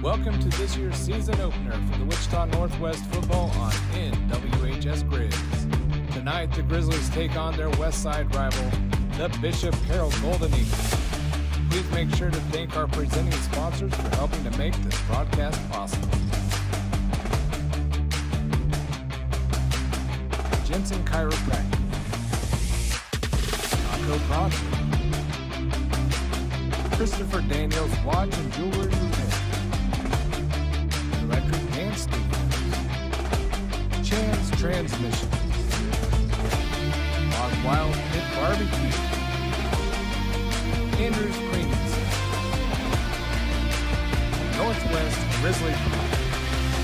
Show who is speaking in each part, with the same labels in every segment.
Speaker 1: Welcome to this year's season opener for the Wichita Northwest football on NWHS Grizz. Tonight, the Grizzlies take on their West Side rival, the Bishop Carroll Golden Eagles. Please make sure to thank our presenting sponsors for helping to make this broadcast possible. Jensen Chiropractic, Taco Project, Christopher Daniels Watch and Jewelry Repair, Electric Dance Studios, Chance Transmission, Hog Wild Pit Barbecue, Andrews Cleaning Center, Northwest Grizzly Pie.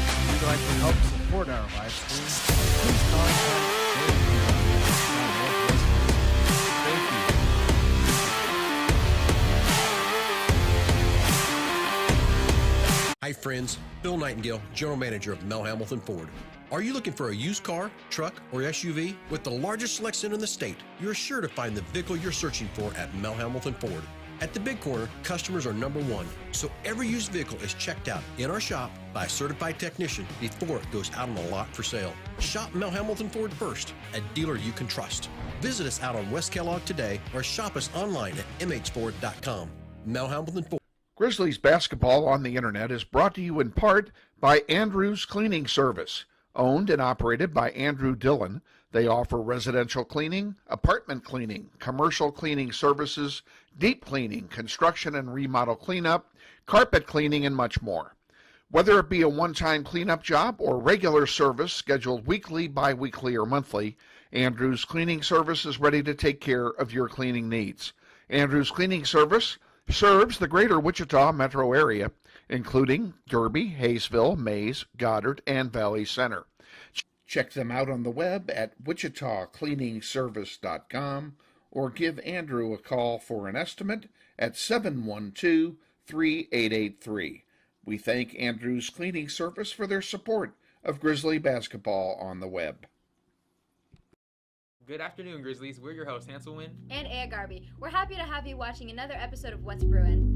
Speaker 1: If you'd like to help support our live stream, please contact Northwest. Thank you.
Speaker 2: Hi friends, Bill Nightingale, General Manager of Mel Hamilton Ford. Are you looking for a used car, truck, or SUV? With the largest selection in the state, you're sure to find the vehicle you're searching for at Mel Hamilton Ford. At the Big Corner, customers are number one, so every used vehicle is checked out in our shop by a certified technician before it goes out on the lot for sale. Shop Mel Hamilton Ford first, a dealer you can trust. Visit us out on West Kellogg today or shop us online at mhford.com. Mel Hamilton Ford.
Speaker 3: Grizzlies basketball on the internet is brought to you in part by Andrews Cleaning Service. Owned and operated by Andrew Dillon, they offer residential cleaning, apartment cleaning, commercial cleaning services, deep cleaning, construction and remodel cleanup, carpet cleaning, and much more. Whether it be a one-time cleanup job or regular service scheduled weekly, bi-weekly, or monthly, Andrews Cleaning Service is ready to take care of your cleaning needs. Andrews Cleaning Service serves the greater Wichita metro area, including Derby, Hayesville, Mays, Goddard, and Valley Center. Check them out on the web at wichitacleaningservice.com or give Andrew a call for an estimate at 712-3883. We thank Andrew's Cleaning Service for their support of Grizzly basketball on the web.
Speaker 4: Good afternoon, Grizzlies. We're your hosts, Hanselwin
Speaker 5: and Aya Garby. We're happy to have you watching another episode of What's Brewin'.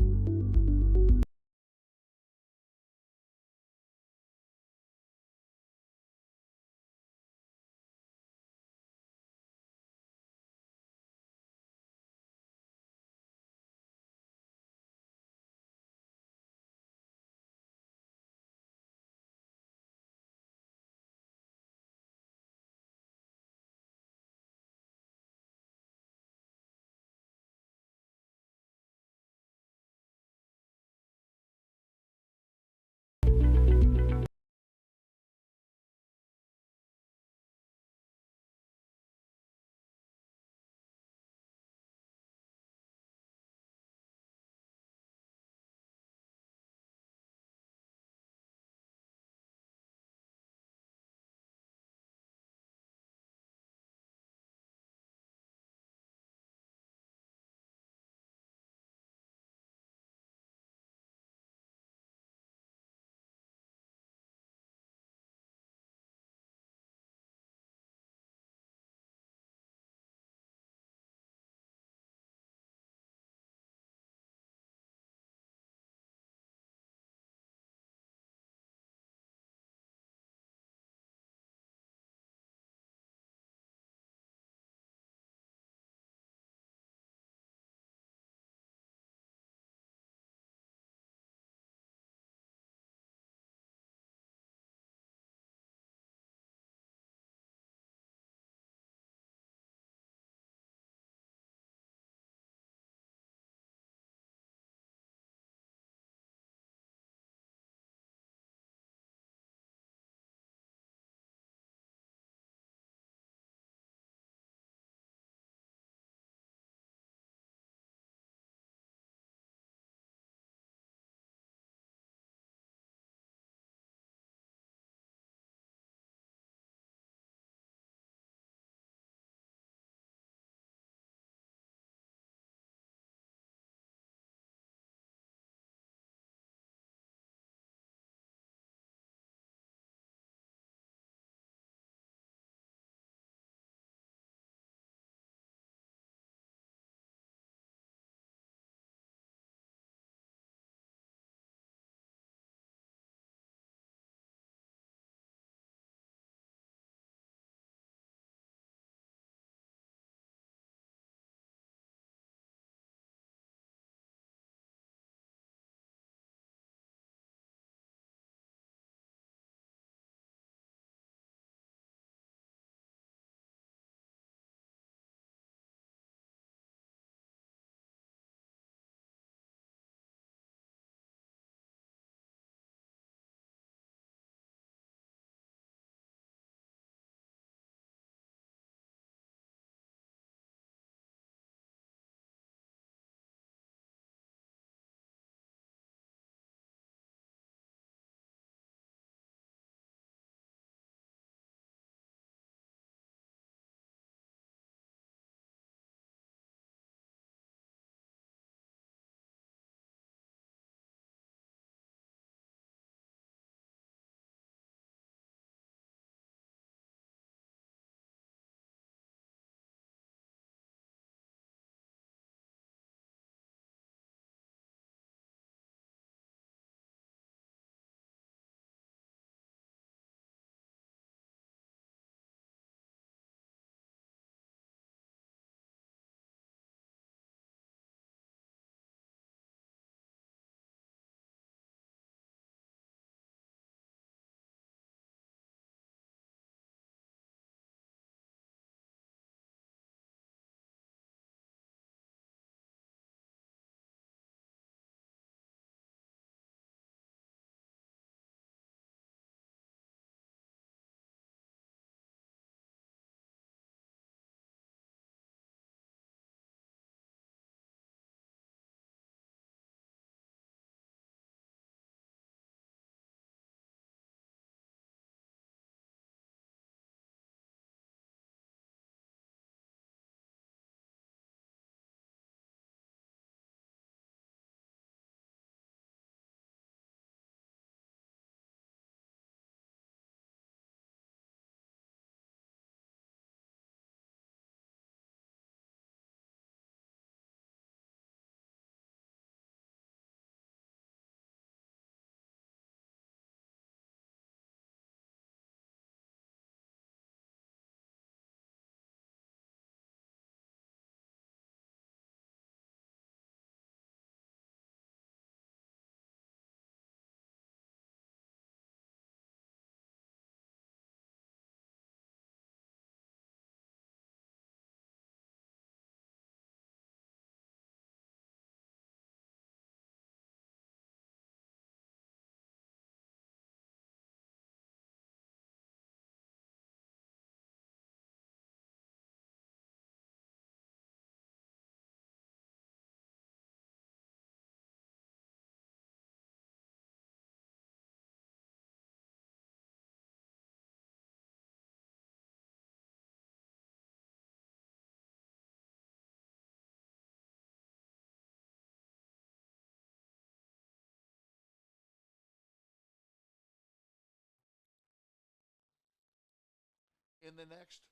Speaker 3: in the next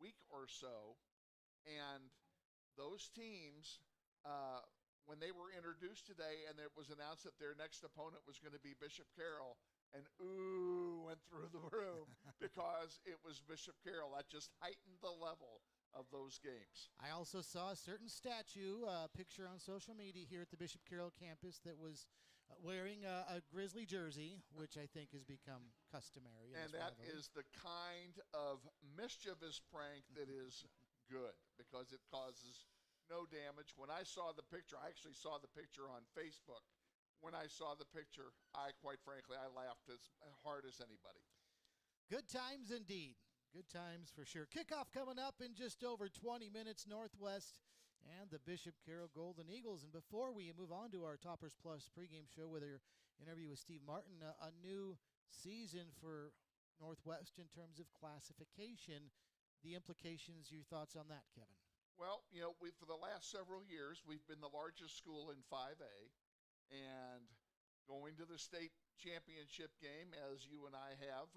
Speaker 3: week or so. And those teams, when they were introduced today and it was announced that their next opponent was going to be Bishop Carroll, and ooh went through the room because it was Bishop Carroll. That just heightened the level of those games.
Speaker 6: I also saw a certain statue, picture on social media here at the Bishop Carroll campus that was wearing a Grizzly jersey, which I think has become customary.
Speaker 3: And that is the kind of mischievous prank that is good because it causes no damage. When I saw the picture, I actually saw the picture on Facebook. When I saw the picture, quite frankly, I laughed as hard as anybody.
Speaker 6: Good times indeed. Good times for sure. Kickoff coming up in just over 20 minutes, Northwest and the Bishop Carroll Golden Eagles. And before we move on to our Toppers Plus pregame show with our interview with Steve Martin, a new season for Northwest in terms of classification. The implications, your thoughts on that, Kevin?
Speaker 3: Well, for the last several years, we've been the largest school in 5A, and going to the state championship game, as you and I have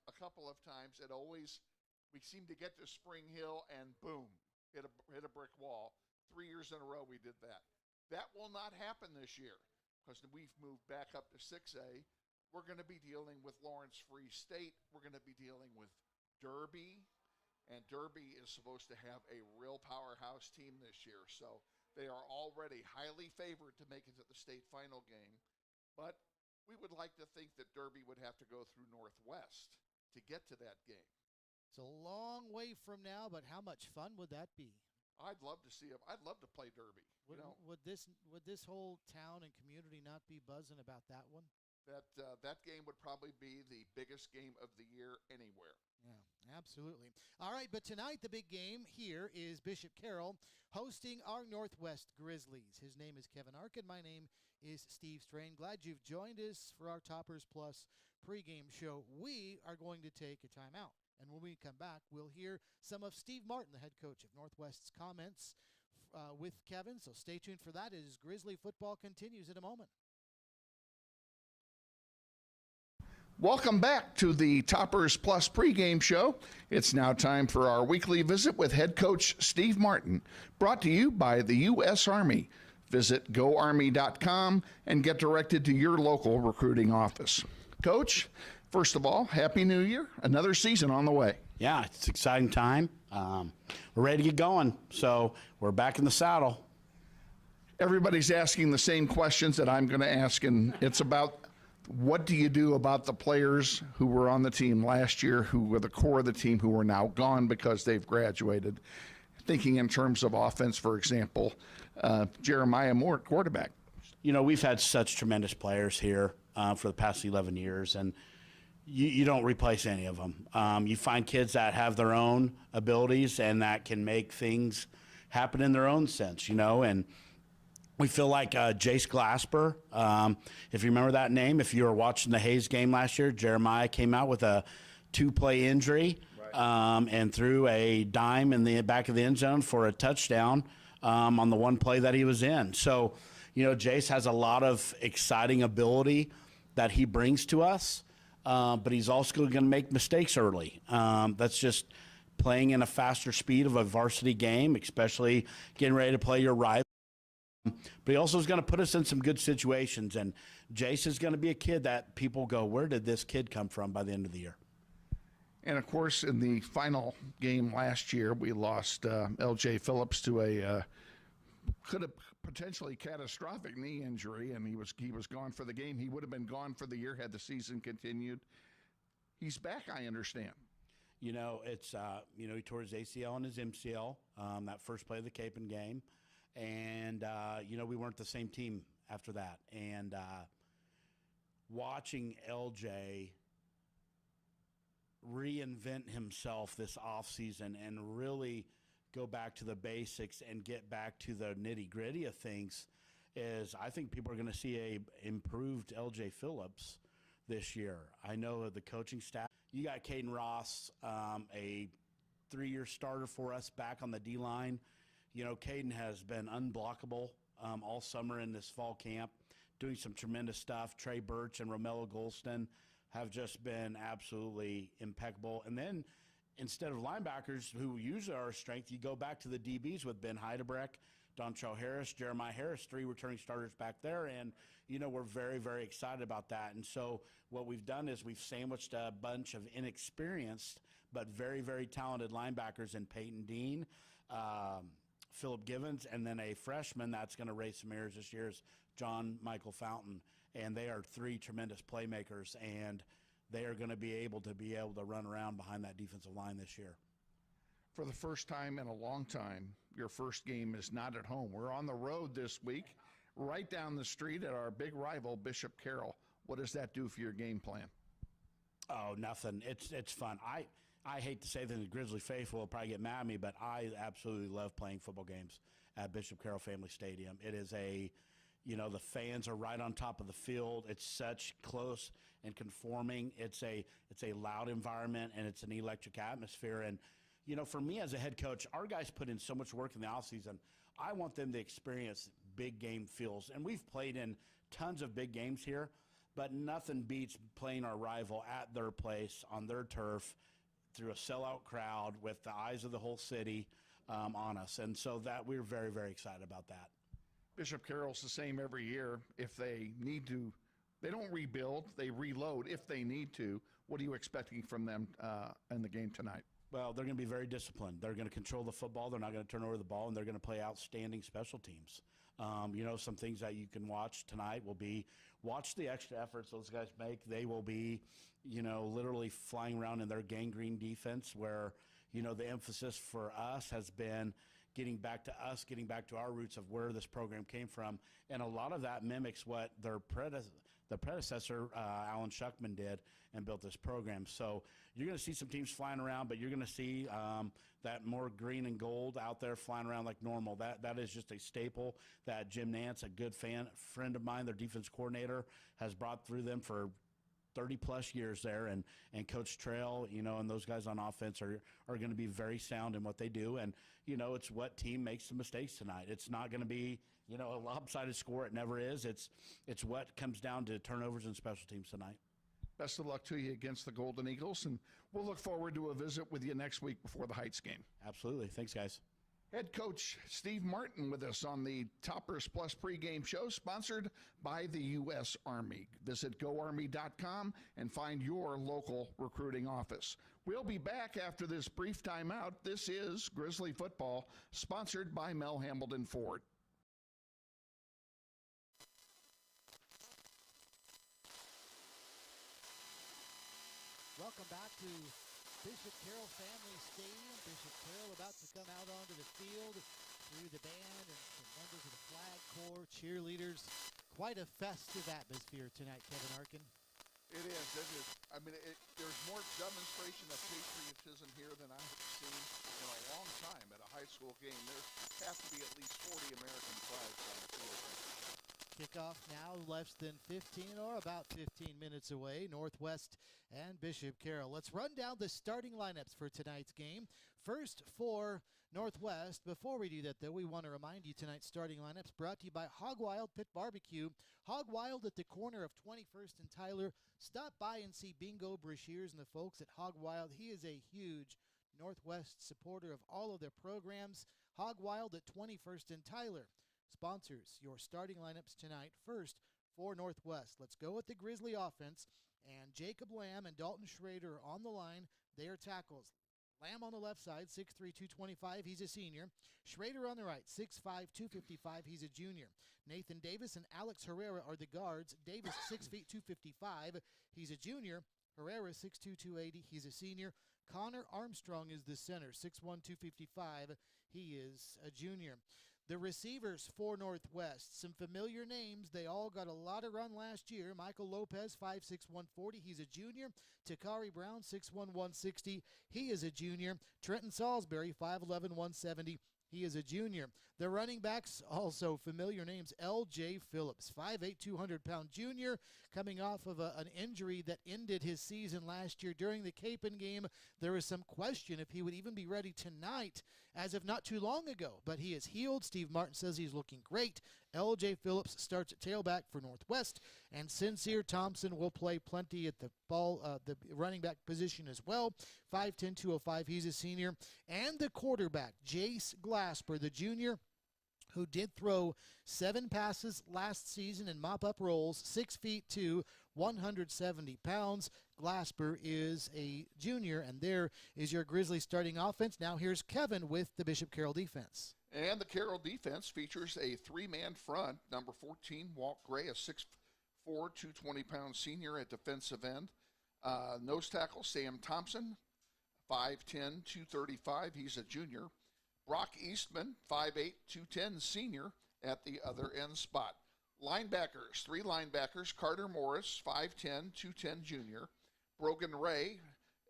Speaker 3: a couple of times, we seem to get to Spring Hill and boom, hit a brick wall. 3 years in a row we did that. That will not happen this year because we've moved back up to 6A. We're going to be dealing with Lawrence Free State. We're going to be dealing with Derby. And Derby is supposed to have a real powerhouse team this year. So they are already highly favored to make it to the state final game. But we would like to think that Derby would have to go through Northwest to get to that game.
Speaker 6: It's a long way from now, but how much fun would that be?
Speaker 3: I'd love to see it. I'd love to play Derby.
Speaker 6: Would this whole town and community not be buzzing about that one?
Speaker 3: That game would probably be the biggest game of the year anywhere.
Speaker 6: Yeah, absolutely. All right, but tonight the big game here is Bishop Carroll hosting our Northwest Grizzlies. His name is Kevin Arkin. My name is Steve Strain. Glad you've joined us for our Toppers Plus pregame show. We are going to take a timeout, and when we come back, we'll hear some of Steve Martin, the head coach of Northwest's comments with Kevin. So stay tuned for that as Grizzly football continues in a moment.
Speaker 3: Welcome back to the Toppers Plus pregame show. It's now time for our weekly visit with head coach Steve Martin, brought to you by the U.S. Army. Visit goarmy.com and get directed to your local recruiting office. Coach, first of all, Happy New Year. Another season on the way.
Speaker 7: Yeah, it's an exciting time. We're ready to get going, so we're back in the saddle.
Speaker 3: Everybody's asking the same questions that I'm going to ask, and it's about what do you do about the players who were on the team last year, who were the core of the team, who are now gone because they've graduated? Thinking in terms of offense, for example, Jeremiah Moore, quarterback.
Speaker 7: We've had such tremendous players here for the past 11 years, and you don't replace any of them. You find kids that have their own abilities and that can make things happen in their own sense, and we feel like Jace Glasper, if you remember that name, if you were watching the Hayes game last year, Jeremiah came out with a 2-play injury and threw a dime in the back of the end zone for a touchdown on the one play that he was in. So, Jace has a lot of exciting ability that he brings to us, but he's also going to make mistakes early. That's just playing in a faster speed of a varsity game, especially getting ready to play your rival. But he also is going to put us in some good situations, and Jace is going to be a kid that people go, where did this kid come from by the end of the year?
Speaker 3: And, of course, in the final game last year, we lost L.J. Phillips to a could have potentially catastrophic knee injury, and he was gone for the game. He would have been gone for the year had the season continued. He's back, I understand.
Speaker 7: It's he tore his ACL and his MCL that first play of the Capon game. And, we weren't the same team after that. And watching LJ reinvent himself this offseason and really go back to the basics and get back to the nitty-gritty of things is I think people are going to see a improved LJ Phillips this year. I know the coaching staff. You got Caden Ross, a 3-year starter for us back on the D-line. Caden has been unblockable all summer in this fall camp, doing some tremendous stuff. Trey Birch and Romello Golston have just been absolutely impeccable. And then instead of linebackers, who usually are our strength, you go back to the DBs with Ben Heidebrecht, Dontrell Harris, Jeremiah Harris, 3 returning starters back there. And, we're very, very excited about that. And so what we've done is we've sandwiched a bunch of inexperienced but very, very talented linebackers in Peyton Dean, Philip Givens, and then a freshman that's going to raise some airs this year is John Michael Fountain. And they are 3 tremendous playmakers, and they are going to be able to run around behind that defensive line this year.
Speaker 3: For the first time in a long time, your first game is not at home. We're on the road this week, right down the street at our big rival, Bishop Carroll. What does that do for your game plan?
Speaker 7: Oh, nothing. It's fun. I hate to say that the Grizzly faithful will probably get mad at me, but I absolutely love playing football games at Bishop Carroll Family Stadium. It is the fans are right on top of the field. It's such close and conforming. It's a loud environment, and it's an electric atmosphere. And, for me as a head coach, our guys put in so much work in the offseason. I want them to experience big game feels. And we've played in tons of big games here, but nothing beats playing our rival at their place, on their turf, through a sellout crowd with the eyes of the whole city on us. And so that we're very, very excited about that.
Speaker 3: Bishop Carroll's the same every year. If they need to, they don't rebuild, they reload if they need to. What are you expecting from them in the game tonight?
Speaker 7: Well, they're going to be very disciplined. They're going to control the football. They're not going to turn over the ball, and they're going to play outstanding special teams. Some things that you can watch tonight will be watch the extra efforts those guys make. They will be, literally flying around in their gangrene defense where, the emphasis for us has been getting back to our roots of where this program came from. And a lot of that mimics what their predecessor, Alan Shuckman, did and built this program. So you're going to see some teams flying around, but you're going to see that more green and gold out there flying around like normal. That is just a staple that Jim Nance, a good friend of mine, their defense coordinator, has brought through them for 30-plus years there, and Coach Trail, and those guys on offense are going to be very sound in what they do. And, it's what team makes the mistakes tonight. It's not going to be, a lopsided score. It never is. It's what comes down to turnovers and special teams tonight.
Speaker 3: Best of luck to you against the Golden Eagles, and we'll look forward to a visit with you next week before the Heights game.
Speaker 7: Absolutely. Thanks, guys.
Speaker 3: Head coach Steve Martin with us on the Toppers Plus pregame show, sponsored by the U.S. Army. Visit GoArmy.com and find your local recruiting office. We'll be back after this brief timeout. This is Grizzly Football, sponsored by Mel Hambelton Ford.
Speaker 6: Welcome back to Bishop Carroll Family Stadium. Bishop Carroll about to come out onto the field through the band and some members of the Flag Corps, cheerleaders. Quite a festive atmosphere tonight, Kevin Arkin.
Speaker 3: It is, isn't it? I mean, there's more demonstration of patriotism here than I have seen in a long time at a high school game. There have to be at least 40 American flags on the field.
Speaker 6: Kickoff now less than 15 or about 15 minutes away. Northwest and Bishop Carroll. Let's run down the starting lineups for tonight's game. First for Northwest. Before we do that, though, we want to remind you tonight's starting lineups brought to you by Hog Wild Pit Barbecue. Hog Wild at the corner of 21st and Tyler. Stop by and see Bingo Brashears and the folks at Hog Wild. He is a huge Northwest supporter of all of their programs. Hog Wild at 21st and Tyler sponsors your starting lineups tonight. First for Northwest, let's go with the Grizzly offense, and Jacob Lamb and Dalton Schrader on the line. They are tackles. Lamb on the left side, 6'3", 225. He's a senior. Schrader on the right, 6'5", 255. He's a junior. Nathan Davis and Alex Herrera are the guards. Davis, 6 feet, 255. He's a junior. Herrera, 6'2", 280. He's a senior. Connor Armstrong is the center, 6'1", 255. He is a junior. The receivers for Northwest, some familiar names. They all got a lot of run last year. Michael Lopez, 5'6", 140. He's a junior. Takari Brown, 6'1", 160. He is a junior. Trenton Salisbury, 5'11", 170. He is a junior. The running backs, also familiar names. L.J. Phillips, 5'8", 200-pound junior, coming off of an injury that ended his season last year during the Capon game. There was some question if he would even be ready tonight as of not too long ago, but he is healed. Steve Martin says he's looking great. L.J. Phillips starts at tailback for Northwest. And Sincere Thompson will play plenty at the the running back position as well. 5'10", 205. He's a senior. And the quarterback, Jace Glasper, the junior, who did throw 7 passes last season in mop-up rolls, 6'2", 170 pounds. Glasper is a junior, and there is your Grizzlies starting offense. Now here's Kevin with the Bishop Carroll defense.
Speaker 3: And the Carroll defense features a 3-man front. Number 14, Walt Gray, a 6'4", 220-pound senior at defensive end. Nose tackle, Sam Thompson, 5'10", 235. He's a junior. Brock Eastman, 5'8", 210, senior at the other end spot. Linebackers, 3 linebackers. Carter Morris, 5'10", 210, junior. Brogan Ray,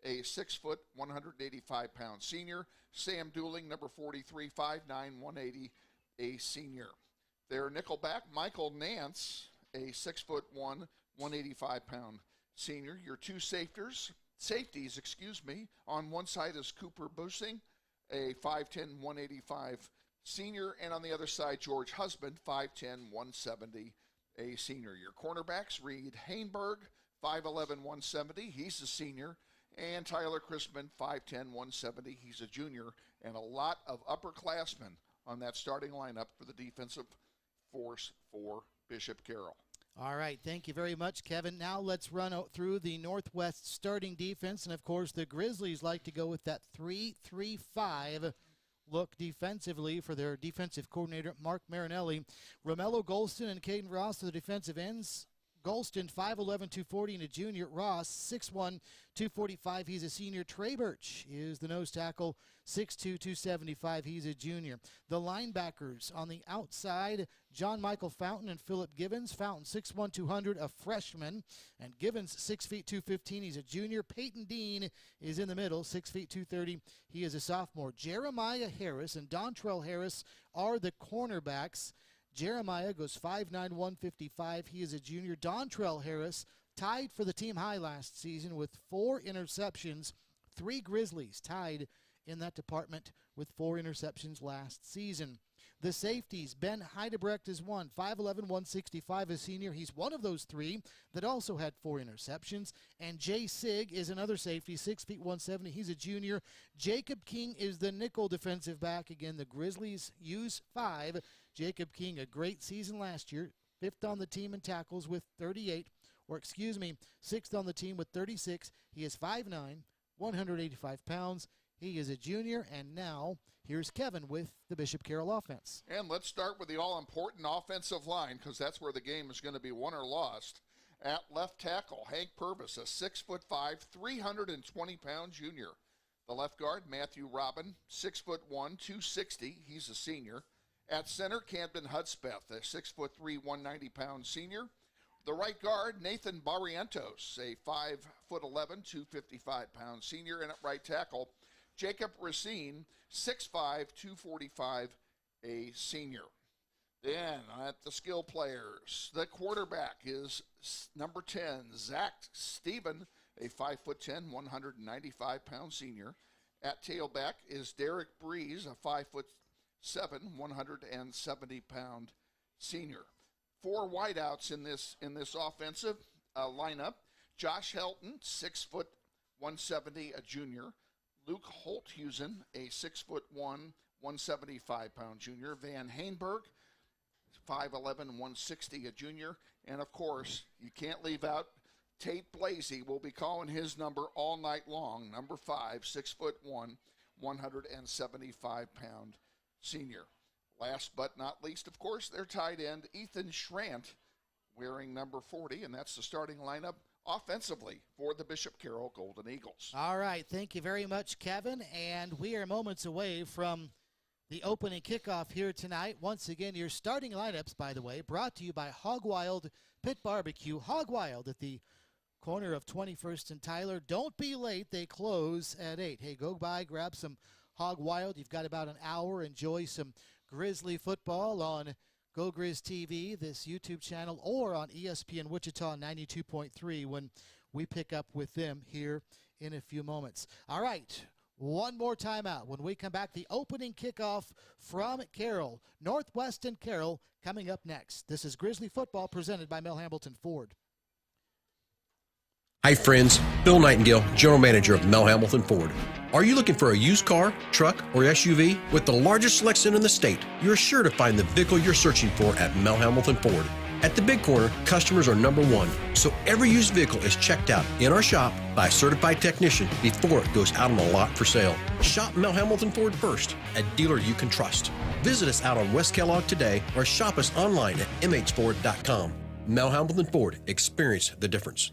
Speaker 3: a 6 foot, 185-pound senior. Sam Dooling, number 43, 5'9", 180, a senior. Their nickelback, Michael Nance, a 6 foot 185-pound senior. Your 2 safeties, on one side is Cooper Busing, a 5'10", 185 senior, and on the other side, George Husband, 5'10", 170, a senior. Your cornerbacks, Reed Hainberg, 5'11", 170, he's a senior, and Tyler Crispin, 5'10", 170, he's a junior, and a lot of upperclassmen on that starting lineup for the defensive force for Bishop Carroll.
Speaker 6: All right, thank you very much, Kevin. Now let's run through the Northwest starting defense. And, of course, the Grizzlies like to go with that 3-3-5 look defensively for their defensive coordinator, Mark Marinelli. Romello Golston and Caden Ross are the defensive ends. Golston, 5'11", 240, and a junior. Ross, 6'1", 245. He's a senior. Trey Birch is the nose tackle, 6'2", 275. He's a junior. The linebackers on the outside, John Michael Fountain and Philip Givens. Fountain, 6'1", 200, a freshman. And Givens, 6 feet, 215. He's a junior. Peyton Dean is in the middle, 6 feet, 230. He is a sophomore. Jeremiah Harris and Dontrell Harris are the cornerbacks. Jeremiah goes 5'9", 155. He is a junior. Dontrell Harris tied for the team high last season with 4 interceptions. 3 Grizzlies tied in that department with 4 interceptions last season. The safeties, Ben Heidebrecht is one, 5'11", 165, a senior. He's one of those 3 that also had 4 interceptions. And Jay Sigg is another safety, 6 feet, 170. He's a junior. Jacob King is the nickel defensive back. Again, the Grizzlies use 5. Jacob King, a great season last year, 5th on the team in tackles with 38, 6th on the team with 36. He is 5'9", 185 pounds. He is a junior, and now here's Kevin with the Bishop Carroll offense.
Speaker 3: And let's start with the all-important offensive line, because that's where the game is going to be won or lost. At left tackle, Hank Purvis, a 6'5", 320-pound junior. The left guard, Matthew Robin, 6'1", 260. He's a senior. At center, Camden Hudspeth, a 6'3", 190-pound senior. The right guard, Nathan Barrientos, a 5'11", 255-pound senior. And at right tackle, Jacob Racine, 6'5", 245, a senior. Then at the skill players, the quarterback is number 10, Zach Stephen, a 5'10", 195-pound senior. At tailback is Derek Breeze, a 5'7", 170-pound senior. 4 wideouts in this offensive lineup. Josh Helton, 6'1", 170, a junior. Luke Holthusen, a 6'1", 175-pound junior. Van Hainberg, 5'11", 160, a junior. And, of course, you can't leave out Tate Blasey. We'll be calling his number all night long, number 5, 6'1", 175-pound senior. Last but not least, of course, their tight end, Ethan Schrant, wearing number 40, and that's the starting lineup offensively for the Bishop Carroll Golden Eagles.
Speaker 6: All right, thank you very much, Kevin. And we are moments away from the opening kickoff here tonight. Once again, your starting lineups, by the way, brought to you by Hog Wild Pit Barbecue. Hog Wild at the corner of 21st and Tyler. Don't be late. They close at 8. Hey, go by, grab some Hog Wild. You've got about an hour. Enjoy some Grizzly football on Go Grizz TV, this YouTube channel, or on ESPN Wichita 92.3 when we pick up with them here in a few moments. All right, One more timeout. When we come back, the opening kickoff from Carroll. Northwest and Carroll coming up next. This is Grizzly Football presented by Mel Hambelton Ford.
Speaker 2: Hi friends, Bill Nightingale, General Manager of Mel Hambelton Ford. Are you looking for a used car, truck, or SUV? With the largest selection in the state, you're sure to find the vehicle you're searching for at Mel Hambelton Ford. At the Big Corner, customers are number one, so every used vehicle is checked out in our shop by a certified technician before it goes out on the lot for sale. Shop Mel Hambelton Ford first, a dealer you can trust. Visit us out on West Kellogg today or shop us online at mhford.com. Mel Hambelton Ford, experience the difference.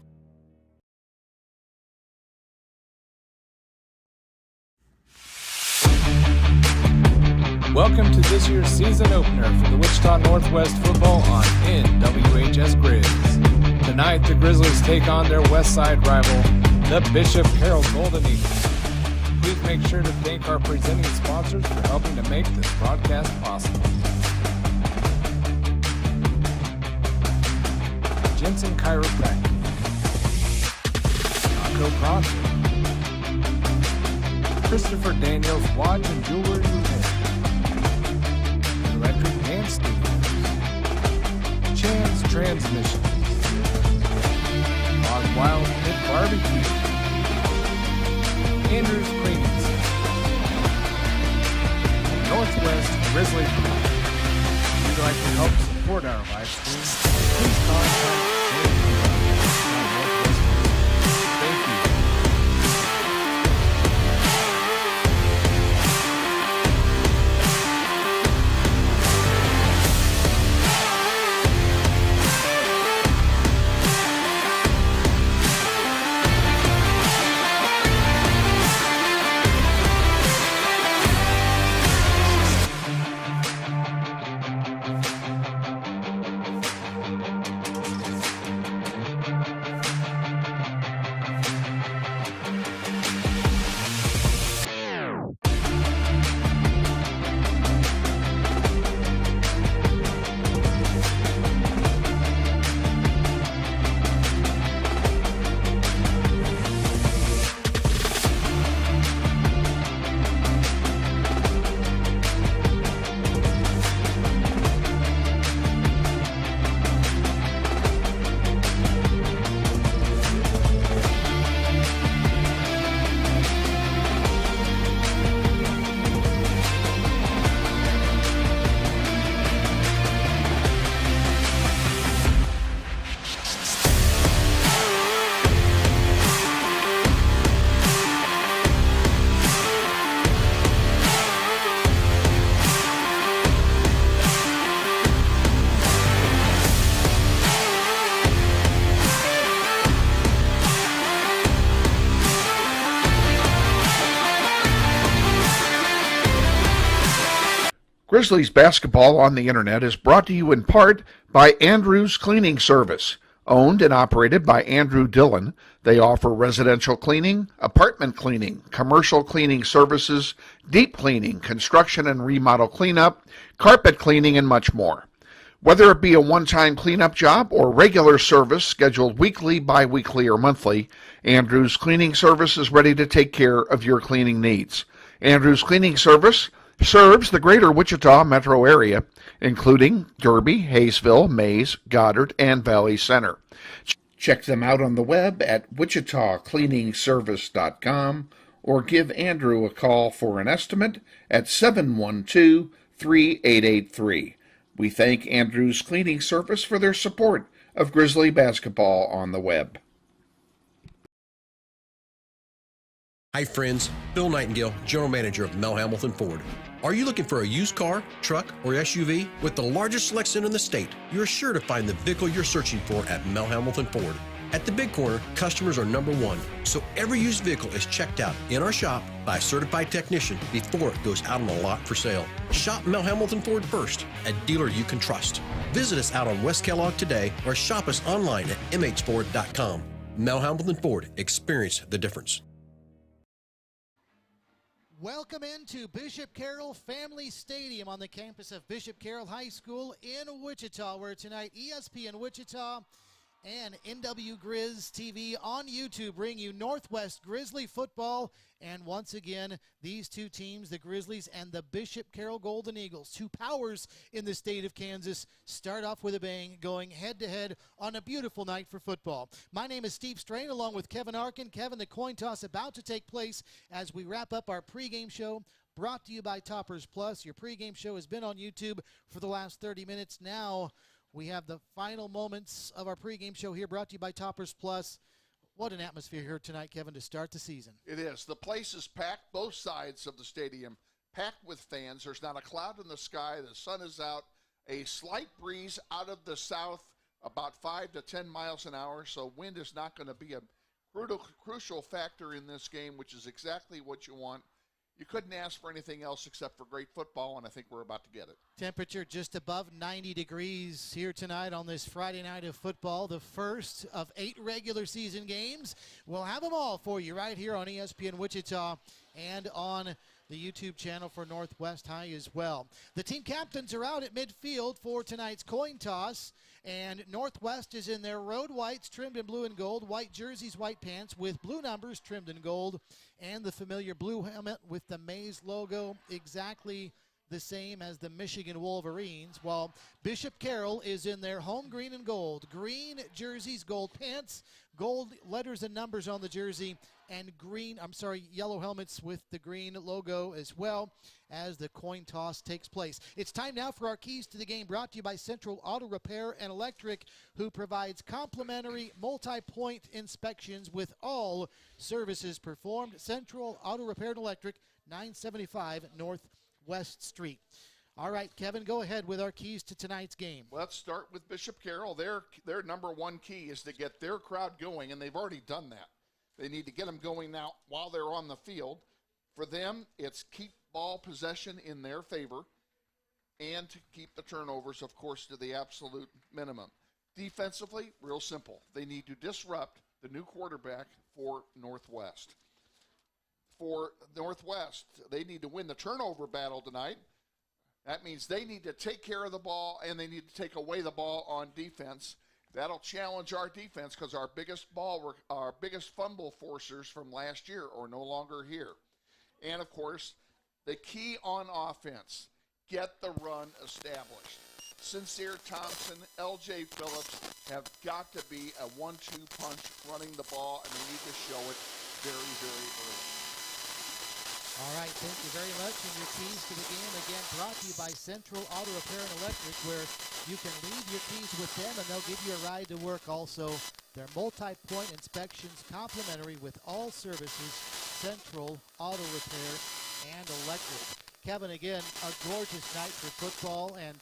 Speaker 1: Welcome to this year's season opener for the Wichita Northwest football on NWHS Grizz. Tonight, the Grizzlies take on their West Side rival, the Bishop Carroll Golden Eagles. Please make sure to thank our presenting sponsors for helping to make this broadcast possible. Jensen Chiropractic, Taco Pronto, Christopher Daniels Watch and Jewelry Repair, Electric Dance Studios, Chan's Transmission, Hog Wild Pit Barbecue, Andrew's Cleaning Service, and Northwest Grizzly Club. If you'd like to help support our live stream, please contact Northwest. Thank you.
Speaker 3: Grizzlies basketball on the internet is brought to you in part by Andrew's Cleaning Service. Owned and operated by Andrew Dillon, they offer residential cleaning, apartment cleaning, commercial cleaning services, deep cleaning, construction and remodel cleanup, carpet cleaning, and much more. Whether it be a one-time cleanup job or regular service scheduled weekly, bi-weekly, or monthly, Andrew's Cleaning Service is ready to take care of your cleaning needs. Andrew's Cleaning Service serves the greater Wichita metro area, including Derby, Hayesville, Mays, Goddard, and Valley Center. Check them out on the web at wichitacleaningservice.com or give Andrew a call for an estimate at 712-3883. We thank Andrew's Cleaning Service for their support of Grizzly basketball on the web.
Speaker 2: Hi friends, Bill Nightingale, General Manager of Mel Hambelton Ford. Are you looking for a used car, truck, or SUV? With the largest selection in the state, you're sure to find the vehicle you're searching for at Mel Hambelton Ford. At the Big Corner, customers are number one, so every used vehicle is checked out in our shop by a certified technician before it goes out on the lot for sale. Shop Mel Hambelton Ford first, a dealer you can trust. Visit us out on West Kellogg today or shop us online at mhford.com. Mel Hambelton Ford, experience the difference.
Speaker 6: Welcome into Bishop Carroll Family Stadium on the campus of Bishop Carroll High School in Wichita, where tonight ESPN Wichita and NW Grizz TV on YouTube bring you Northwest Grizzly football. And once again, these two teams, the Grizzlies and the Bishop Carroll Golden Eagles, two powers in the state of Kansas, start off with a bang, going head-to-head on a beautiful night for football. My name is Steve Strain, along with Kevin Arkin. Kevin, the coin toss about to take place as we wrap up our pregame show, brought to you by Toppers Plus. Your pregame show has been on YouTube for the last 30 minutes. Now we have the final moments of our pregame show here, brought to you by Toppers Plus. What an atmosphere here tonight, Kevin, to start the season.
Speaker 3: It is. The place is packed, both sides of the stadium, packed with fans. There's not a cloud in the sky. The sun is out. A slight breeze out of the south, about 5 to 10 miles an hour, so wind is not going to be a crucial factor in this game, which is exactly what you want. You couldn't ask for anything else except for great football, and I think we're about to get it.
Speaker 6: Temperature just above 90 degrees here tonight on this Friday night of football, the first of 8 regular season games. We'll have them all for you right here on ESPN Wichita and on the YouTube channel for Northwest High as well. The team captains are out at midfield for tonight's coin toss, and Northwest is in their road whites trimmed in blue and gold, white jerseys, white pants with blue numbers trimmed in gold, and the familiar blue helmet with the maize logo exactly the same as the Michigan Wolverines, while Bishop Carroll is in their home green and gold, green jerseys, gold pants, gold letters and numbers on the jersey, and yellow helmets with the green logo as well as the coin toss takes place. It's time now for our keys to the game, brought to you by Central Auto Repair and Electric, who provides complimentary multi-point inspections with all services performed. Central Auto Repair and Electric, 975 Northwest Street. All right, Kevin, go ahead with our keys to tonight's game.
Speaker 3: Let's start with Bishop Carroll. Their number one key is to get their crowd going, and they've already done that. They need to get them going now while they're on the field. For them, it's keep ball possession in their favor and to keep the turnovers, of course, to the absolute minimum. Defensively, real simple. They need to disrupt the new quarterback for Northwest. For Northwest, they need to win the turnover battle tonight. That means they need to take care of the ball and they need to take away the ball on defense. That'll challenge our defense because our biggest fumble forcers from last year are no longer here. And, of course, the key on offense, get the run established. Sincere Thompson, L.J. Phillips have got to be a 1-2 punch running the ball, and they need to show it very, very early.
Speaker 6: All right, thank you very much. And your keys to the game, again, brought to you by Central Auto Repair and Electric, where you can leave your keys with them, and they'll give you a ride to work also. Their multi-point inspections complimentary with all services, Central Auto Repair and Electric. Kevin, again, a gorgeous night for football, and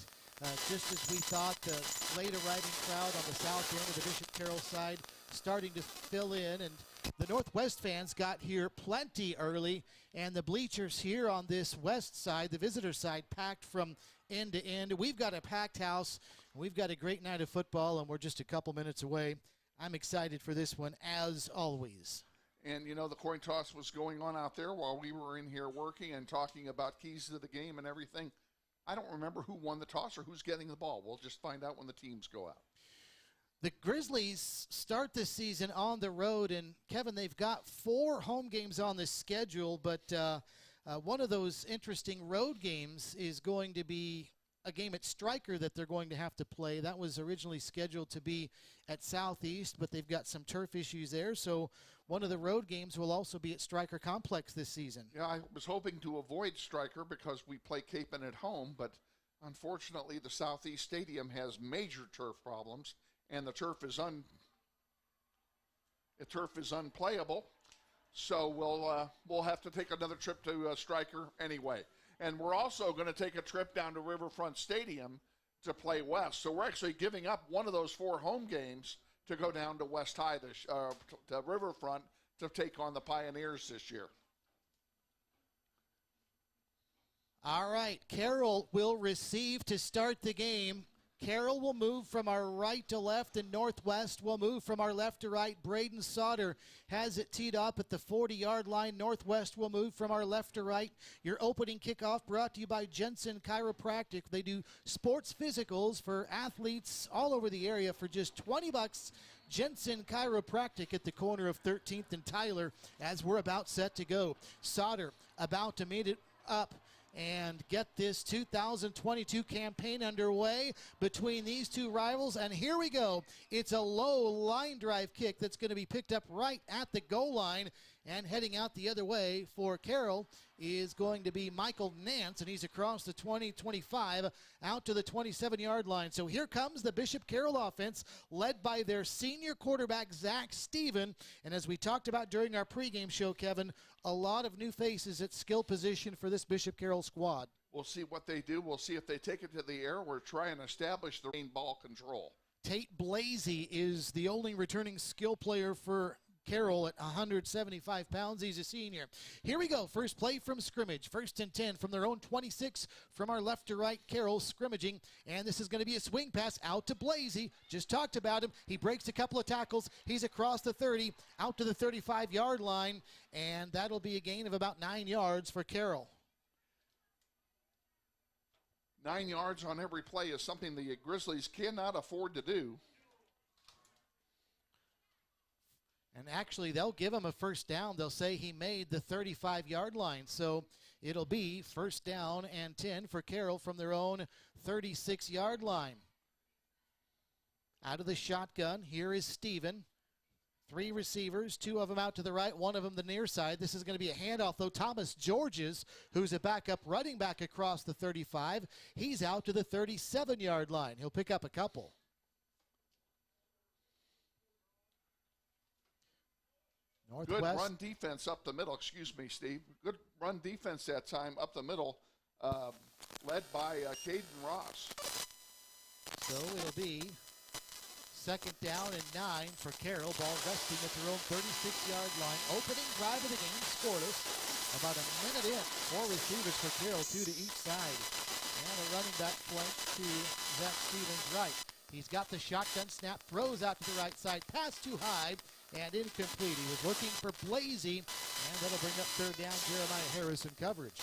Speaker 6: just as we thought, the late arriving crowd on the south end of the Bishop Carroll side starting to fill in, and the Northwest fans got here plenty early, and the bleachers here on this west side, the visitor side, packed from end to end. We've got a packed house. We've got a great night of football, and we're just a couple minutes away. I'm excited for this one, as always.
Speaker 3: And, you know, the coin toss was going on out there while we were in here working and talking about keys to the game and everything. I don't remember who won the toss or who's getting the ball. We'll just find out when the teams go out.
Speaker 6: The Grizzlies start this season on the road, and Kevin, they've got 4 home games on the schedule, but one of those interesting road games is going to be a game at Stryker that they're going to have to play. That was originally scheduled to be at Southeast, but they've got some turf issues there, so one of the road games will also be at Stryker Complex this season.
Speaker 3: Yeah, I was hoping to avoid Stryker because we play Capon at home, but unfortunately the Southeast Stadium has major turf problems, and the turf is unplayable. So we'll have to take another trip to Stryker anyway. And we're also going to take a trip down to Riverfront Stadium to play West. So we're actually giving up one of those 4 home games to go down to West High, to Riverfront, to take on the Pioneers this year.
Speaker 6: All right, Carroll will receive to start the game. Carroll will move from our right to left, and Northwest will move from our left to right. Braden Sauter has it teed up at the 40-yard line. Northwest will move from our left to right. Your opening kickoff brought to you by Jensen Chiropractic. They do sports physicals for athletes all over the area for just $20. Jensen Chiropractic at the corner of 13th and Tyler as we're about set to go. Sauter about to meet it up and get this 2022 campaign underway between these two rivals. And here we go. It's a low line drive kick that's going to be picked up right at the goal line. And heading out the other way for Carroll is going to be Michael Nance, and he's across the 20-25 out to the 27-yard line. So here comes the Bishop Carroll offense, led by their senior quarterback, Zach Steven. And as we talked about during our pregame show, Kevin, a lot of new faces at skill position for this Bishop Carroll squad.
Speaker 3: We'll see what they do. We'll see if they take it to the air or try and establish the main ball control.
Speaker 6: Tate Blasey is the only returning skill player for Carroll at 175 pounds. He's a senior. Here we go. First play from scrimmage. 1st and 10 from their own 26 from our left to right. Carroll scrimmaging. And this is going to be a swing pass out to Blasey. Just talked about him. He breaks a couple of tackles. He's across the 30 out to the 35-yard line. And that'll be a gain of about 9 yards for Carroll.
Speaker 3: 9 yards on every play is something the Grizzlies cannot afford to do.
Speaker 6: And actually, they'll give him a first down. They'll say he made the 35-yard line. So it'll be 1st down and 10 for Carroll from their own 36-yard line. Out of the shotgun, here is Steven. 3 receivers, 2 of them out to the right, 1 of them the near side. This is going to be a handoff, though. Thomas Georges, who's a backup running back across the 35, he's out to the 37-yard line. He'll pick up a couple. Northwest.
Speaker 3: Good run defense up the middle. Excuse me, Steve. Good run defense that time up the middle, led by Caden Ross.
Speaker 6: So it'll be 2nd down and 9 for Carroll. Ball resting at their own 36-yard line. Opening drive of the game, scoreless. About a minute in. 4 receivers for Carroll, 2 to each side. And a running back flank to Zach Stevens' right. He's got the shotgun snap, throws out to the right side. Pass too high and incomplete. He was looking for Blasey, and that'll bring up 3rd down. Jeremiah Harris in coverage.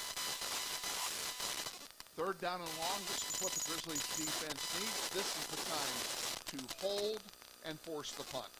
Speaker 3: 3rd down and long. This is what the Grizzlies defense needs. This is the time to hold and force the punt.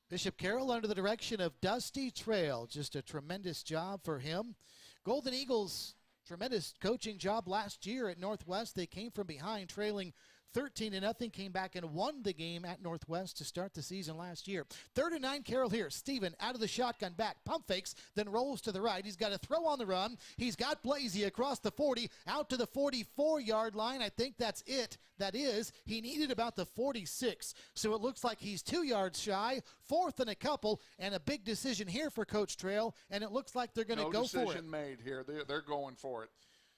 Speaker 6: Bishop Carroll under the direction of Dusty Trail. Just a tremendous job for him. Golden Eagles, tremendous coaching job last year at Northwest. They came from behind, trailing 13-0, came back and won the game at Northwest to start the season last year. 3rd and 9, Carroll here. Steven out of the shotgun back, pump fakes, then rolls to the right. He's got a throw on the run. He's got Blasey across the 40, out to the 44-yard line. I think that's it. That is, he needed about the 46. So it looks like he's 2 yards shy, 4th and a couple, and a big decision here for Coach Trail, and it looks like they're going to go for it.
Speaker 3: No decision made here. They're going for it.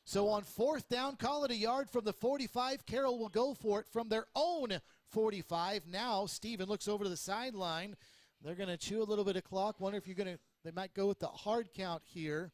Speaker 6: So on 4th down, call it a yard from the 45. Carroll will go for it from their own 45. Now Steven looks over to the sideline. They're going to chew a little bit of clock. Wonder if they might go with the hard count here.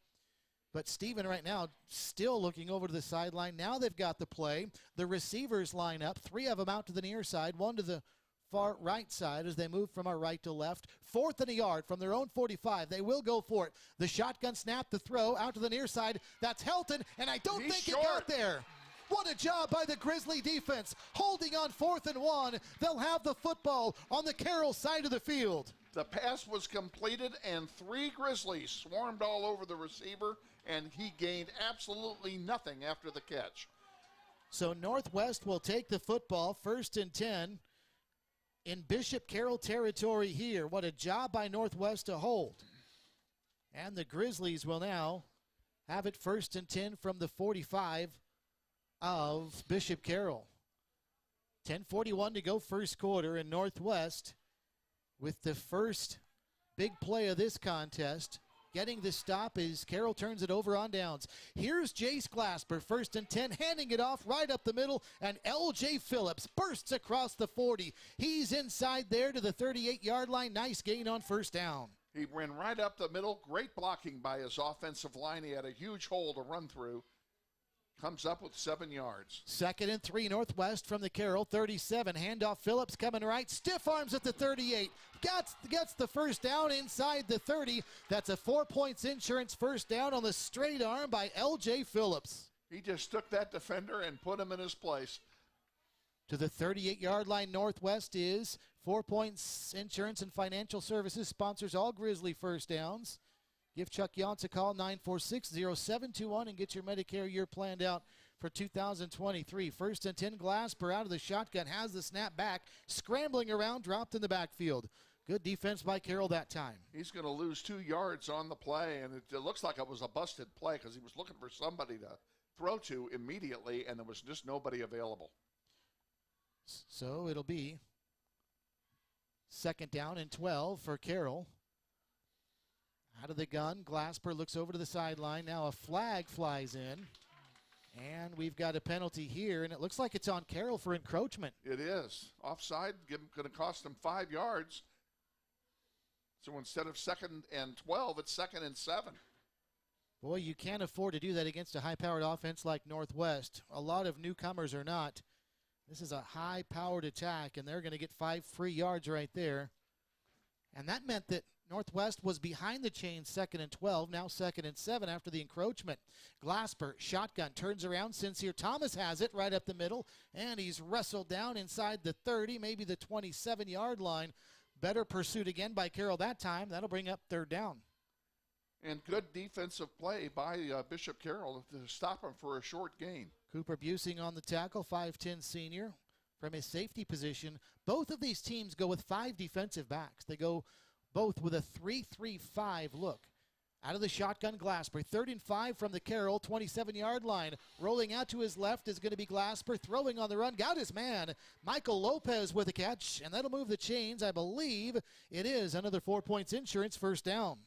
Speaker 6: But Steven right now still looking over to the sideline. Now they've got the play. The receivers line up. 3 of them out to the near side, 1 to the far right side as they move from our right to left. 4th and a yard from their own 45. They will go for it. The shotgun snap, the throw out to the near side. That's Helton, and I don't think it got there. What a job by the Grizzly defense. Holding on 4th and 1. They'll have the football on the Carroll side of the field.
Speaker 3: The pass was completed, and 3 Grizzlies swarmed all over the receiver, and he gained absolutely nothing after the catch.
Speaker 6: So Northwest will take the football, 1st and 10. In Bishop Carroll territory here. What a job by Northwest to hold. And the Grizzlies will now have it 1st and 10 from the 45 of Bishop Carroll. 10:41 to go first quarter, and Northwest with the first big play of this contest. Getting the stop as Carroll turns it over on downs. Here's Jace Glasper, 1st and 10, handing it off right up the middle, and L.J. Phillips bursts across the 40. He's inside there to the 38-yard line. Nice gain on 1st down.
Speaker 3: He ran right up the middle. Great blocking by his offensive line. He had a huge hole to run through. Comes up with 7 yards.
Speaker 6: 2nd and 3 Northwest from the Carroll 37. Handoff Phillips coming right. Stiff arms at the 38. Gets the first down inside the 30. That's a 4 points insurance first down on the straight arm by L.J. Phillips.
Speaker 3: He just took that defender and put him in his place.
Speaker 6: To the 38-yard line. Northwest is 4 points insurance and financial services sponsors all Grizzly first downs. Give Chuck Yance a call, 946-0721, and get your Medicare year planned out for 2023. 1st and 10, Glasper out of the shotgun, has the snap back, scrambling around, dropped in the backfield. Good defense by Carroll that time.
Speaker 3: He's going to lose 2 yards on the play, and it looks like it was a busted play because he was looking for somebody to throw to immediately, and there was just nobody available.
Speaker 6: So it'll be 2nd down and 12 for Carroll. Out of the gun, Glasper looks over to the sideline. Now a flag flies in, and we've got a penalty here, and it looks like it's on Carroll for encroachment.
Speaker 3: It is. Offside, going to cost him 5 yards. So instead of 2nd and 12, it's 2nd and 7.
Speaker 6: Boy, you can't afford to do that against a high-powered offense like Northwest. A lot of newcomers are not. This is a high-powered attack, and they're going to get 5 free yards right there. And that meant that Northwest was behind the chains 2nd and 12, now 2nd and 7 after the encroachment. Glasper, shotgun, turns around. Sincere Thomas has it right up the middle, and he's wrestled down inside the 30, maybe the 27-yard line. Better pursuit again by Carroll that time. That'll bring up 3rd down.
Speaker 3: And good defensive play by Bishop Carroll to stop him for a short gain.
Speaker 6: Cooper Busing on the tackle, 5'10 senior. From his safety position, both of these teams go with 5 defensive backs. They go both with a 3-3-5 look. Out of the shotgun, Glasper. 3rd and 5 from the Carroll 27-yard line. Rolling out to his left is going to be Glasper. Throwing on the run. Got his man. Michael Lopez with a catch, and that'll move the chains. I believe it is another 4 points insurance first down.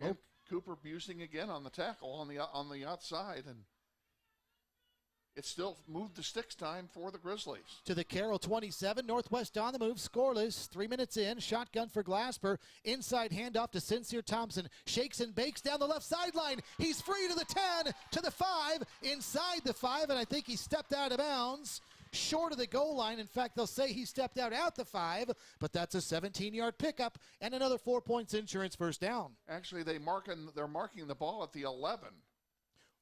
Speaker 3: And Cooper Busing again on the tackle on the outside, and it still moved the sticks time for the Grizzlies.
Speaker 6: To the Carroll 27, Northwest on the move, scoreless. 3 minutes in, shotgun for Glasper. Inside handoff to Sincere Thompson. Shakes and bakes down the left sideline. He's free to the 10, to the 5, inside the 5, and I think he stepped out of bounds. Short of the goal line. In fact, they'll say he stepped out at the 5, but that's a 17-yard pickup and another 4 points insurance first down.
Speaker 3: Actually, they're marking the ball at the 11.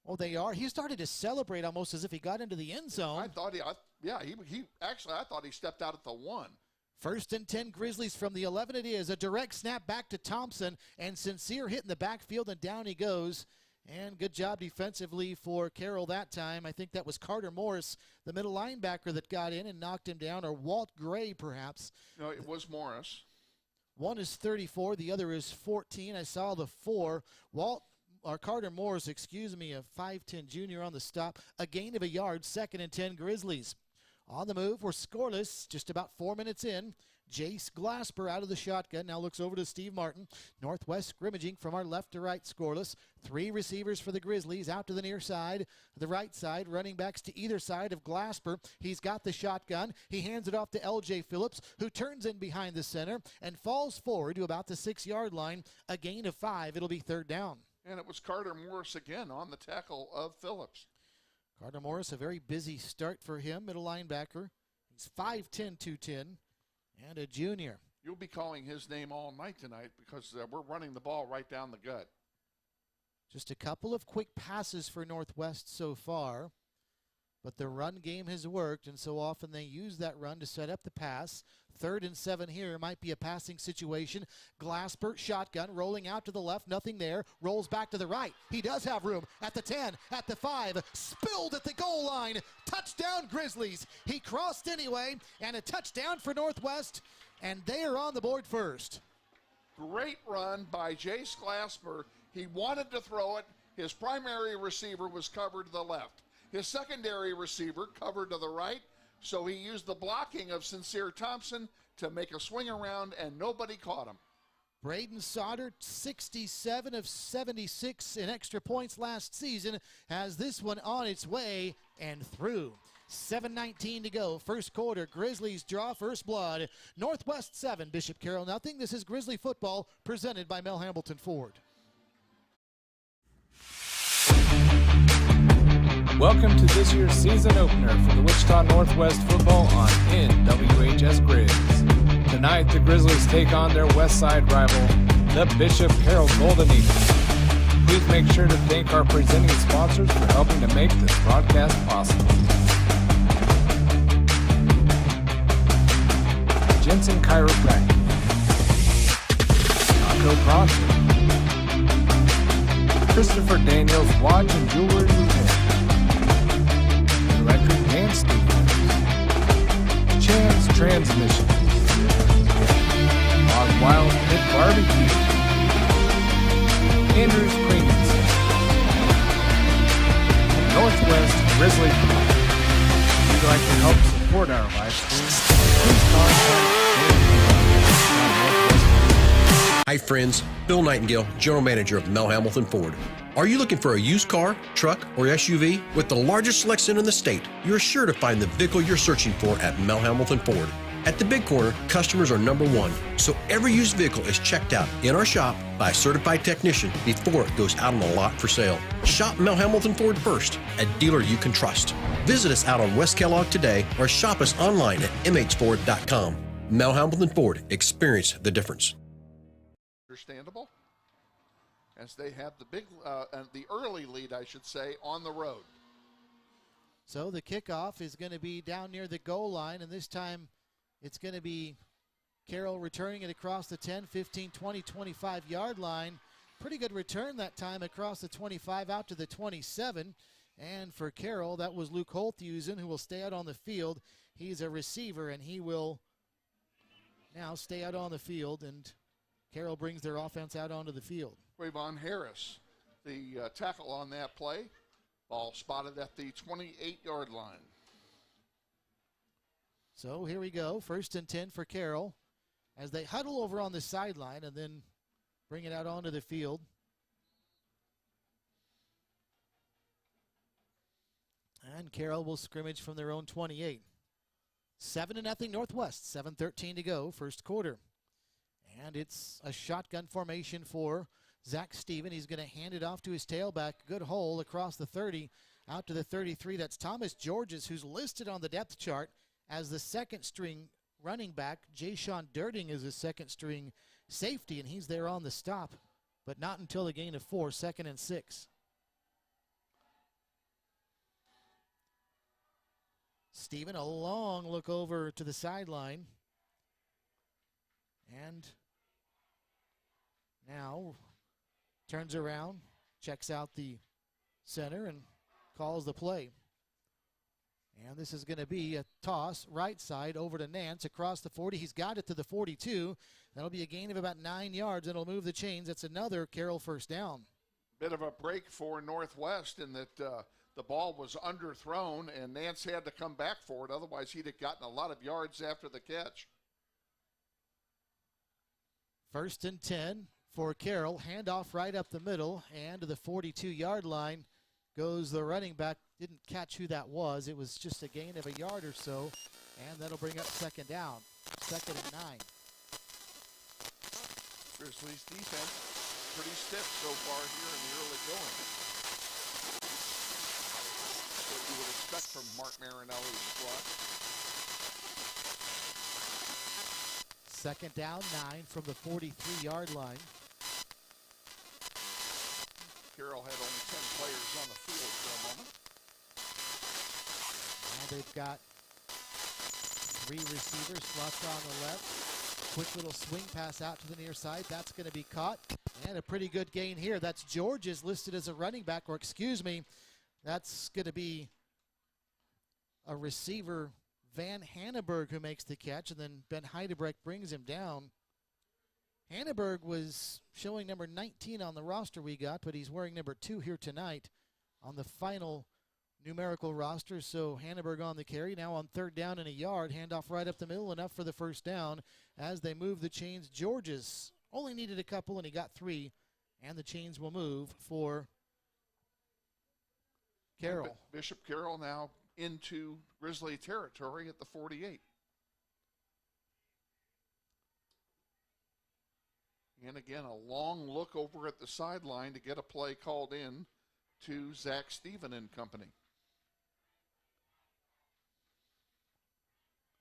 Speaker 6: Oh, they are? He started to celebrate almost as if he got into the end zone.
Speaker 3: I thought I thought he stepped out at the 1.
Speaker 6: 1st and 10 Grizzlies from the 11 it is. A direct snap back to Thompson, and Sincere hitting the backfield, and down he goes. And good job defensively for Carroll that time. I think that was Carter Morris, the middle linebacker, that got in and knocked him down, or Walt Gray perhaps.
Speaker 3: No, it was Morris.
Speaker 6: One is 34, the other is 14. I saw the 4. Carter Morris, a 5'10 junior on the stop. A gain of a yard, 2nd and 10 Grizzlies. On the move, we're scoreless, just about 4 minutes in. Jace Glasper out of the shotgun, now looks over to Steve Martin. Northwest scrimmaging from our left to right, scoreless. 3 receivers for the Grizzlies, out to the near side, the right side, running backs to either side of Glasper. He's got the shotgun. He hands it off to L.J. Phillips, who turns in behind the center and falls forward to about the 6-yard line. A gain of 5. It'll be 3rd down.
Speaker 3: And it was Carter Morris again on the tackle of Phillips.
Speaker 6: Carter Morris, a very busy start for him, middle linebacker. He's 5'10", 210. And a junior.
Speaker 3: You'll be calling his name all night tonight because we're running the ball right down the gut.
Speaker 6: Just a couple of quick passes for Northwest so far, but the run game has worked, and so often they use that run to set up the pass. 3rd and 7 here might be a passing situation. Glasper, shotgun, rolling out to the left, nothing there. Rolls back to the right. He does have room at the 10, at the 5, spilled at the goal line. Touchdown Grizzlies. He crossed anyway, and a touchdown for Northwest, and they are on the board first.
Speaker 3: Great run by Jace Glasper. He wanted to throw it. His primary receiver was covered to the left. His secondary receiver covered to the right. So he used the blocking of Sincere Thompson to make a swing around, and nobody caught him.
Speaker 6: Braden Sauter, 67 of 76 in extra points last season, has this one on its way and through. 7:19 to go, first quarter. Grizzlies draw first blood. Northwest 7, Bishop Carroll nothing. This is Grizzly football presented by Mel Hambelton Ford.
Speaker 1: Welcome to this year's season opener for the Wichita Northwest football on NWHS Grizz. Tonight, the Grizzlies take on their West Side rival, the Bishop Carroll Golden Eagles. Please make sure to thank our presenting sponsors for helping to make this broadcast possible. Jensen Chiropractic, Taco Proctor, Christopher Daniels Watch and Jewelry Repair, Electric Dance Studios, Chance Transmission, Hog Wild Pit Barbecue, Andrews Cleaning Center, and Northwest Grizzly Club. If you'd like to help support our live stream, please contact
Speaker 2: Hi friends, Bill Nightingale, General Manager of Mel Hamilton Ford. Are you looking for a used car, truck, or SUV? With the largest selection in the state, you're sure to find the vehicle you're searching for at Mel Hamilton Ford. At the Big Corner, customers are number one, so every used vehicle is checked out in our shop by a certified technician before it goes out on the lot for sale. Shop Mel Hamilton Ford first, a dealer you can trust. Visit us out on West Kellogg today or shop us online at mhford.com. Mel Hamilton Ford, experience the difference.
Speaker 3: Understandable, as they have the early lead, I should say, on the road.
Speaker 6: So the kickoff is going to be down near the goal line, and this time it's going to be Carroll returning it across the 10, 15, 20, 25-yard line. Pretty good return that time across the 25 out to the 27. And for Carroll, that was Luke Holthusen, who will stay out on the field. He's a receiver, and he will now stay out on the field, and Carroll brings their offense out onto the field.
Speaker 3: Trayvon Harris, the tackle on that play. Ball spotted at the 28-yard line.
Speaker 6: So here we go, 1st and 10 for Carroll as they huddle over on the sideline and then bring it out onto the field. And Carroll will scrimmage from their own 28. 7-0 Northwest, 7:13 to go, first quarter. And it's a shotgun formation for Zach Steven. He's going to hand it off to his tailback. Good hole across the 30, out to the 33. That's Thomas Georges, who's listed on the depth chart as the second-string running back. Jayshon Dirting is a second-string safety, and he's there on the stop, but not until a gain of 4, 2nd and 6. Steven, a long look over to the sideline. And now turns around, checks out the center, and calls the play. And this is going to be a toss right side over to Nance across the 40. He's got it to the 42. That'll be a gain of about 9 yards. It'll move the chains. That's another Carroll first down.
Speaker 3: Bit of a break for Northwest in that the ball was underthrown, and Nance had to come back for it. Otherwise, he'd have gotten a lot of yards after the catch.
Speaker 6: 1st and 10 for Carroll. Handoff right up the middle, and to the 42-yard line goes the running back. Didn't catch who that was. It was just a gain of a yard or so, and that'll bring up 2nd down. 2nd and 9.
Speaker 3: Grizzlies defense pretty stiff so far here in the early going. What you would expect from Mark Marinelli's squad.
Speaker 6: 2nd down, 9 from the 43-yard line.
Speaker 3: Carroll had only 10 players on the field for a moment.
Speaker 6: Now they've got 3 receivers, Slotka on the left. Quick little swing pass out to the near side. That's going to be caught. And a pretty good gain here. That's Georges listed as a running back, or excuse me, that's going to be a receiver, Van Hanneberg, who makes the catch, and then Ben Heidebrecht brings him down. Hanneberg was showing number 19 on the roster we got, but he's wearing number 2 here tonight on the final numerical roster. So Hanneberg on the carry. Now on 3rd down and a yard. Handoff right up the middle, enough for the first down as they move the chains. Georges only needed a couple, and he got 3, and the chains will move for Carroll.
Speaker 3: Bishop Carroll now into Grizzly territory at the 48. And again, a long look over at the sideline to get a play called in to Zach Steven and company.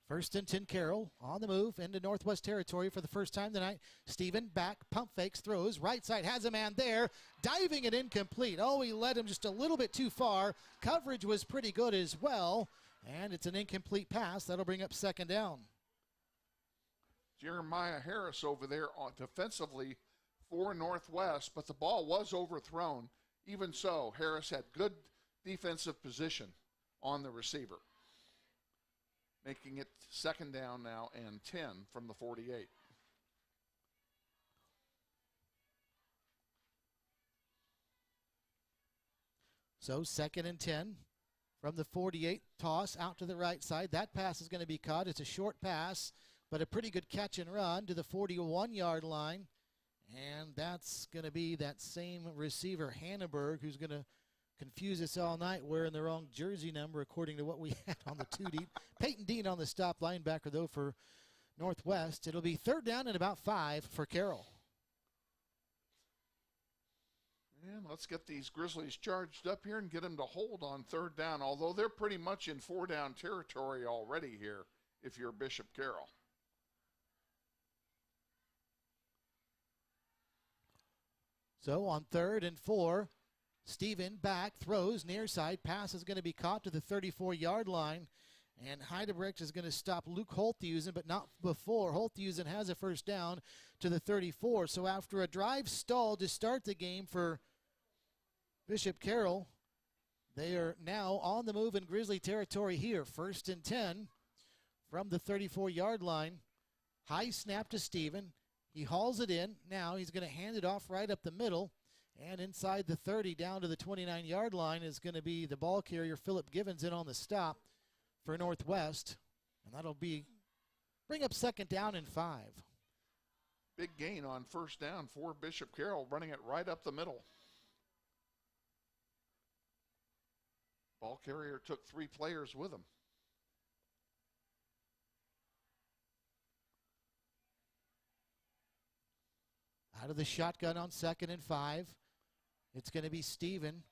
Speaker 6: First and 10, Carroll on the move into Northwest territory for the first time tonight. Steven back, pump fakes, throws. Right side has a man there. Diving and incomplete. Oh, he led him just a little bit too far. Coverage was pretty good as well. And it's an incomplete pass. That'll bring up second down.
Speaker 3: Jeremiah Harris over there defensively for Northwest, but the ball was overthrown. Even so, Harris had good defensive position on the receiver, making it second down now and 10 from the 48.
Speaker 6: So second and 10 from the 48. Toss out to the right side. That pass is going to be caught. It's a short pass, but a pretty good catch and run to the 41-yard line. And that's going to be that same receiver, Hanneberg, who's going to confuse us all night wearing the wrong jersey number according to what we had on the 2 deep. Peyton Dean on the stop, linebacker, though, for Northwest. It'll be third down and about 5 for Carroll.
Speaker 3: And let's get these Grizzlies charged up here and get them to hold on third down, although they're pretty much in four-down territory already here if you're Bishop Carroll.
Speaker 6: So on third and 4, Steven back, throws, near side. Pass is going to be caught to the 34-yard line. And Heidebrecht is going to stop Luke Holthusen, but not before. Holthusen has a first down to the 34. So after a drive stall to start the game for Bishop Carroll, they are now on the move in Grizzly territory here. First and 10 from the 34-yard line. High snap to Steven. He hauls it in. Now he's going to hand it off right up the middle. And inside the 30 down to the 29-yard line is going to be the ball carrier, Philip Givens, in on the stop for Northwest. And that'll bring up second down and 5.
Speaker 3: Big gain on first down for Bishop Carroll, running it right up the middle. Ball carrier took 3 players with him.
Speaker 6: Out of the shotgun on second and 5. It's going to be Steven.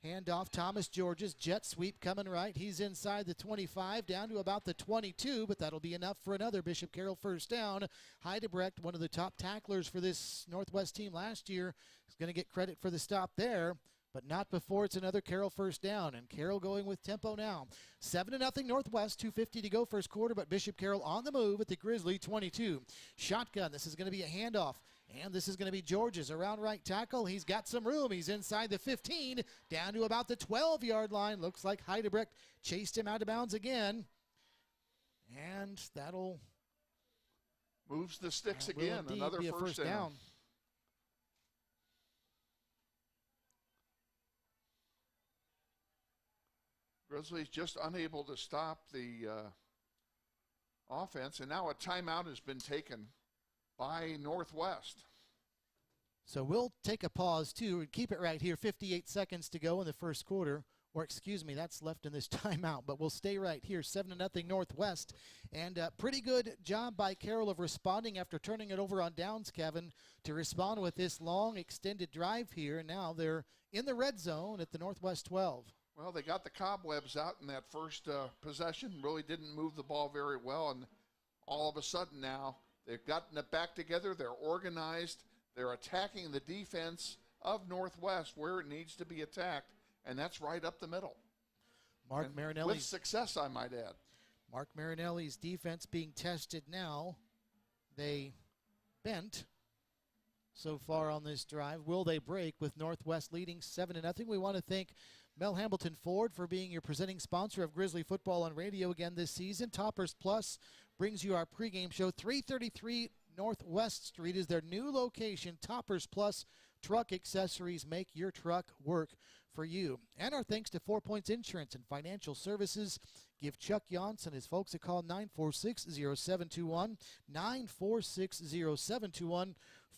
Speaker 6: Handoff, Thomas Georges, jet sweep coming right. He's inside the 25, down to about the 22, but that'll be enough for another Bishop Carroll first down. Heidebrecht, one of the top tacklers for this Northwest team last year, is going to get credit for the stop there, but not before it's another Carroll first down. And Carroll going with tempo now. 7-0 Northwest, 2:50 to go first quarter, but Bishop Carroll on the move at the Grizzly 22. Shotgun, this is going to be a handoff. And this is going to be Georges around right tackle. He's got some room. He's inside the 15, down to about the 12-yard line. Looks like Heidebrecht chased him out of bounds again. And that'll
Speaker 3: moves the sticks again. Another
Speaker 6: be a first down.
Speaker 3: Grizzlies just unable to stop the offense, and now a timeout has been taken by Northwest.
Speaker 6: So we'll take a pause, too, and keep it right here. 58 seconds to go in the first quarter. Or, excuse me, that's left in this timeout. But we'll stay right here. 7-0 Northwest. And pretty good job by Carroll of responding after turning it over on downs, Kevin, to respond with this long, extended drive here. And now they're in the red zone at the Northwest 12.
Speaker 3: Well, they got the cobwebs out in that first possession. Really didn't move the ball very well. And all of a sudden now, they've gotten it back together. They're organized. They're attacking the defense of Northwest where it needs to be attacked, and that's right up the middle.
Speaker 6: Mark Marinelli.
Speaker 3: With success, I might add.
Speaker 6: Mark Marinelli's defense being tested now. They bent so far on this drive. Will they break with Northwest leading 7-0? We want to thank Mel Hambleton Ford for being your presenting sponsor of Grizzly Football on radio again this season. Toppers Plus brings you our pregame show. 333 Northwest Street is their new location. Toppers Plus truck accessories make your truck work for you. And our thanks to 4 Points Insurance and Financial Services. Give Chuck Yonts and his folks a call, 946-0721, 946-0721.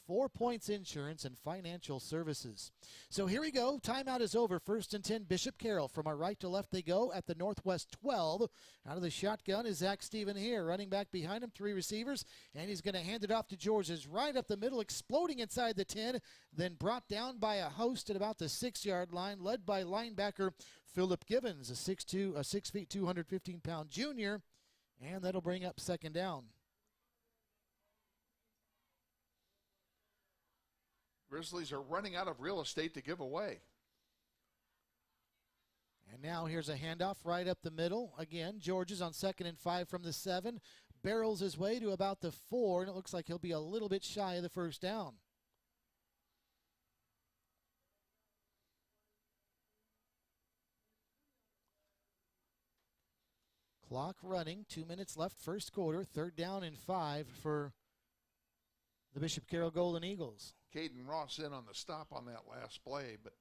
Speaker 6: 4 Points Insurance and Financial Services. So here we go. Timeout is over. First and 10, Bishop Carroll. From our right to left they go at the Northwest 12. Out of the shotgun is Zach Steven here. Running back behind him, 3 receivers. And he's going to hand it off to Georges right up the middle, exploding inside the 10. Then brought down by a host at about the 6-yard line, led by linebacker Philip Givens, a 6'2", 215-pound junior. And that'll bring up second down.
Speaker 3: Grizzlies are running out of real estate to give away.
Speaker 6: And now here's a handoff right up the middle. Again, George is on 2nd and 5 from the 7. Barrels his way to about the 4, and it looks like he'll be a little bit shy of the first down. Clock running, 2 minutes left, first quarter, 3rd down and 5 for the Bishop Carroll Golden Eagles.
Speaker 3: Caden Ross in on the stop on that last play, but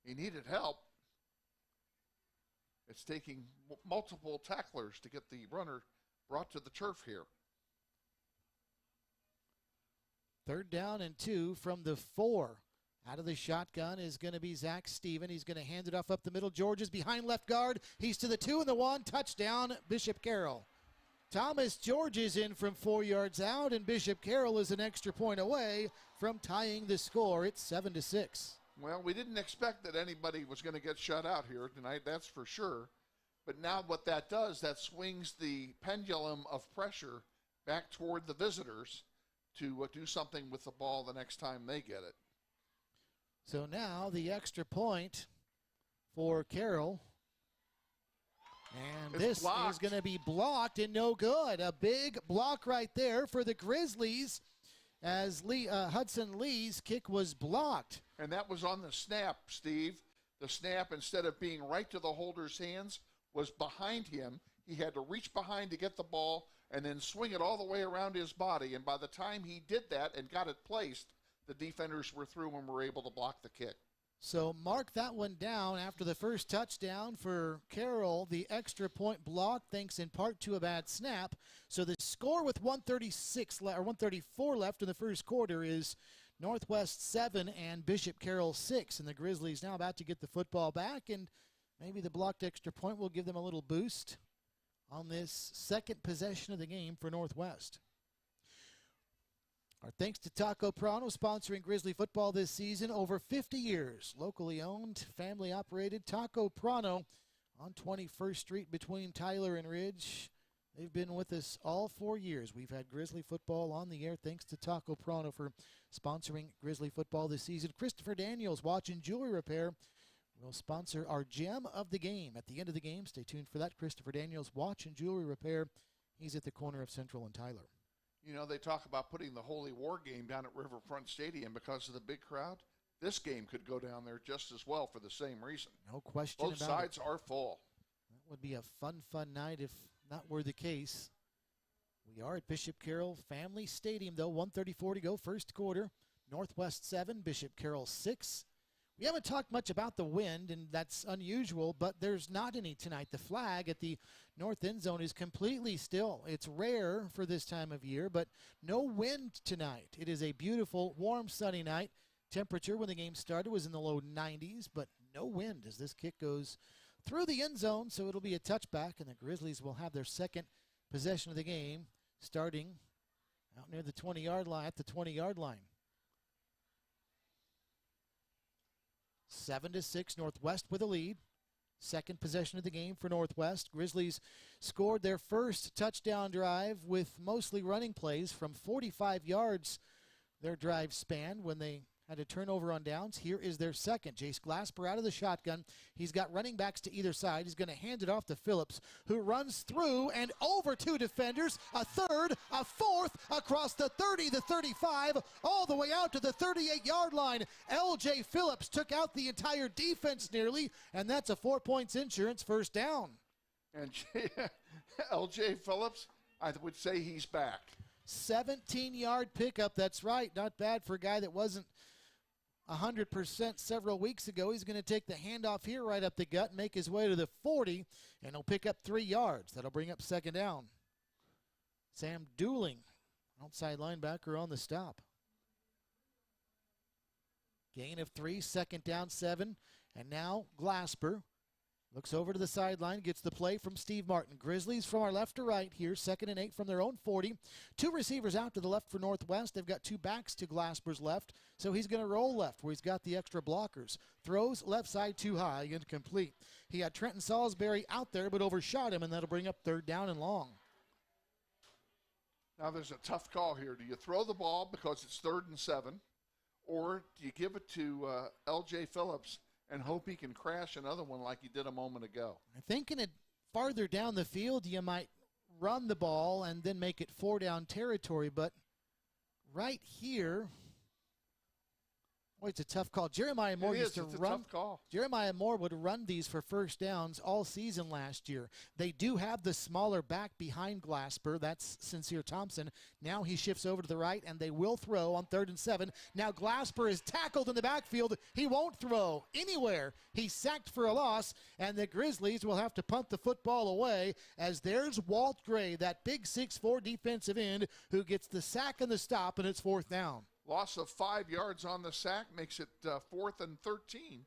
Speaker 3: he needed help. It's taking multiple tacklers to get the runner brought to the turf here.
Speaker 6: 3rd down and 2 from the 4. Out of the shotgun is going to be Zach Steven. He's going to hand it off up the middle. George is behind left guard. He's to the 2 and the 1. Touchdown, Bishop Carroll. Thomas George is in from 4 yards out, and Bishop Carroll is an extra point away from tying the score. It's 7-6.
Speaker 3: Well, we didn't expect that anybody was going to get shut out here tonight, that's for sure. But now what that does, that swings the pendulum of pressure back toward the visitors to do something with the ball the next time they get it.
Speaker 6: So now the extra point for Carroll. And
Speaker 3: It's
Speaker 6: this
Speaker 3: blocked.
Speaker 6: is going to be blocked and no good. A big block right there for the Grizzlies as Hudson Lee's kick was blocked.
Speaker 3: And that was on the snap, Steve. The snap, instead of being right to the holder's hands, was behind him. He had to reach behind to get the ball and then swing it all the way around his body. And by the time he did that and got it placed, the defenders were through and were able to block the kick.
Speaker 6: So mark that one down after the first touchdown for Carroll. The extra point block, thanks in part to a bad snap. So the score with 134 left in the first quarter is Northwest 7 and Bishop Carroll 6. And the Grizzlies now about to get the football back, and maybe the blocked extra point will give them a little boost on this second possession of the game for Northwest. Our thanks to Taco Prano, sponsoring Grizzly football this season. Over 50 years, locally owned, family operated. Taco Prano on 21st Street between Tyler and Ridge. They've been with us all 4 years. We've had Grizzly football on the air thanks to Taco Prano for sponsoring Grizzly football this season. Christopher Daniels, Watch and Jewelry Repair, will sponsor our gem of the game. At the end of the game, stay tuned for that. Christopher Daniels, Watch and Jewelry Repair. He's at the corner of Central and Tyler.
Speaker 3: You know, they talk about putting the Holy War game down at Riverfront Stadium because of the big crowd. This game could go down there just as well for the same reason.
Speaker 6: No question
Speaker 3: Both
Speaker 6: about
Speaker 3: sides are full.
Speaker 6: That would be a fun night if that were the case. We are at Bishop Carroll Family Stadium, though. 1:34 to go, first quarter. Northwest 7, Bishop Carroll 6. We haven't talked much about the wind, and that's unusual, but there's not any tonight. The flag at the north end zone is completely still. It's rare for this time of year, but no wind tonight. It is a beautiful, warm, sunny night. Temperature when the game started was in the low 90s, but no wind as this kick goes through the end zone, so it'll be a touchback, and the Grizzlies will have their second possession of the game starting out near the 20-yard line, at the 20-yard line. 7-6, Northwest with a lead. Second possession of the game for Northwest. Grizzlies scored their first touchdown drive with mostly running plays from 45 yards. Their drive spanned when they had a turnover on downs. Here is their second. Jace Glasper out of the shotgun. He's got running backs to either side. He's going to hand it off to Phillips, who runs through and over two defenders, a third, a fourth, across the 30, the 35, all the way out to the 38-yard line. L.J. Phillips took out the entire defense nearly, and that's a 4 points insurance first down.
Speaker 3: And L.J. Phillips, I would say he's back.
Speaker 6: 17-yard pickup, that's right. Not bad for a guy that wasn't 100% several weeks ago. He's going to take the handoff here right up the gut and make his way to the 40, and he'll pick up 3 yards. That'll bring up second down. Sam Dooling, outside linebacker on the stop. Gain of 3, second down 7, and now Glasper looks over to the sideline, gets the play from Steve Martin. Grizzlies from our left to right here, 2nd and 8 from their own 40. 2 receivers out to the left for Northwest. They've got 2 backs to Glasper's left, so he's going to roll left where he's got the extra blockers. Throws left side too high, incomplete. He had Trenton Salisbury out there but overshot him, and that'll bring up third down and long.
Speaker 3: Now there's a tough call here. Do you throw the ball because it's 3rd and 7, or do you give it to L.J. Phillips and hope he can crash another one like he did a moment ago?
Speaker 6: I think in it farther down the field, you might run the ball and then make it 4-down territory, but right here, boy, it's a tough call. Jeremiah Moore used to run.
Speaker 3: Tough call.
Speaker 6: Jeremiah Moore would run these for first downs all season last year. They do have the smaller back behind Glasper. That's Sincere Thompson. Now he shifts over to the right, and they will throw on 3rd and 7. Now Glasper is tackled in the backfield. He won't throw anywhere. He's sacked for a loss, and the Grizzlies will have to punt the football away as there's Walt Gray, that big 6'4" defensive end who gets the sack and the stop, and it's 4th down.
Speaker 3: Loss of 5 yards on the sack makes it 4th and 13.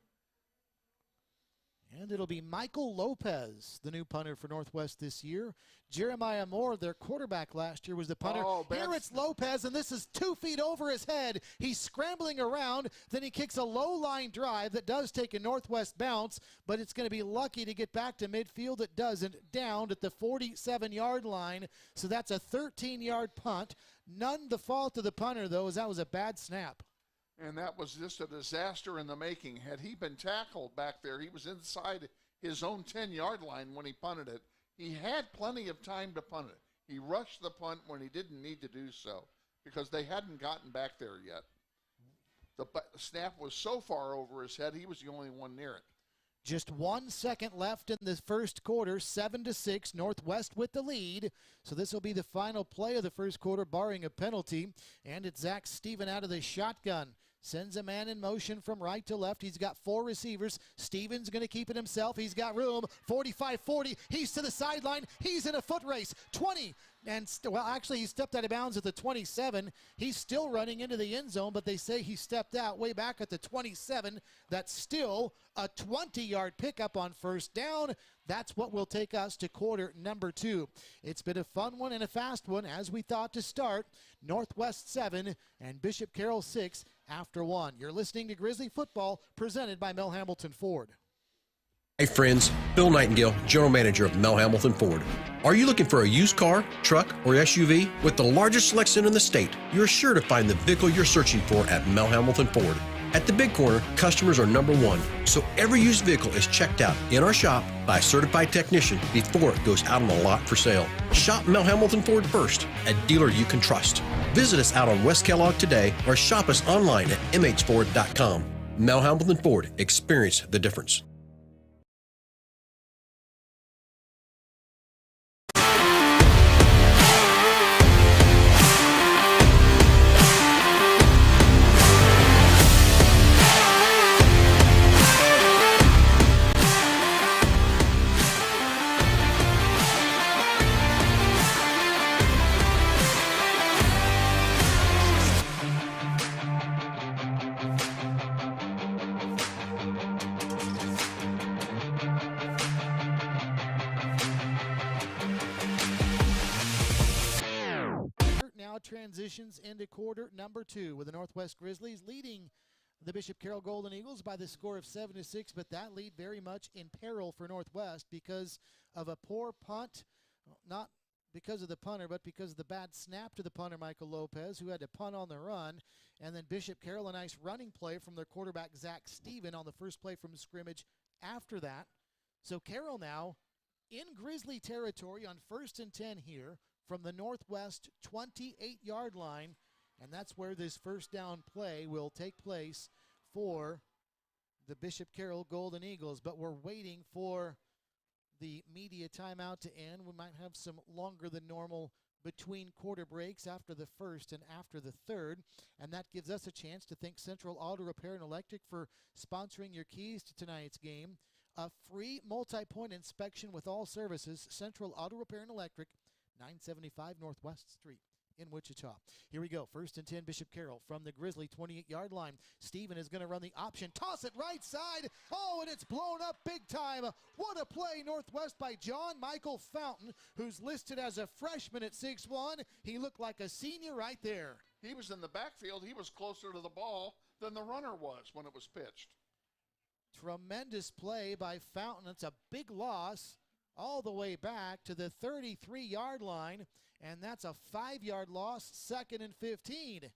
Speaker 6: And it'll be Michael Lopez, the new punter for Northwest this year. Jeremiah Moore, their quarterback last year, was the punter. Here it's Lopez, and this is 2 feet over his head. He's scrambling around. Then he kicks a low-line drive that does take a Northwest bounce, but it's going to be lucky to get back to midfield. It doesn't. Downed at the 47-yard line, so that's a 13-yard punt. None the fault of the punter, though, as that was a bad snap.
Speaker 3: And that was just a disaster in the making. Had he been tackled back there, he was inside his own 10-yard line when he punted it. He had plenty of time to punt it. He rushed the punt when he didn't need to do so because they hadn't gotten back there yet. The snap was so far over his head, he was the only one near it.
Speaker 6: Just 1 second left in the first quarter, 7-6, Northwest with the lead. So this will be the final play of the first quarter, barring a penalty. And it's Zach Steven out of the shotgun. Sends a man in motion from right to left. He's got 4 receivers. Steven's going to keep it himself. He's got room. 45-40. He's to the sideline. He's in a foot race. 20. And, well, actually, he stepped out of bounds at the 27. He's still running into the end zone, but they say he stepped out way back at the 27. That's still a 20-yard pickup on first down. That's what will take us to quarter number 2. It's been a fun one and a fast one, as we thought to start. Northwest 7 and Bishop Carroll 6 after 1. You're listening to Grizzly Football, presented by Mel Hamilton Ford.
Speaker 2: Hey friends, Bill Nightingale, General Manager of Mel Hamilton Ford. Are you looking for a used car, truck, or SUV? With the largest selection in the state, you're sure to find the vehicle you're searching for at Mel Hamilton Ford. At the Big Corner, customers are number 1, so every used vehicle is checked out in our shop by a certified technician before it goes out on the lot for sale. Shop Mel Hamilton Ford first, a dealer you can trust. Visit us out on West Kellogg today or shop us online at mhford.com. Mel Hamilton Ford, experience the difference.
Speaker 6: Transitions into quarter number 2 with the Northwest Grizzlies leading the Bishop Carroll Golden Eagles by the score of 7-6, but that lead very much in peril for Northwest because of a poor punt, not because of the punter, but because of the bad snap to the punter, Michael Lopez, who had to punt on the run, and then Bishop Carroll, a nice running play from their quarterback, Zach Steven, on the first play from scrimmage after that. So Carroll now in Grizzly territory on 1st and 10 here from the Northwest 28-yard line, and that's where this first down play will take place for the Bishop Carroll Golden Eagles. But we're waiting for the media timeout to end. We might have some longer than normal between quarter breaks after the first and after the third, and that gives us a chance to thank Central Auto Repair and Electric for sponsoring your keys to tonight's game. A free multi-point inspection with all services, Central Auto Repair and Electric, 975 Northwest Street in Wichita. Here we go. 1st and 10, Bishop Carroll from the Grizzly 28-yard line. Steven is going to run the option. Toss it right side. Oh, and it's blown up big time. What a play, Northwest, by John Michael Fountain, who's listed as a freshman at 6'1". He looked like a senior right there.
Speaker 3: He was in the backfield. He was closer to the ball than the runner was when it was pitched.
Speaker 6: Tremendous play by Fountain. It's a big loss all the way back to the 33-yard line, and that's a 5-yard loss, 2nd and 15.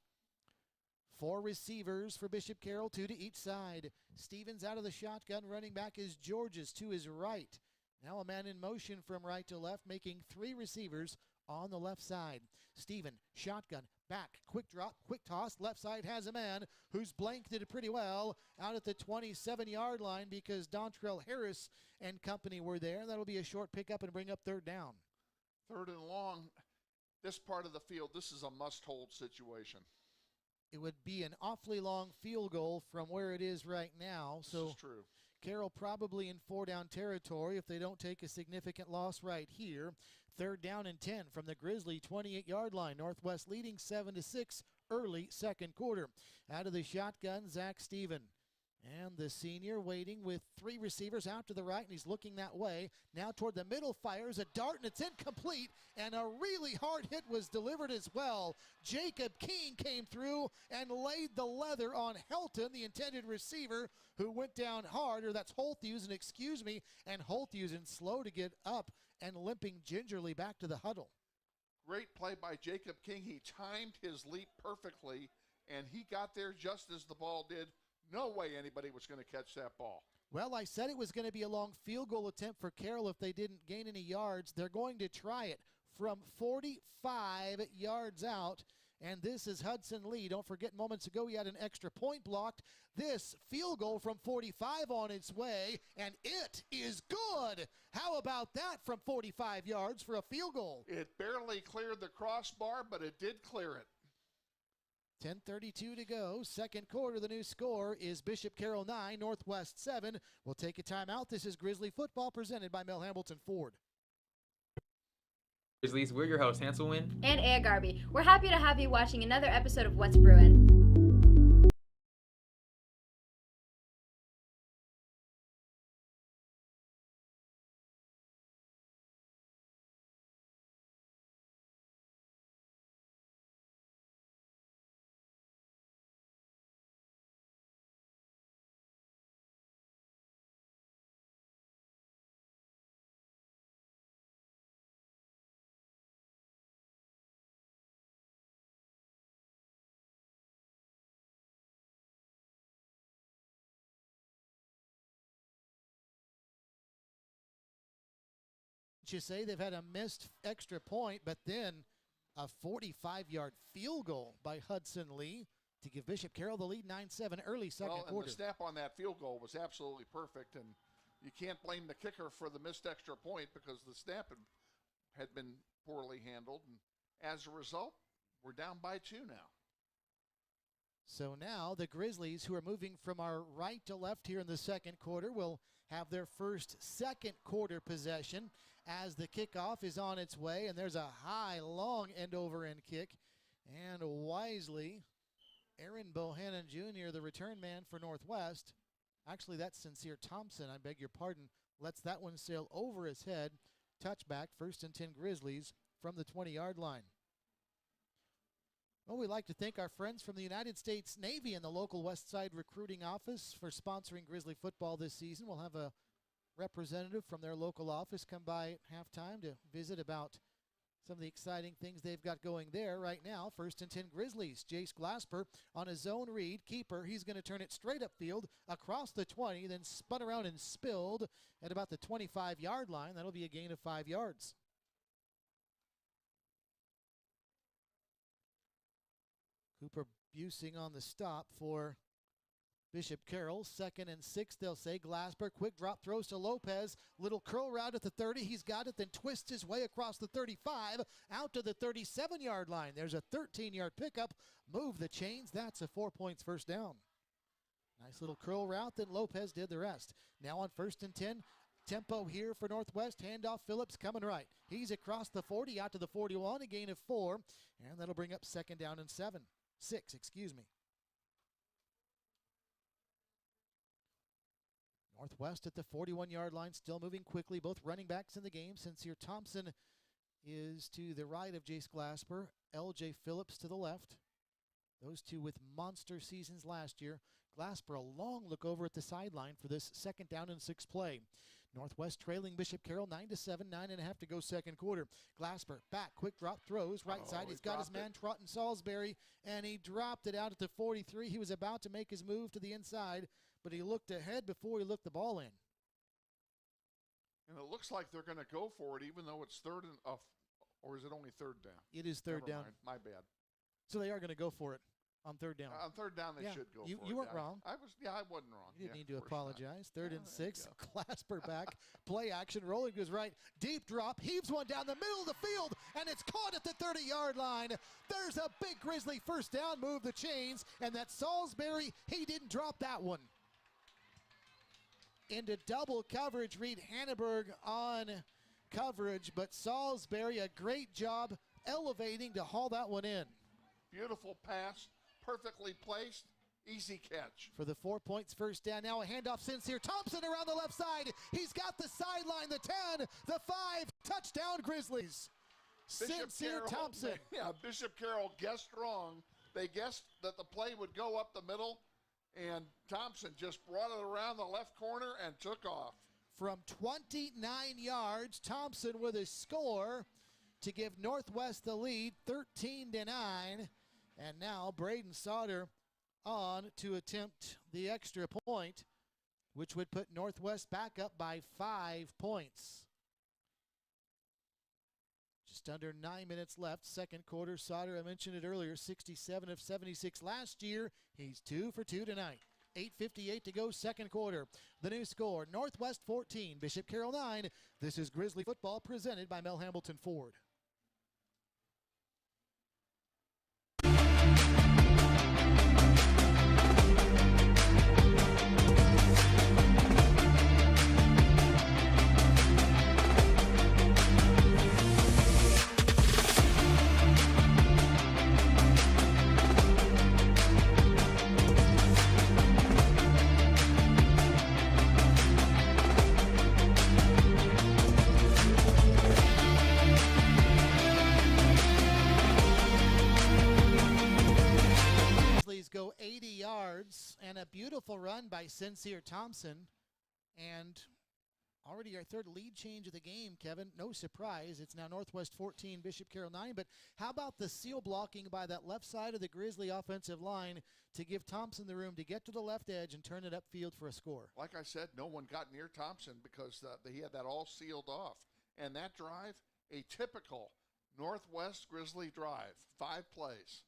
Speaker 6: 4 receivers for Bishop Carroll, 2 to each side. Stevens out of the shotgun. Running back is Georges to his right. Now a man in motion from right to left, making 3 receivers on the left side. Steven, shotgun, back, quick drop, quick toss. Left side has a man who's blanked it pretty well out at the 27-yard line because Dontrell Harris and company were there. That'll be a short pickup and bring up 3rd down.
Speaker 3: 3rd and long. This part of the field, this is a must-hold situation.
Speaker 6: It would be an awfully long field goal from where it is right now. So
Speaker 3: this is true.
Speaker 6: Carroll probably in 4-down territory if they don't take a significant loss right here. 3rd down and 10 from the Grizzly 28-yard line. Northwest leading 7-6 early 2nd quarter. Out of the shotgun, Zach Steven. And the senior waiting with 3 receivers out to the right, and he's looking that way. Now toward the middle, fires a dart, and it's incomplete, and a really hard hit was delivered as well. Jacob King came through and laid the leather on Helton, the intended receiver, who went down hard, or that's Holthusen, excuse me, and Holthusen slow to get up and limping gingerly back to the huddle.
Speaker 3: Great play by Jacob King. He timed his leap perfectly, and he got there just as the ball did. No way anybody was going to catch that ball.
Speaker 6: Well, I said it was going to be a long field goal attempt for Carroll if they didn't gain any yards. They're going to try it from 45 yards out. And this is Hudson Lee. Don't forget, moments ago he had an extra point blocked. This field goal from 45 on its way, and it is good. How about that from 45 yards for a field goal?
Speaker 3: It barely cleared the crossbar, but it did clear it.
Speaker 6: 10:32 to go. 2nd quarter. The new score is Bishop Carroll 9, Northwest 7. We'll take a timeout. This is Grizzly Football presented by Mel Hamilton Ford.
Speaker 4: Grizzlies, we're your hosts, Hansel Wynn
Speaker 5: And Aya Garby. We're happy to have you watching another episode of What's Brewin'.
Speaker 6: You say they've had a missed extra point, but then a 45-yard field goal by Hudson Lee to give Bishop Carroll the lead 9-7 early 2nd quarter.
Speaker 3: And the snap on that field goal was absolutely perfect, and you can't blame the kicker for the missed extra point because the snap had been poorly handled, and as a result, we're down by 2 now.
Speaker 6: So now the Grizzlies, who are moving from our right to left here in the 2nd quarter, will have their first 2nd quarter possession as the kickoff is on its way, and there's a high, long end-over-end kick. And wisely, Aaron Bohannon Jr., the return man for Northwest, actually that's Sincere Thompson, I beg your pardon, lets that one sail over his head. Touchback, 1st and 10 Grizzlies from the 20-yard line. Well, we'd like to thank our friends from the United States Navy and the local West Side Recruiting Office for sponsoring Grizzly football this season. We'll have a representative from their local office come by at halftime to visit about some of the exciting things they've got going there right now. 1st and 10 Grizzlies. Jace Glasper on a zone read. Keeper, he's going to turn it straight upfield across the 20, then spun around and spilled at about the 25-yard line. That'll be a gain of 5 yards. Cooper Busing on the stop for Bishop Carroll. 2nd and 6, they'll say. Glasper, quick drop, throws to Lopez. Little curl route at the 30. He's got it, then twists his way across the 35, out to the 37-yard line. There's a 13-yard pickup. Move the chains. That's a 4 points 1st down. Nice little curl route, then Lopez did the rest. Now on 1st and 10, tempo here for Northwest. Handoff, Phillips coming right. He's across the 40, out to the 41, a gain of 4, and that'll bring up 2nd down and 6, excuse me. Northwest at the 41-yard line, still moving quickly. Both running backs in the game. Sincere Thompson is to the right of Jace Glasper. L.J. Phillips to the left. Those two with monster seasons last year. Glasper, a long look over at the sideline for this 2nd down and 6 play. Northwest trailing Bishop Carroll 9-7, 9.5 to go second quarter. Glasper back, quick drop, throws right side. He's got his man trotting Salisbury, and he dropped it out at the 43. He was about to make his move to the inside, but he looked ahead before he looked the ball in.
Speaker 3: And it looks like they're going to go for it, even though it's third and or is it only third down?
Speaker 6: It is third down.
Speaker 3: Mind. My bad.
Speaker 6: So they are going to go for it on third down.
Speaker 3: On third down, they should go for it.
Speaker 6: You weren't wrong.
Speaker 3: I wasn't wrong.
Speaker 6: You didn't need to apologize. Third and 6.
Speaker 3: Yeah.
Speaker 6: Glasper back. Play action. Rolling goes right. Deep drop. Heaves one down the middle of the field, and it's caught at the 30-yard line. There's a big Grizzly first down. Move the chains, and that Salisbury, he didn't drop that one. Into double coverage. Reed Hanneberg on coverage, but Salisbury, a great job elevating to haul that one in.
Speaker 3: Beautiful pass, perfectly placed, easy catch.
Speaker 6: For the 4 points first down. Now a handoff, Sincere Thompson around the left side. He's got the sideline, the 10, the 5, touchdown Grizzlies. Sincere Thompson.
Speaker 3: Yeah, Bishop Carroll guessed wrong. They guessed that the play would go up the middle, and Thompson just brought it around the left corner and took off.
Speaker 6: From 29 yards, Thompson with a score to give Northwest the lead, 13-9. And now Braden Sauter on to attempt the extra point, which would put Northwest back up by 5 points. Just under 9 minutes left, second quarter. Sauter, I mentioned it earlier, 67 of 76 last year. He's 2 for 2 tonight. 8:58 to go, second quarter. The new score, Northwest 14, Bishop Carroll 9. This is Grizzly football presented by Mel Hambelton Ford. Go 80 yards and a beautiful run by Sincere Thompson, and already our third lead change of the game, Kevin. No surprise, it's now Northwest 14, Bishop Carroll 9, but how about the seal blocking by that left side of the Grizzly offensive line to give Thompson the room to get to the left edge and turn it upfield for a score?
Speaker 3: Like I said, no one got near Thompson because he had that all sealed off. And that drive, a typical Northwest Grizzly drive, 5 plays.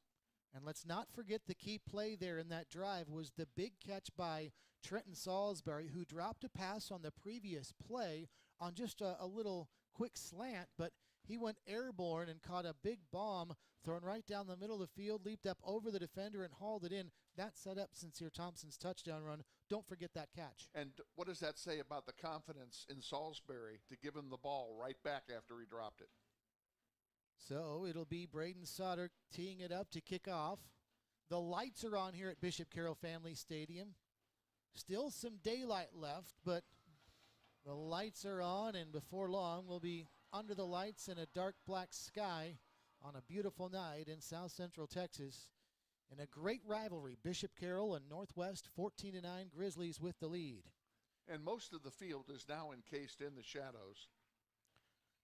Speaker 6: And let's not forget the key play there in that drive was the big catch by Trenton Salisbury, who dropped a pass on the previous play on just a little quick slant, but he went airborne and caught a big bomb thrown right down the middle of the field, leaped up over the defender and hauled it in. That set up Sincere Thompson's touchdown run. Don't forget that catch.
Speaker 3: And what does that say about the confidence in Salisbury to give him the ball right back after he dropped it?
Speaker 6: So it'll be Braden Sauter teeing it up to kick off. The lights are on here at Bishop Carroll Family Stadium. Still some daylight left, but the lights are on, and before long we'll be under the lights in a dark black sky on a beautiful night in South Central Texas. In a great rivalry, Bishop Carroll and Northwest 14-9, Grizzlies with the lead.
Speaker 3: And most of the field is now encased in the shadows.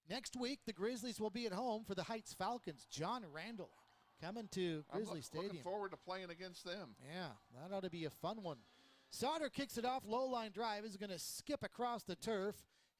Speaker 6: Next week, the Grizzlies will be at home for the Heights Falcons. John Randall coming to Grizzly Stadium.
Speaker 3: Looking forward to playing against them.
Speaker 6: Yeah, that ought to be a fun one. Sauter kicks it off. Low line drive is going to skip across the turf,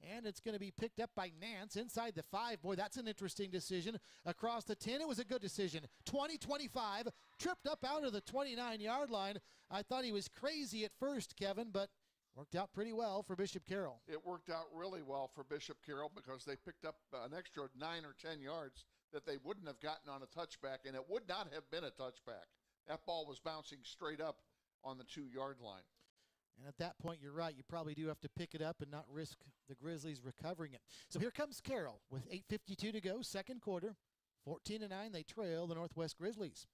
Speaker 6: and it's going to be picked up by Nance inside the 5. Boy, that's an interesting decision. Across the 10, it was a good decision. 20-25, tripped up out of the 29-yard line. I thought he was crazy at first, Kevin, but worked out pretty well for Bishop Carroll.
Speaker 3: It worked out really well for Bishop Carroll because they picked up an extra 9 or 10 yards that they wouldn't have gotten on a touchback, and it would not have been a touchback. That ball was bouncing straight up on the 2-yard line.
Speaker 6: And at that point, you're right. You probably do have to pick it up and not risk the Grizzlies recovering it. So here comes Carroll with 8:52 to go, second quarter. 14-9, they trail the Northwest Grizzlies.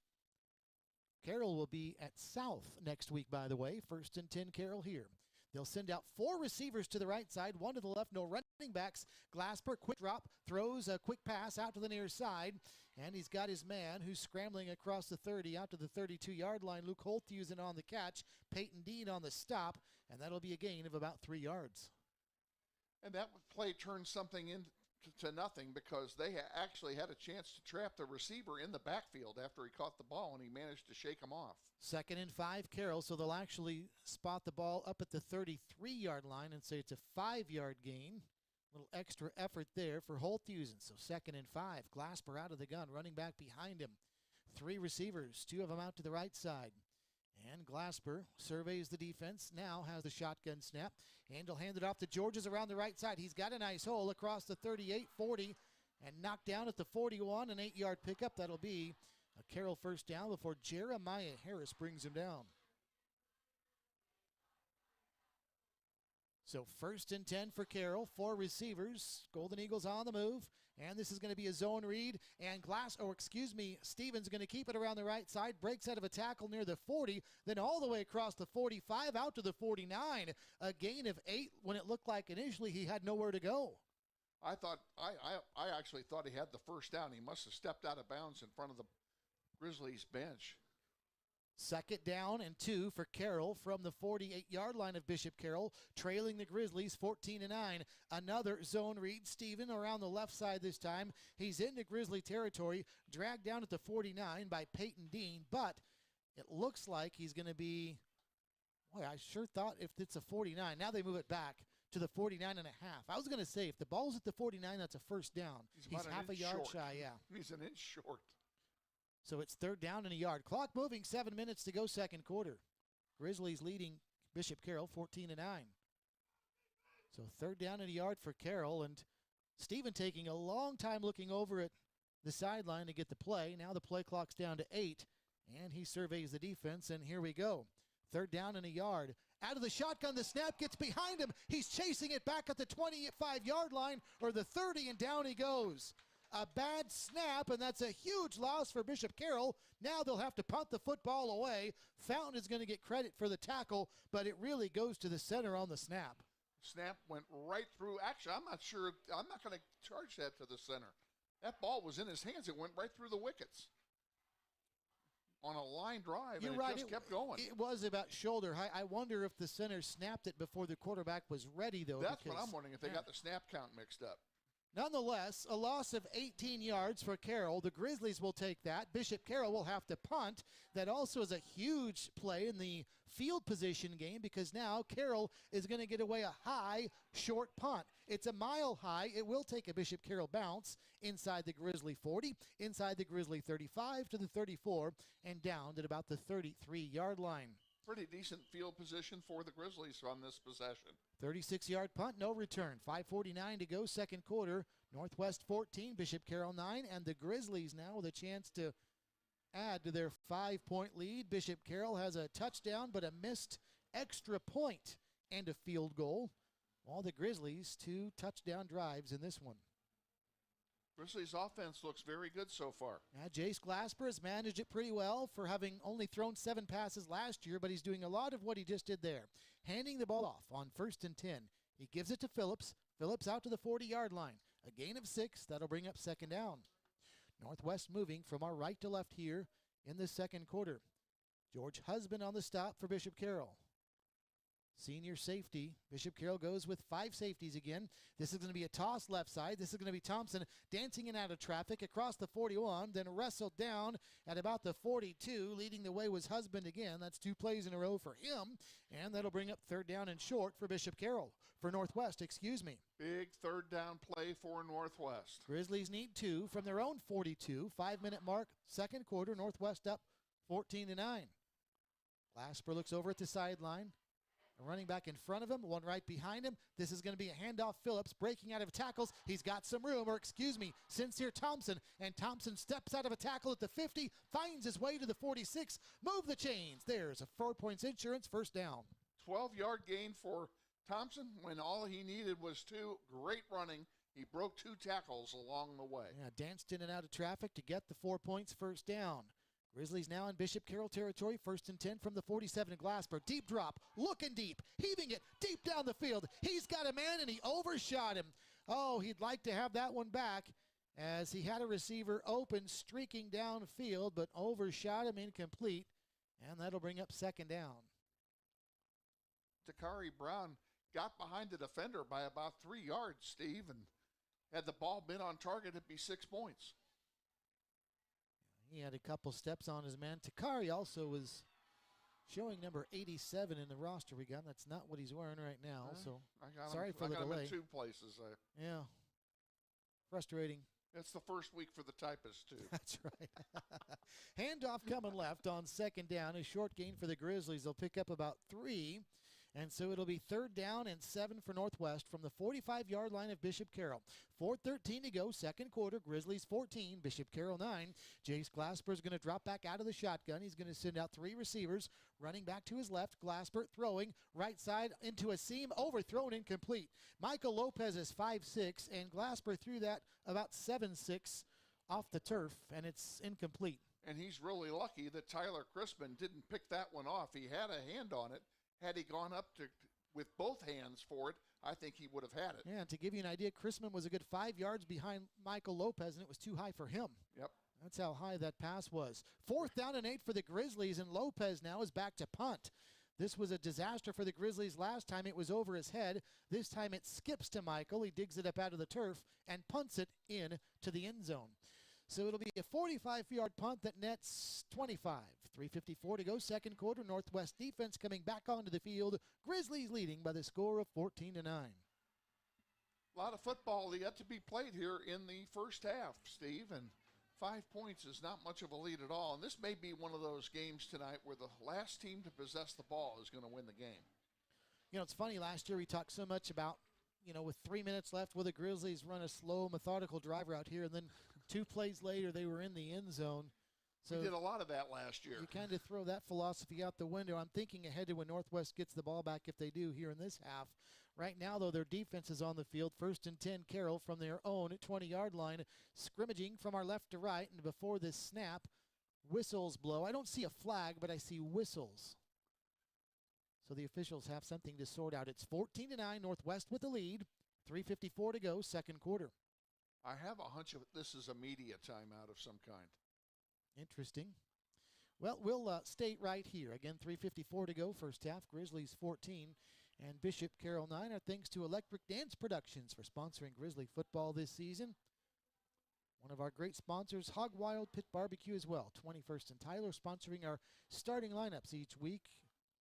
Speaker 6: Carroll will be at South next week, by the way. 1st and 10 Carroll here. They'll send out 4 receivers to the right side, 1 to the left, no running backs. Glasper, quick drop, throws a quick pass out to the near side, and he's got his man who's scrambling across the 30 out to the 32-yard line. Luke Holthusen on the catch, Peyton Dean on the stop, and that'll be a gain of about 3 yards.
Speaker 3: And that play turned something into nothing because they actually had a chance to trap the receiver in the backfield after he caught the ball, and he managed to shake him off.
Speaker 6: 2nd and 5, Carroll, so they'll actually spot the ball up at the 33-yard line and say it's a 5-yard gain. A little extra effort there for Holthusen. So 2nd and 5, Glasper out of the gun, running back behind him. 3 receivers, 2 of them out to the right side. And Glasper surveys the defense, now has the shotgun snap. And he'll hand it off to Georges around the right side. He's got a nice hole across the 38, 40, and knocked down at the 41, an 8-yard pickup. That'll be a Carroll first down before Jeremiah Harris brings him down. So 1st and 10 for Carroll, 4 receivers. Golden Eagles on the move. And this is going to be a zone read. And Stevens going to keep it around the right side. Breaks out of a tackle near the 40. Then all the way across the 45 out to the 49. A gain of 8 when it looked like initially he had nowhere to go.
Speaker 3: I actually thought he had the first down. He must have stepped out of bounds in front of the Grizzlies bench.
Speaker 6: 2nd down and 2 for Carroll from the 48-yard line of Bishop Carroll, trailing the Grizzlies 14-9. Another zone read. Steven around the left side this time. He's into Grizzly territory, dragged down at the 49 by Peyton Dean, but it looks like he's going to be, boy, I sure thought if it's a 49. Now they move it back to the 49 and a half. I was going to say, if the ball's at the 49, that's a first down.
Speaker 3: He's
Speaker 6: half a yard
Speaker 3: short.
Speaker 6: shy, yeah.
Speaker 3: He's an inch short.
Speaker 6: So it's 3rd down and a yard. Clock moving, 7 minutes to go, 2nd quarter. Grizzlies leading Bishop Carroll 14-9. So 3rd down and a yard for Carroll, and Steven taking a long time looking over at the sideline to get the play. Now the play clock's down to 8, and he surveys the defense, and here we go. 3rd down and a yard. Out of the shotgun, the snap gets behind him. He's chasing it back at the 25-yard line, or the 30, and down he goes. A bad snap, and that's a huge loss for Bishop Carroll. Now they'll have to punt the football away. Fountain is going to get credit for the tackle, but it really goes to the center on the snap.
Speaker 3: Snap went right through. Actually, I'm not sure. I'm not going to charge that to the center. That ball was in his hands. It went right through the wickets on a line drive,
Speaker 6: You're
Speaker 3: and
Speaker 6: right.
Speaker 3: it just kept going.
Speaker 6: It was about shoulder height. I wonder if the center snapped it before the quarterback was ready, though.
Speaker 3: That's what I'm wondering, if they got the snap count mixed up.
Speaker 6: Nonetheless, a loss of 18 yards for Carroll. The Grizzlies will take that. Bishop Carroll will have to punt. That also is a huge play in the field position game because now Carroll is going to get away a high, short punt. It's a mile high. It will take a Bishop Carroll bounce inside the Grizzly 40, inside the Grizzly 35 to the 34, and down at about the 33-yard line.
Speaker 3: Pretty decent field position for the Grizzlies on this possession.
Speaker 6: 36-yard punt, no return. 5:49 to go, 2nd quarter. Northwest 14, Bishop Carroll 9, and the Grizzlies now with a chance to add to their 5-point lead. Bishop Carroll has a touchdown, but a missed extra point and a field goal. All the Grizzlies 2 touchdown drives in this one.
Speaker 3: Grizzlies offense looks very good so far.
Speaker 6: Jace Glasper has managed it pretty well for having only thrown 7 passes last year, but he's doing a lot of what he just did there. Handing the ball off on 1st and 10. He gives it to Phillips. Phillips out to the 40-yard line. A gain of 6. That'll bring up 2nd down. Northwest moving from our right to left here in the 2nd quarter. George Husband on the stop for Bishop Carroll. Senior safety. Bishop Carroll goes with 5 safeties again. This is going to be a toss left side. This is going to be Thompson dancing in out of traffic across the 41, then wrestled down at about the 42. Leading the way was Husband again. That's 2 plays in a row for him, and that'll bring up 3rd down and short for Bishop Carroll. For Northwest, excuse me.
Speaker 3: Big 3rd down play for Northwest.
Speaker 6: Grizzlies need 2 from their own 42. 5-minute mark, 2nd quarter. Northwest up 14-9. Glasper looks over at the sideline. A running back in front of him, one right behind him. This is going to be a handoff. Phillips breaking out of tackles. He's got some room, or excuse me, Sincere Thompson. And Thompson steps out of a tackle at the 50, finds his way to the 46. Move the chains. There's a 4 points insurance, 1st down.
Speaker 3: 12-yard gain for Thompson when all he needed was 2. Great running. He broke 2 tackles along the way.
Speaker 6: Yeah, danced in and out of traffic to get the 4 points, 1st down. Grizzlies now in Bishop Carroll territory. 1st and 10 from the 47 in Glasper. Deep drop, looking deep, heaving it deep down the field. He's got a man and he overshot him. Oh, he'd like to have that one back as he had a receiver open, streaking downfield, but overshot him, incomplete. And that'll bring up 2nd down.
Speaker 3: Takari Brown got behind the defender by about 3 yards, Steve, and had the ball been on target, it'd be 6 points.
Speaker 6: He had a couple steps on his man. Takari also was showing number 87 in the roster we got. That's not what he's wearing right now. So sorry for the delay.
Speaker 3: I got him in 2 places.
Speaker 6: Yeah. Frustrating.
Speaker 3: It's the first week for the typist, too.
Speaker 6: That's right. Handoff coming left on second down. A short gain for the Grizzlies. They'll pick up about 3. And so it'll be 3rd down and 7 for Northwest from the 45-yard line of Bishop Carroll. 4:13 to go, second quarter. Grizzlies 14, Bishop Carroll 9. Jace Glasper is going to drop back out of the shotgun. He's going to send out 3 receivers. Running back to his left, Glasper throwing right side into a seam, overthrown, incomplete. Michael Lopez is 5'6", and Glasper threw that about 7'6" off the turf, and it's incomplete.
Speaker 3: And he's really lucky that Tyler Crispin didn't pick that one off. He had a hand on it. Had he gone up with both hands for it, I think he would have had it.
Speaker 6: Yeah, and to give you an idea, Chrisman was a good 5 yards behind Michael Lopez, and it was too high for him.
Speaker 3: Yep.
Speaker 6: That's how high that pass was. 4th down and 8 for the Grizzlies, and Lopez now is back to punt. This was a disaster for the Grizzlies last time. It was over his head. This time it skips to Michael. He digs it up out of the turf and punts it in to the end zone. So it'll be a 45-yard punt that nets 25. 3:54 to go, second quarter. Northwest defense coming back onto the field. Grizzlies leading by the score of 14-9.
Speaker 3: A lot of football yet to be played here in the first half, Steve, and 5 points is not much of a lead at all. And this may be one of those games tonight where the last team to possess the ball is going to win the game.
Speaker 6: You know, it's funny, last year we talked so much about, with 3 minutes left, will the Grizzlies run a slow, methodical drive route here, and then 2 plays later they were in the end zone. So
Speaker 3: we did a lot of that last year.
Speaker 6: You kind of throw that philosophy out the window. I'm thinking ahead to when Northwest gets the ball back, if they do here in this half. Right now, though, their defense is on the field. 1st and 10, Carroll from their own 20-yard line, scrimmaging from our left to right. And before this snap, whistles blow. I don't see a flag, but I see whistles. So the officials have something to sort out. It's 14-9, Northwest with the lead. 3:54 to go, second quarter.
Speaker 3: I have a hunch of this is a media timeout of some kind.
Speaker 6: Interesting. Well, we'll stay right here. Again, 3:54 to go, first half. Grizzlies 14 and Bishop Carroll 9. Our thanks to Electric Dance Productions for sponsoring Grizzly football this season. One of our great sponsors, Hog Wild Pit Barbecue as well. 21st and Tyler sponsoring our starting lineups each week.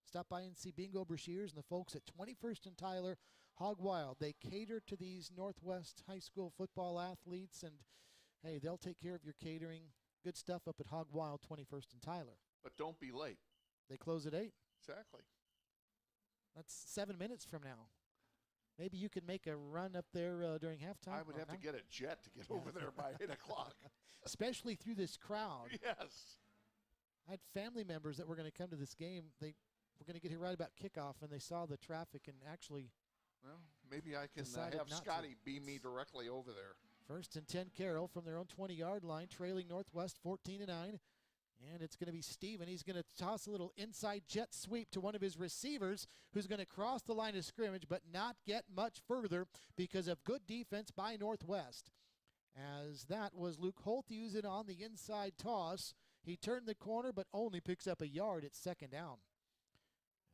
Speaker 6: Stop by and see Bingo Brashears and the folks at 21st and Tyler, Hog Wild. They cater to these Northwest high school football athletes, and, hey, they'll take care of your catering. Good stuff up at Hog Wild, 21st and Tyler.
Speaker 3: But don't be late.
Speaker 6: They close at 8.
Speaker 3: Exactly.
Speaker 6: That's 7 minutes from now. Maybe you could make a run up there during halftime.
Speaker 3: I would have to get a jet to get over there by 8 o'clock.
Speaker 6: Especially through this crowd.
Speaker 3: Yes.
Speaker 6: I had family members that were going to come to this game. They were going to get here right about kickoff, and they saw the traffic and actually
Speaker 3: well, maybe I can have Scotty beam me directly over there.
Speaker 6: 1st and 10, Carroll from their own 20-yard line, trailing Northwest 14-9. And it's going to be Steven. He's going to toss a little inside jet sweep to one of his receivers who's going to cross the line of scrimmage but not get much further because of good defense by Northwest. As that was Luke Holt using on the inside toss. He turned the corner but only picks up a yard at second down.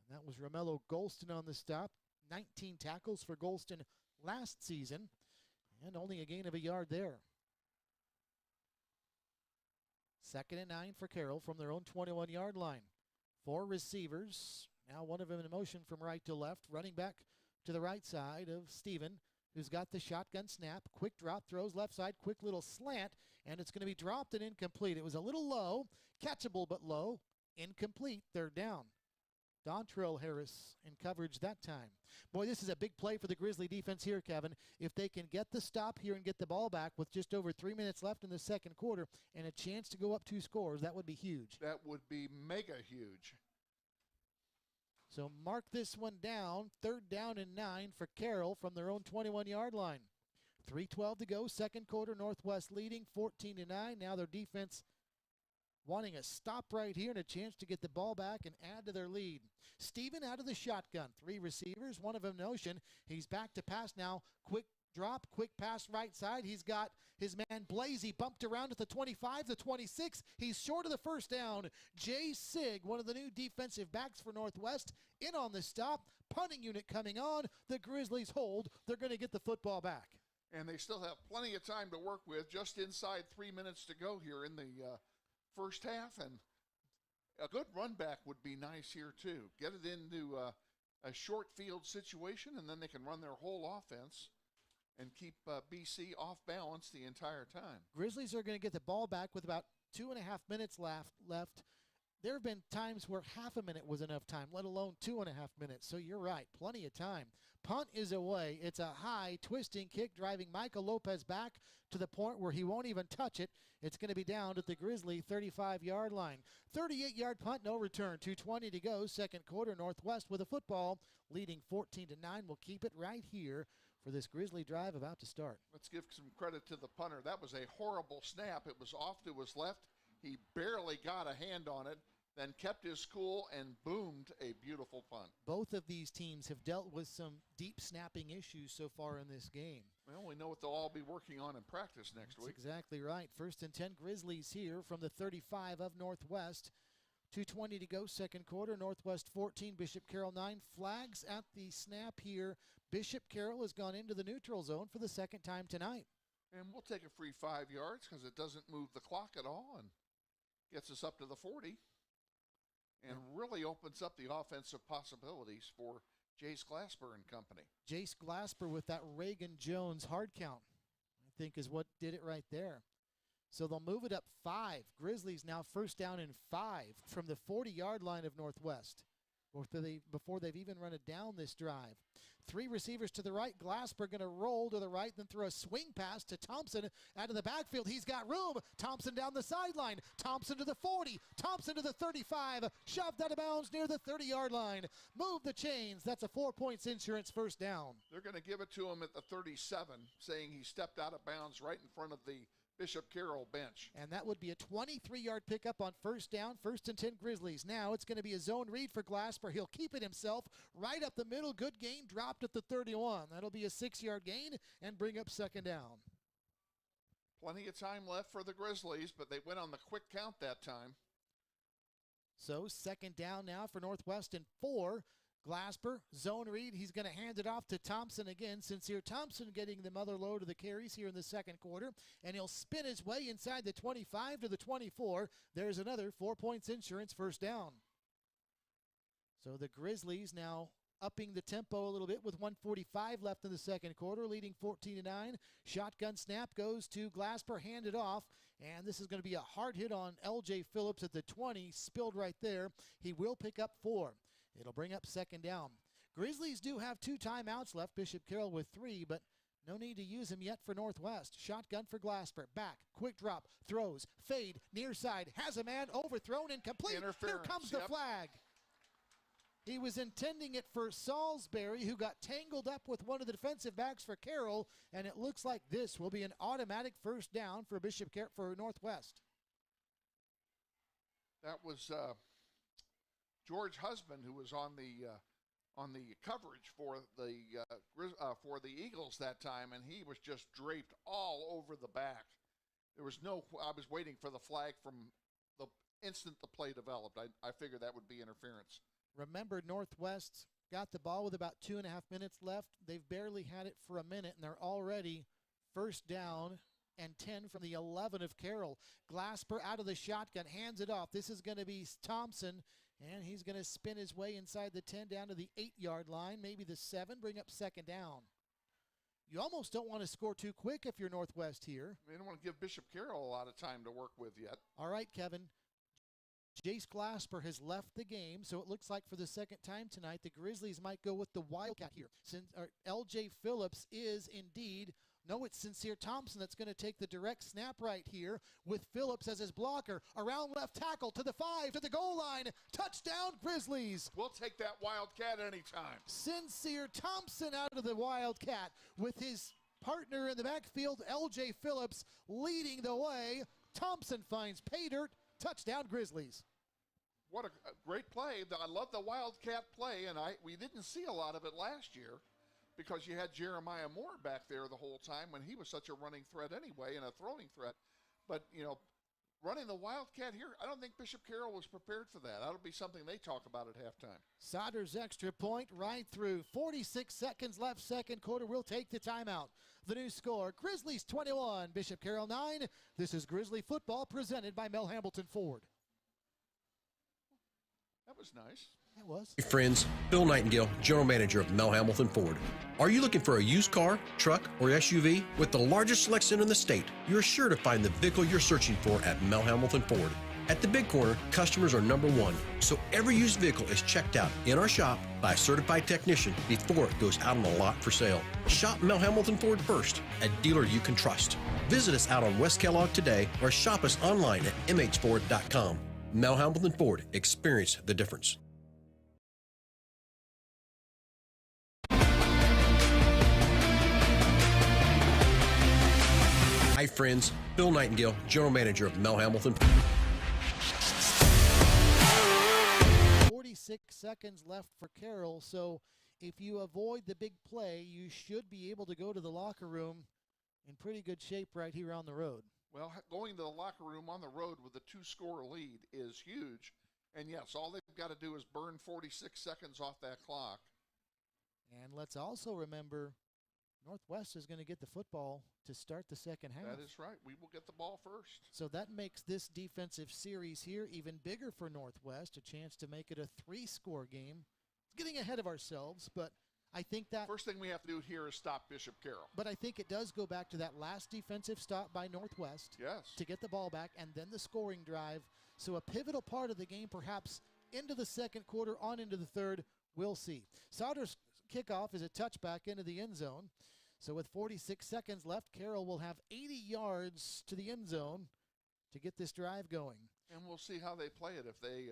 Speaker 6: And that was Romello Golston on the stop. 19 tackles for Golston last season. And only a gain of a yard there. 2nd and 9 for Carroll from their own 21-yard line. 4 receivers. Now one of them in motion from right to left. Running back to the right side of Steven, who's got the shotgun snap. Quick drop, throws left side, quick little slant, and it's going to be dropped and incomplete. It was a little low, catchable but low, incomplete. They're down. Dontrell Harris in coverage that time. Boy, this is a big play for the Grizzly defense here, Kevin. If they can get the stop here and get the ball back with just over 3 minutes left in the second quarter and a chance to go up 2 scores, that would be huge.
Speaker 3: That would be mega huge.
Speaker 6: So mark this one down. 3rd down and 9 for Carroll from their own 21-yard line. 3:12 to go, second quarter. Northwest leading 14-9. Now their defense wanting a stop right here and a chance to get the ball back and add to their lead. Steven out of the shotgun. 3 receivers, one of them in motion. He's back to pass now. Quick drop, quick pass right side. He's got his man Blasey bumped around at the 25, the 26. He's short of the first down. Jay Sig, one of the new defensive backs for Northwest, in on the stop. Punting unit coming on. The Grizzlies hold. They're going to get the football back.
Speaker 3: And they still have plenty of time to work with, just inside 3 minutes to go here in the first half. And a good run back would be nice here, too. Get it into a short field situation, and then they can run their whole offense and keep BC off balance the entire time.
Speaker 6: Grizzlies are going to get the ball back with about 2.5 minutes left. There have been times where half a minute was enough time, let alone 2.5 minutes. So you're right, plenty of time. Punt is away. It's a high twisting kick driving Michael Lopez back to the point where he won't even touch it. It's going to be down at the Grizzly 35-yard line. 38-yard punt, no return. 2:20 to go, second quarter. Northwest with a football, leading 14-9. We'll keep it right here for this Grizzly drive about to start.
Speaker 3: Let's give some credit to the punter. That was a horrible snap. It was off to his left. He barely got a hand on it, then kept his cool and boomed a beautiful punt.
Speaker 6: Both of these teams have dealt with some deep snapping issues so far in this game.
Speaker 3: Well, we know what they'll all be working on in practice next week.
Speaker 6: That's exactly right. 1st and 10 Grizzlies here from the 35 of Northwest. 2:20 to go, second quarter. Northwest 14, Bishop Carroll 9. Flags at the snap here. Bishop Carroll has gone into the neutral zone for the second time tonight.
Speaker 3: And we'll take a free 5 yards because it doesn't move the clock at all and gets us up to the 40 and really opens up the offensive possibilities for Jace Glasper and company.
Speaker 6: Jace Glasper with that Reagan Jones hard count, I think, is what did it right there. So they'll move it up 5. Grizzlies now first down and 5 from the 40-yard line of Northwest before they've even run it down this drive. 3 receivers to the right. Glasper going to roll to the right, then throw a swing pass to Thompson out of the backfield. He's got room. Thompson down the sideline. Thompson to the 40. Thompson to the 35. Shoved out of bounds near the 30-yard line. Move the chains. That's a 4 points insurance first down.
Speaker 3: They're going to give it to him at the 37, saying he stepped out of bounds right in front of the Bishop Carroll bench.
Speaker 6: And that would be a 23-yard pickup on first down, 1st and 10 Grizzlies. Now it's going to be a zone read for Glasper. He'll keep it himself right up the middle. Good gain, dropped at the 31. That'll be a 6-yard gain and bring up second down.
Speaker 3: Plenty of time left for the Grizzlies, but they went on the quick count that time.
Speaker 6: So second down now for Northwest and 4. Glasper, zone read. He's going to hand it off to Thompson again. Sincere Thompson getting the mother load of the carries here in the second quarter. And he'll spin his way inside the 25 to the 24. There's another 4 points insurance first down. So the Grizzlies now upping the tempo a little bit with 1:45 left in the second quarter, leading 14-9. Shotgun snap goes to Glasper, handed off. And this is going to be a hard hit on L.J. Phillips at the 20, spilled right there. He will pick up 4. It'll bring up second down. Grizzlies do have 2 timeouts left. Bishop Carroll with 3, but no need to use them yet for Northwest. Shotgun for Glasper. Back, quick drop, throws, fade, near side, has a man, overthrown, incomplete. Here comes the flag. He was intending it for Salisbury, who got tangled up with one of the defensive backs for Carroll, and it looks like this will be an automatic first down for for Northwest.
Speaker 3: That was George Husband, who was on the coverage for the Eagles that time, and he was just draped all over the back. There was I was waiting for the flag from the instant the play developed. I figured that would be interference.
Speaker 6: Remember, Northwest got the ball with about 2.5 minutes left. They've barely had it for a minute, and they're already first down and 10 from the 11 of Carroll. Glasper out of the shotgun, hands it off. This is going to be Thompson, and he's going to spin his way inside the 10 down to the 8-yard line, maybe the 7, bring up second down. You almost don't want to score too quick if you're Northwest here.
Speaker 3: They don't want to give Bishop Carroll a lot of time to work with yet.
Speaker 6: All right, Kevin. Jace Glasper has left the game, so it looks like for the second time tonight, the Grizzlies might go with the Wildcat here. Since L.J. Phillips is indeed, no, it's Sincere Thompson that's going to take the direct snap right here with Phillips as his blocker. Around left tackle to the 5, to the goal line. Touchdown, Grizzlies.
Speaker 3: We'll take that Wildcat anytime.
Speaker 6: Sincere Thompson out of the Wildcat with his partner in the backfield, L.J. Phillips, leading the way. Thompson finds pay dirt. Touchdown, Grizzlies.
Speaker 3: What a great play. I love the Wildcat play, and we didn't see a lot of it last year because you had Jeremiah Moore back there the whole time when he was such a running threat anyway and a throwing threat. But, running the Wildcat here, I don't think Bishop Carroll was prepared for that. That'll be something they talk about at halftime.
Speaker 6: Sauter's extra point right through. 46 seconds left, second quarter. We'll take the timeout. The new score, Grizzlies 21, Bishop Carroll 9. This is Grizzly football presented by Mel Hambelton Ford.
Speaker 3: That was nice.
Speaker 6: It was.
Speaker 2: Hey friends, Bill Nightingale, General Manager of Mel Hambelton Ford. Are you looking for a used car, truck, or SUV? With the largest selection in the state, you're sure to find the vehicle you're searching for at Mel Hambelton Ford. At the Big Corner, customers are number one, so every used vehicle is checked out in our shop by a certified technician before it goes out on the lot for sale. Shop Mel Hambelton Ford first, a dealer you can trust. Visit us out on West Kellogg today or shop us online at mhford.com. Mel Hambelton Ford, experience the difference. Hi friends, Bill Nightingale, General Manager of Mel Hambelton.
Speaker 6: 46 seconds left for Carroll, so if you avoid the big play, you should be able to go to the locker room in pretty good shape right here on the road.
Speaker 3: Well, going to the locker room on the road with a 2-score lead is huge. And yes, all they've got to do is burn 46 seconds off that clock.
Speaker 6: And let's also remember, Northwest is going to get the football to start the second half.
Speaker 3: That is right. We will get the ball first.
Speaker 6: So that makes this defensive series here even bigger for Northwest, a chance to make it a 3-score game. Getting ahead of ourselves, but I think that
Speaker 3: first thing we have to do here is stop Bishop Carroll.
Speaker 6: But I think it does go back to that last defensive stop by Northwest.
Speaker 3: Yes.
Speaker 6: To get the ball back, and then the scoring drive. So a pivotal part of the game, perhaps into the second quarter, on into the third. We'll see. Sauter's kickoff is a touchback into the end zone. So with 46 seconds left, Carroll will have 80 yards to the end zone to get this drive going.
Speaker 3: And we'll see how they play it. If they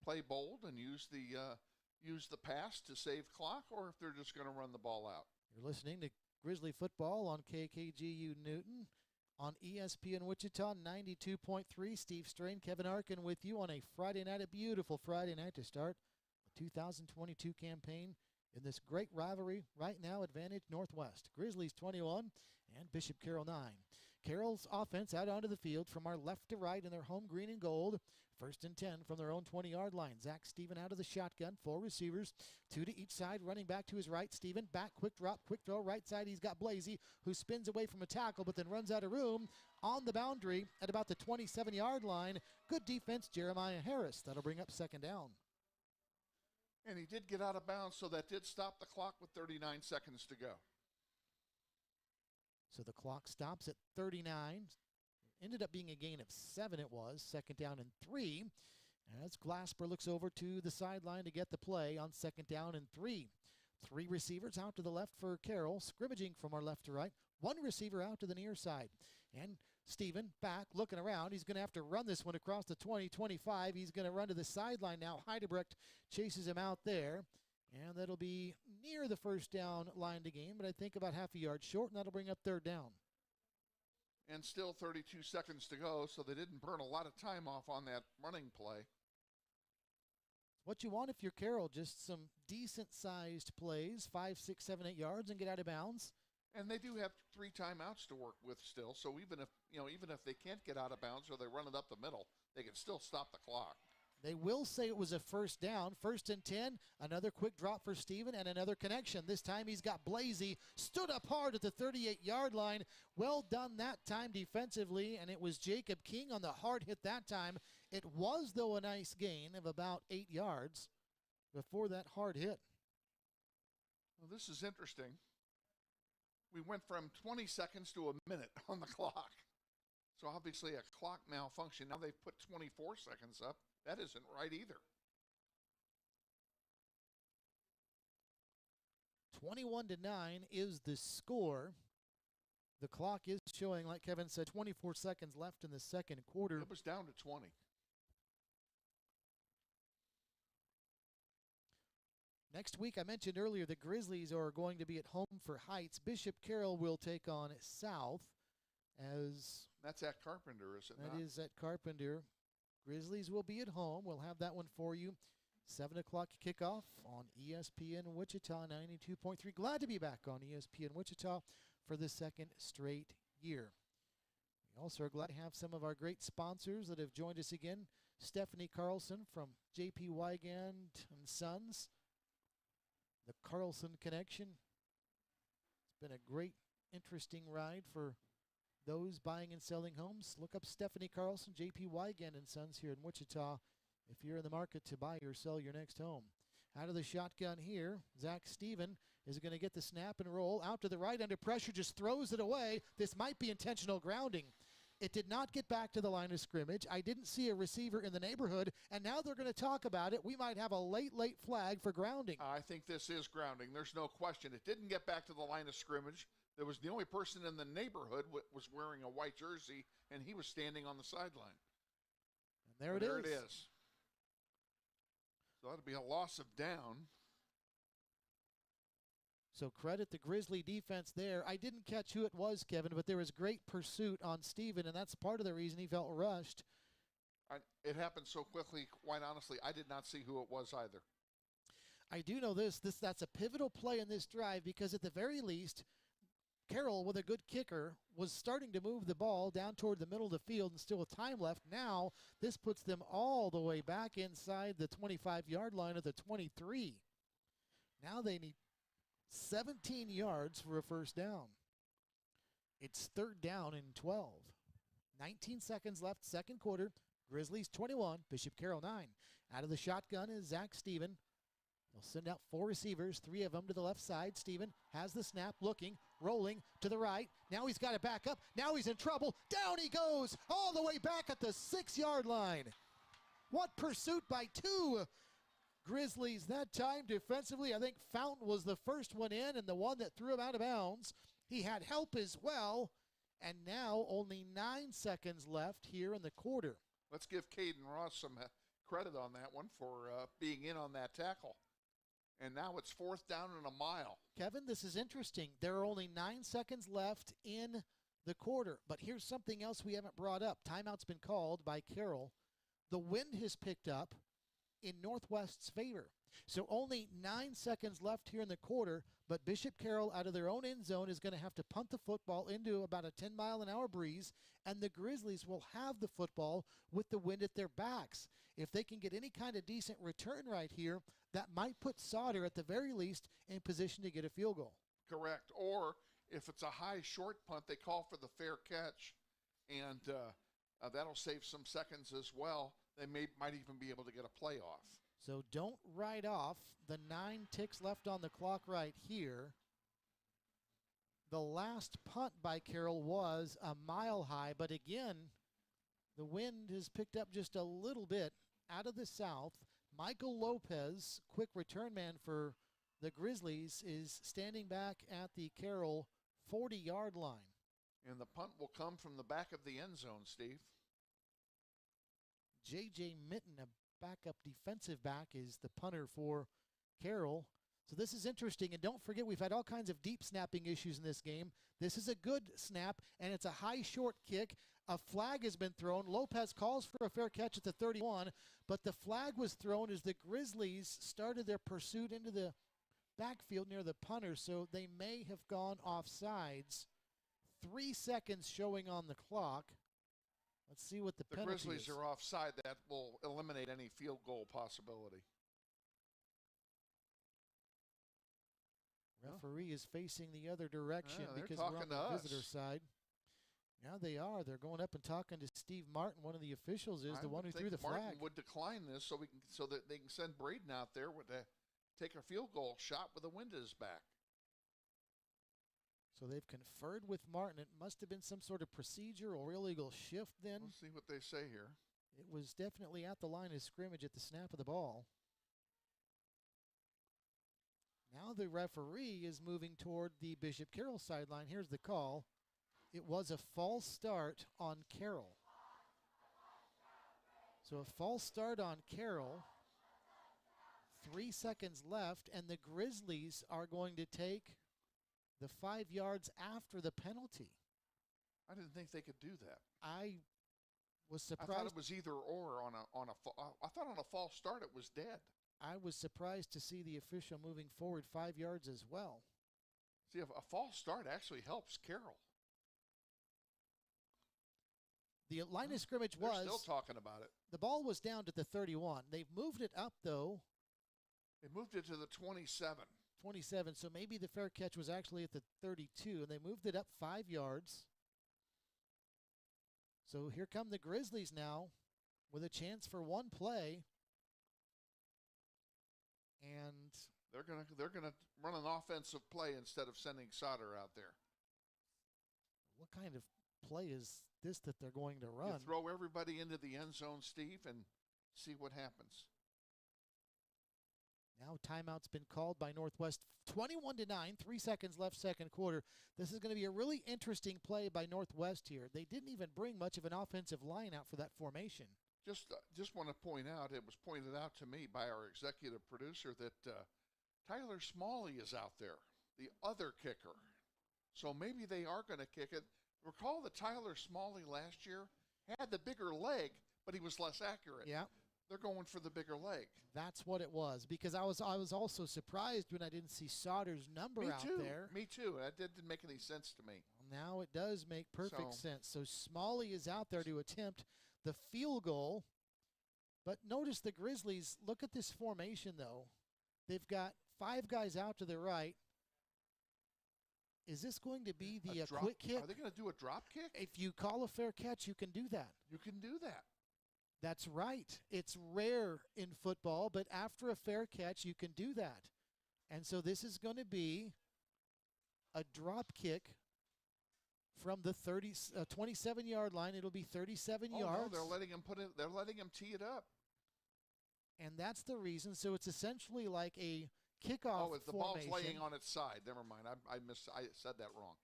Speaker 3: play bold and use the pass to save clock, or if they're just going to run the ball out.
Speaker 6: You're listening to Grizzly Football on KKGU Newton, on ESPN Wichita 92.3. Steve Strain, Kevin Arkin with you on a Friday night, a beautiful Friday night to start the 2022 campaign in this great rivalry right now. Advantage Northwest. Grizzlies 21 and Bishop Carroll 9. Carroll's offense out onto the field from our left to right in their home green and gold. 1st and 10 from their own 20-yard line. Zach Steven out of the shotgun. 4 receivers, 2 to each side. Running back to his right. Steven back, quick drop, quick throw. Right side, he's got Blasey, who spins away from a tackle, but then runs out of room on the boundary at about the 27-yard line. Good defense, Jeremiah Harris. That'll bring up 2nd down.
Speaker 3: And he did get out of bounds, so that did stop the clock with 39 seconds to go.
Speaker 6: So the clock stops at 39. Ended up being a gain of 7, it was. 2nd down and 3. As Glasper looks over to the sideline to get the play on 2nd down and 3. 3 receivers out to the left for Carroll, scrimmaging from our left to right. 1 receiver out to the near side. And Steven back, looking around. He's going to have to run this one across the 20-25. He's going to run to the sideline now. Heidebrecht chases him out there. And that'll be near the 1st down line to gain, but I think about half a yard short, and that'll bring up 3rd down.
Speaker 3: And still 32 seconds to go, so they didn't burn a lot of time off on that running play.
Speaker 6: What you want if you're Carroll, just some decent-sized plays, 5, 6, 7, 8 yards, and get out of bounds.
Speaker 3: And they do have 3 timeouts to work with still, so even if they can't get out of bounds or they run it up the middle, they can still stop the clock.
Speaker 6: They will say it was a 1st down. 1st and 10, another quick drop for Steven and another connection. This time he's got Blasey, stood up hard at the 38-yard line. Well done that time defensively, and it was Jacob King on the hard hit that time. It was, though, a nice gain of about 8 yards before that hard hit.
Speaker 3: Well, this is interesting. We went from 20 seconds to a minute on the clock. So obviously a clock malfunction. Now they've put 24 seconds up. That isn't right either.
Speaker 6: 21-9 is the score. The clock is showing, like Kevin said, 24 seconds left in the second quarter.
Speaker 3: It was down to 20.
Speaker 6: Next week, I mentioned earlier, the Grizzlies are going to be at home for Heights. Bishop Carroll will take on South.
Speaker 3: That's at Carpenter, is it not?
Speaker 6: That is at Carpenter. Grizzlies will be at home. We'll have that one for you 7 o'clock kickoff on ESPN Wichita 92.3. Glad to be back on ESPN Wichita for the second straight year. We also are glad to have some of our great sponsors that have joined us again. Stephanie Carlson from J.P. Wygand and Sons. The Carlson Connection. It's been a great, interesting ride for those buying and selling homes. Look up Stephanie Carlson, J.P. Wygand and Sons here in Wichita if you're in the market to buy or sell your next home. Out of the shotgun here, Zach Steven is going to get the snap and roll. Out to the right under pressure, just throws it away. This might be intentional grounding. It did not get back to the line of scrimmage. I didn't see a receiver in the neighborhood, and now they're going to talk about it. We might have a late flag for grounding.
Speaker 3: I think this is grounding. There's no question. It didn't get back to the line of scrimmage. There was the only person in the neighborhood was wearing a white jersey, and he was standing on the sideline.
Speaker 6: And there it
Speaker 3: is. So that'll be a loss of down.
Speaker 6: So credit the Grizzly defense there. I didn't catch who it was, Kevin, but there was great pursuit on Steven, and that's part of the reason he felt rushed.
Speaker 3: It happened so quickly, quite honestly, I did not see who it was either.
Speaker 6: I do know that's a pivotal play in this drive because at the very least, Carroll, with a good kicker, was starting to move the ball down toward the middle of the field and still with time left. Now, this puts them all the way back inside the 25-yard line of the 23. Now they need 17 yards for a first down. It's 3rd down and 12. 19 seconds left, second quarter. Grizzlies 21, Bishop Carroll 9. Out of the shotgun is Zach Steven. They'll send out 4 receivers, 3 of them to the left side. Steven has the snap, looking, rolling to the right. Now he's got it back up. Now he's in trouble. Down he goes, all the way back at the 6-yard line. What pursuit by 2 Grizzlies that time defensively. I think Fountain was the first one in and the one that threw him out of bounds. He had help as well. And now only 9 seconds left here in the quarter.
Speaker 3: Let's give Caden Ross some credit on that one for being in on that tackle. And now it's 4th down and a mile.
Speaker 6: Kevin, this is interesting. There are only 9 seconds left in the quarter. But here's something else we haven't brought up. Timeout's been called by Carroll. The wind has picked up in Northwest's favor. So only 9 seconds left here in the quarter, but Bishop Carroll out of their own end zone is going to have to punt the football into about a 10-mile-an-hour breeze, and the Grizzlies will have the football with the wind at their backs. If they can get any kind of decent return right here, that might put Sauter at the very least in position to get a field goal.
Speaker 3: Correct. Or if it's a high short punt, they call for the fair catch, and that'll save some seconds as well. They might even be able to get a playoff.
Speaker 6: So don't write off the 9 ticks left on the clock right here. The last punt by Carroll was a mile high, but again, the wind has picked up just a little bit out of the south. Michael Lopez, quick return man for the Grizzlies, is standing back at the Carroll 40-yard line.
Speaker 3: And the punt will come from the back of the end zone, Steve.
Speaker 6: J.J. Mitten, a backup defensive back, is the punter for Carroll. So this is interesting, and don't forget we've had all kinds of deep snapping issues in this game. This is a good snap, and it's a high short kick. A flag has been thrown. Lopez calls for a fair catch at the 31, but the flag was thrown as the Grizzlies started their pursuit into the backfield near the punter, so they may have gone offsides. 3 seconds showing on the clock. Let's see what the penalty is.
Speaker 3: The Grizzlies are offside. That will eliminate any field goal possibility.
Speaker 6: Referee is facing the other direction because we're on
Speaker 3: to
Speaker 6: the visitor side. Now they are. They're going up and talking to Steve Martin. One of the officials is the one who threw the flag.
Speaker 3: Martin would decline this so that they can send Braden out there to take a field goal shot with the wind at his back.
Speaker 6: So they've conferred with Martin. It must have been some sort of procedure or illegal shift then.
Speaker 3: We'll see what they say here.
Speaker 6: It was definitely at the line of scrimmage at the snap of the ball. Now the referee is moving toward the Bishop Carroll sideline. Here's the call. It was a false start on Carroll. So a false start on Carroll. 3 seconds left, and the Grizzlies are going to take the 5 yards after the penalty.
Speaker 3: I didn't think they could do that.
Speaker 6: I was surprised.
Speaker 3: I thought it was either or I thought on a false start it was dead.
Speaker 6: I was surprised to see the official moving forward 5 yards as well.
Speaker 3: See, a false start actually helps Carroll.
Speaker 6: The line of scrimmage
Speaker 3: They're
Speaker 6: was
Speaker 3: still talking about it.
Speaker 6: the ball was down to the 31. They've moved it up, though.
Speaker 3: They moved it to the 27.
Speaker 6: 27, so maybe the fair catch was actually at the 32, and they moved it up 5 yards. So here come the Grizzlies now with a chance for one play. And
Speaker 3: they're gonna run an offensive play instead of sending Sauter out there.
Speaker 6: what kind of play is this that they're going to run?
Speaker 3: You throw everybody into the end zone, Steve, and see what happens.
Speaker 6: Now timeout's been called by Northwest. 21-9, 3 seconds left second quarter. This is going to be a really interesting play by Northwest here. They didn't even bring much of an offensive line out for that formation.
Speaker 3: Just want to point out, it was pointed out to me by our executive producer that Tyler Smalley is out there, the other kicker. So maybe they are going to kick it. Recall that Tyler Smalley last year had the bigger leg, but he was less accurate.
Speaker 6: Yeah.
Speaker 3: They're going for the bigger leg.
Speaker 6: That's what it was, because I was also surprised when I didn't see Sauter's number out there.
Speaker 3: Me too. That didn't make any sense to me.
Speaker 6: Now it does make perfect sense. So Smalley is out there to attempt the field goal. But notice the Grizzlies, look at this formation, though. They've got 5 guys out to the right. Is this going to be the quick hit?
Speaker 3: Are they going to do a drop kick?
Speaker 6: If you call a fair catch, you can do that.
Speaker 3: You can do that.
Speaker 6: That's right. It's rare in football, but after a fair catch, you can do that. And so this is going to be a drop kick from the 27-yard line. It'll be 37 yards.
Speaker 3: No, they're letting him put it. They're letting him tee it up.
Speaker 6: And that's the reason. So it's essentially like a kickoff
Speaker 3: the
Speaker 6: formation.
Speaker 3: ball's laying on its side. Never mind. I said that wrong.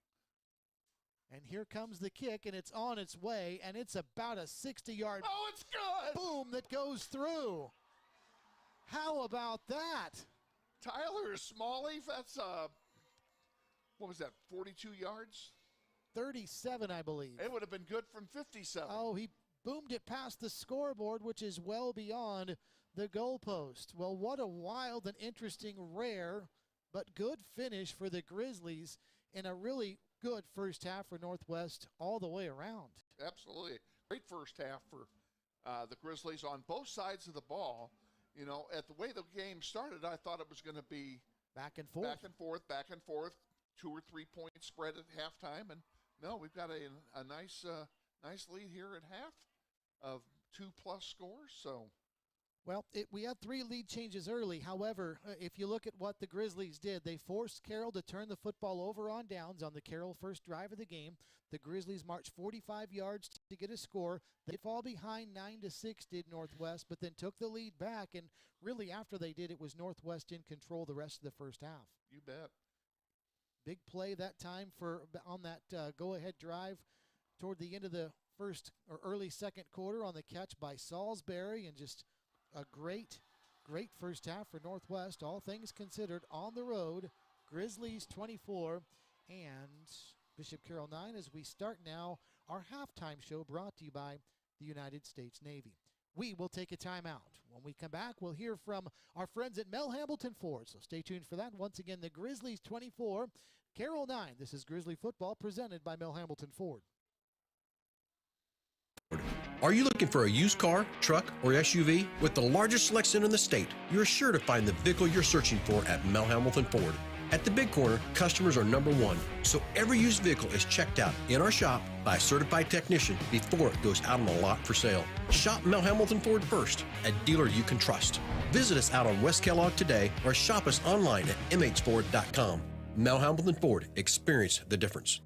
Speaker 6: And here comes the kick, and it's on its way, and it's about a 60-yard
Speaker 3: Oh, it's good!
Speaker 6: boom that goes through. How about that?
Speaker 3: Tyler Smalley, that's, what was that, 42 yards?
Speaker 6: 37, I believe.
Speaker 3: It would have been good from 57.
Speaker 6: Oh, he boomed it past the scoreboard, which is well beyond the goalpost. Well, what a wild and interesting, rare, but good finish for the Grizzlies in a really good first half for Northwest all the way around.
Speaker 3: Absolutely. Great first half for the Grizzlies on both sides of the ball. You know, at the way the game started, I thought it was going to be
Speaker 6: back and forth,
Speaker 3: 2 or 3 point spread at halftime. And no, we've got a nice lead here at half of 2+ scores. So,
Speaker 6: well, we had 3 lead changes early. However, if you look at what the Grizzlies did, they forced Carroll to turn the football over on downs on the Carroll first drive of the game. The Grizzlies marched 45 yards to get a score. They fall behind 9-6, did Northwest, but then took the lead back. And really, after they did, it was Northwest in control the rest of the first half.
Speaker 3: You bet.
Speaker 6: Big play that time on that go-ahead drive toward the end of the first or early second quarter on the catch by Salisbury, and just a great first half for Northwest, all things considered, on the road. Grizzlies 24 and Bishop Carroll 9 as we start now our halftime show brought to you by the United States Navy. We will take a timeout. When we come back, we'll hear from our friends at Mel Hambelton Ford, so stay tuned for that. Once again, the Grizzlies 24, Carroll 9. This is Grizzly Football presented by Mel Hambelton Ford.
Speaker 2: Are you looking for a used car, truck, or SUV? With the largest selection in the state, you're sure to find the vehicle you're searching for at Mel Hambelton Ford. At the Big Corner, customers are number one, so every used vehicle is checked out in our shop by a certified technician before it goes out on the lot for sale. Shop Mel Hambelton Ford first, a dealer you can trust. Visit us out on West Kellogg today or shop us online at mhford.com. Mel Hambelton Ford, experience the difference.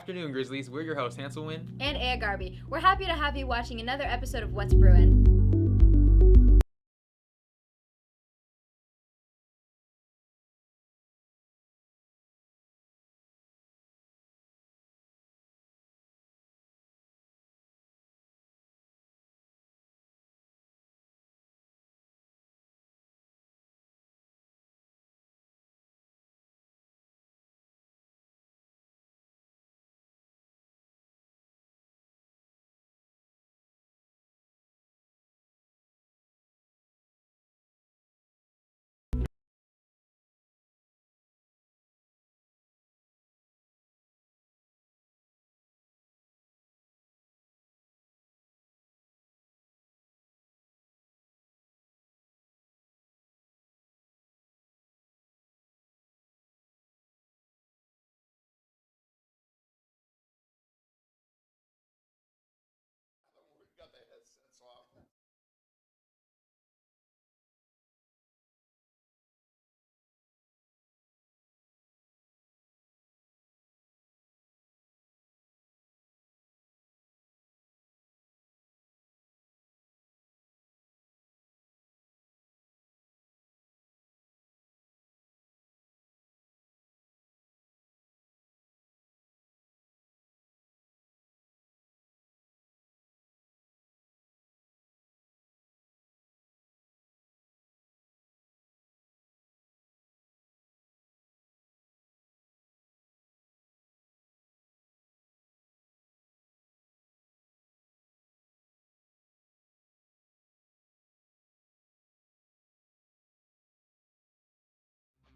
Speaker 4: afternoon, Grizzlies. We're your hosts, Hansel Wynn
Speaker 5: and Aya Garby. We're happy to have you watching another episode of What's Brewin'.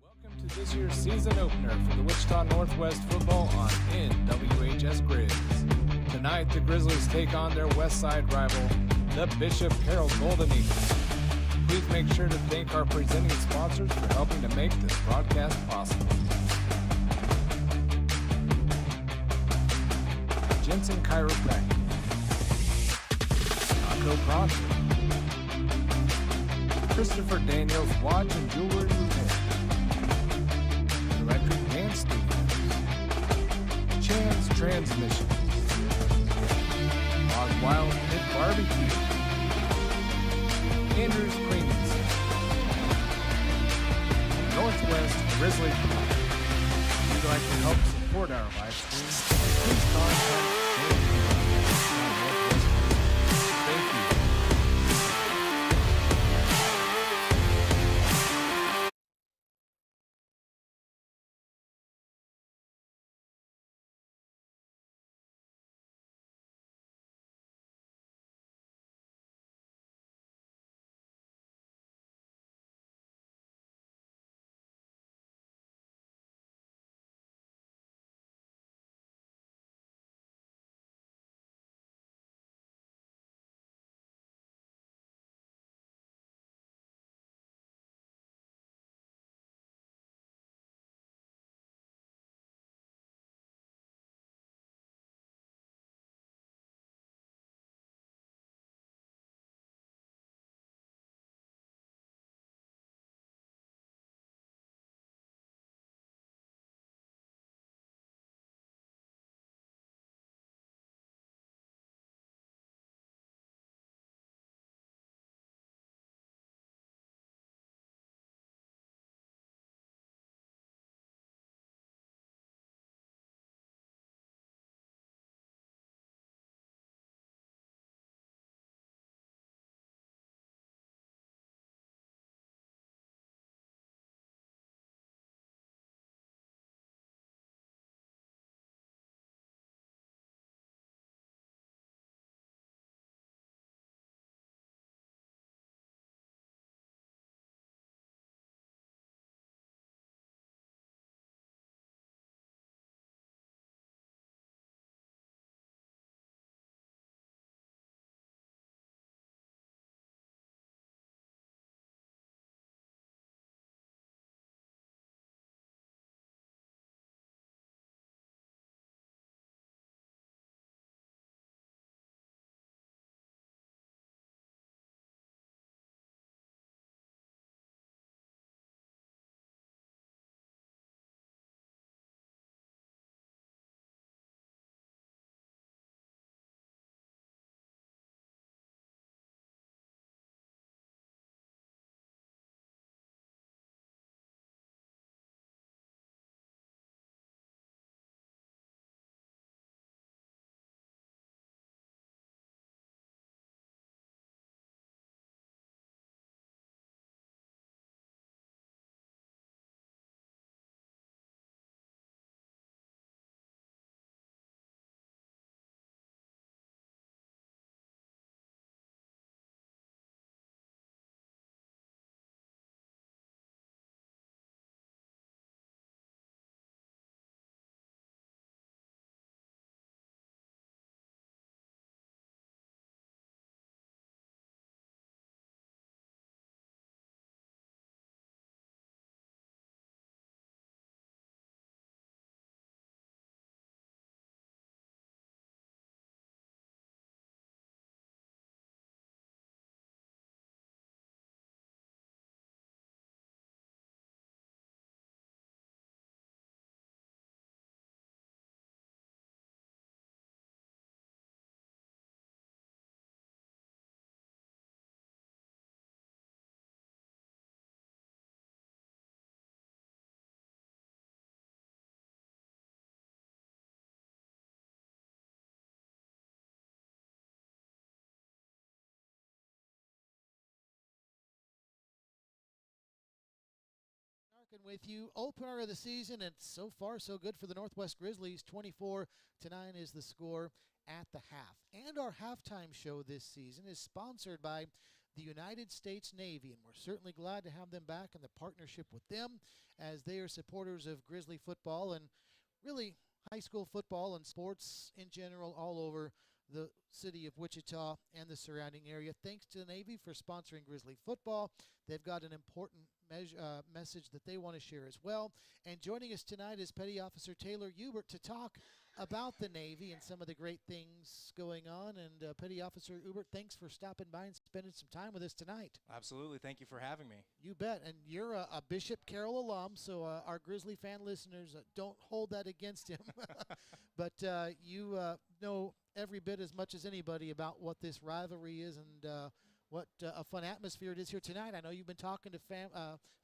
Speaker 1: Welcome to this year's season opener for the Wichita Northwest football on NWHS Grizz. Tonight, the Grizzlies take on their West Side rival, the Bishop Carroll Golden Eagles. Please make sure to thank our presenting sponsors for helping to make this broadcast possible. Jensen Chiropractic, Taco Pronto, Christopher Daniels Watch and Jewelry Repair, Electric Dance Studios, Chan's Transmission, Hog Wild Pit Barbecue, Andrew's Cleaning Center, Northwest Grizzly Club. If you'd like to help support our live stream, please contact
Speaker 6: Arkin with you. Opener of the season, and so far so good for the Northwest Grizzlies. 24-9 is the score at the half. And our halftime show this season is sponsored by the United States Navy, and we're certainly glad to have them back in the partnership with them, as they are supporters of Grizzly football and really high school football and sports in general all over the city of Wichita and the surrounding area. Thanks to the Navy for sponsoring Grizzly football. They've got an important message that they want to share as well. And joining us tonight is Petty Officer Taylor Hubert to talk about the Navy and some of the great things going on. And Petty Officer Hubert, thanks for stopping by and spending some time with us tonight.
Speaker 8: Absolutely. Thank you for having me.
Speaker 6: You bet. And you're a Bishop Carroll alum, so our Grizzly fan listeners don't hold that against him. But you know every bit as much as anybody about what this rivalry is and what a fun atmosphere it is here tonight. I know you've been talking to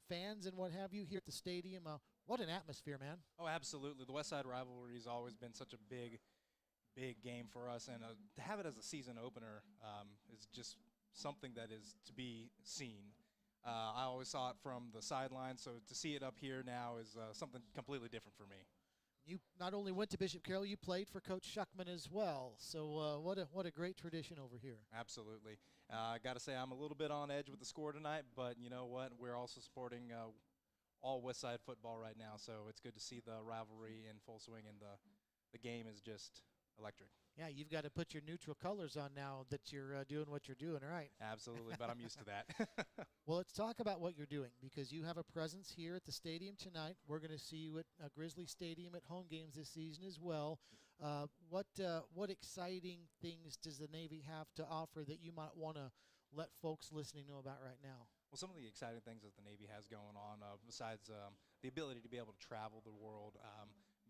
Speaker 6: fans and what have you here at the stadium. What an atmosphere, man.
Speaker 8: Oh, absolutely. The West Side rivalry has always been such a big game for us, and to have it as a season opener is just something that is to be seen. I always saw it from the sidelines, so to see it up here now is something completely different for me.
Speaker 6: You not only went to Bishop Carroll, you played for Coach Shuckman as well. So what a great tradition over here.
Speaker 8: Absolutely. I got to say I'm a little bit on edge with the score tonight, but you know what? We're also supporting all West Side football right now, so it's good to see the rivalry in full swing, and the game is just electric.
Speaker 6: Yeah, you've got to put your neutral colors on now that you're doing what you're doing, right?
Speaker 8: Absolutely, but I'm used to that.
Speaker 6: Well, let's talk about what you're doing, because you have a presence here at the stadium tonight. We're going to see you at Grizzly Stadium at home games this season as well. What exciting things does the Navy have to offer that you might want to let folks listening know about right now?
Speaker 8: Well, some of the exciting things that the Navy has going on, besides the ability to be able to travel the world,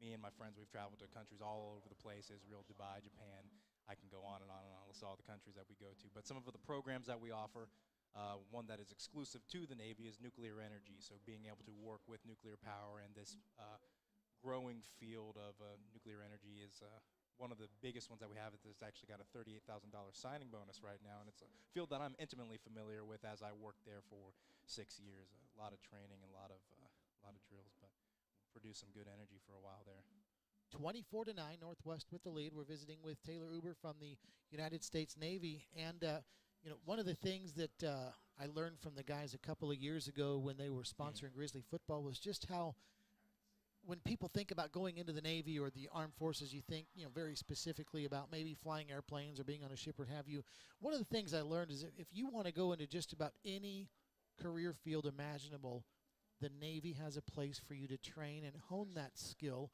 Speaker 8: me and my friends, we've traveled to countries all over the place. Israel, Dubai, Japan. I can go on and on and on. List all the countries that we go to. But some of the programs that we offer, one that is exclusive to the Navy is nuclear energy. So being able to work with nuclear power and this growing field of nuclear energy is one of the biggest ones that we have. It's actually got a $38,000 signing bonus right now, and it's a field that I'm intimately familiar with as I worked there for 6 years. A lot of training and a lot of drills, but produce some good energy for a while there.
Speaker 6: 24-9, Northwest with the lead. We're visiting with Taylor Huber from the United States Navy, and one of the things that I learned from the guys a couple of years ago when they were sponsoring Grizzly football was just how, when people think about going into the Navy or the Armed Forces, you think, very specifically about maybe flying airplanes or being on a ship or what have you. One of the things I learned is if you want to go into just about any career field imaginable, the Navy has a place for you to train and hone that skill.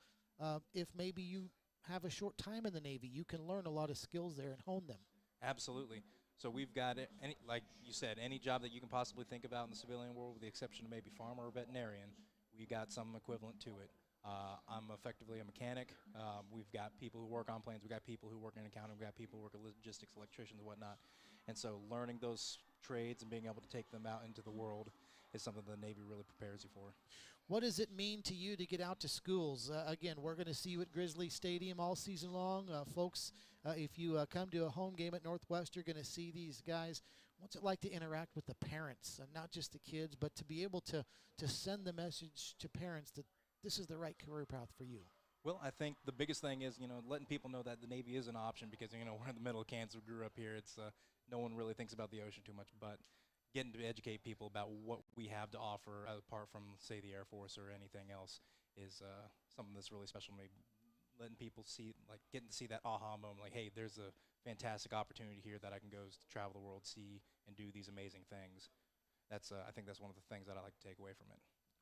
Speaker 6: If maybe you have a short time in the Navy, you can learn a lot of skills there and hone them.
Speaker 8: Absolutely. So we've got, like you said, any job that you can possibly think about in the civilian world, with the exception of maybe farmer or veterinarian, we got some equivalent to it. I'm effectively a mechanic. We've got people who work on planes. We've got people who work in accounting. We've got people who work in logistics, electricians, and whatnot. And so learning those trades and being able to take them out into the world is something the Navy really prepares you for.
Speaker 6: What does it mean to you to get out to schools? Again, we're going to see you at Grizzly Stadium all season long. Folks, if you come to a home game at Northwest, you're going to see these guys. What's it like to interact with the parents, not just the kids, but to be able to send the message to parents that this is the right career path for you?
Speaker 8: Well, I think the biggest thing is, letting people know that the Navy is an option, because, we're in the middle of Kansas, we grew up here. It's no one really thinks about the ocean too much, but getting to educate people about what we have to offer apart from, say, the Air Force or anything else is something that's really special to me. Letting people see, getting to see that aha moment, hey, there's a fantastic opportunity here that I can go travel the world, see, and do these amazing things. That's I think that's one of the things that I like to take away from it.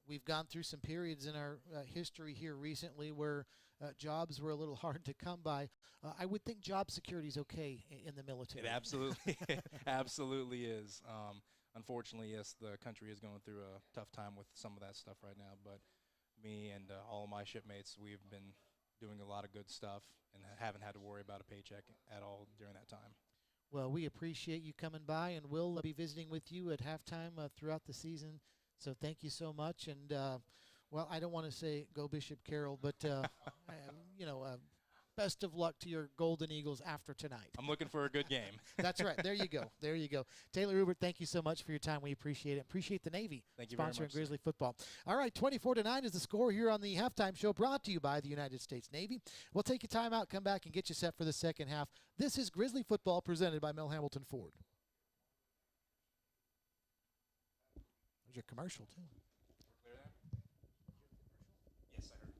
Speaker 6: We've gone through some periods in our history here recently where jobs were a little hard to come by. I would think job security is okay in the military.
Speaker 8: It absolutely, absolutely is. Unfortunately, yes, the country is going through a tough time with some of that stuff right now. But me and all of my shipmates, we've been doing a lot of good stuff and haven't had to worry about a paycheck at all during that time.
Speaker 6: Well, we appreciate you coming by, and we'll be visiting with you at halftime throughout the season. So thank you so much. And, well, I don't want to say go Bishop Carroll, but, best of luck to your Golden Eagles after tonight.
Speaker 8: I'm looking for a good game.
Speaker 6: That's right. There you go. There you go. Taylor Hubert, thank you so much for your time. We appreciate it. Appreciate the Navy
Speaker 8: Thank you very
Speaker 6: sponsoring
Speaker 8: much, sir.
Speaker 6: Grizzly football. All right, 24-9 is the score here on the halftime show brought to you by the United States Navy. We'll take a timeout, come back, and get you set for the second half. This is Grizzly football presented by Mel Hamilton Ford. There's your commercial, too.
Speaker 8: Yes, I heard.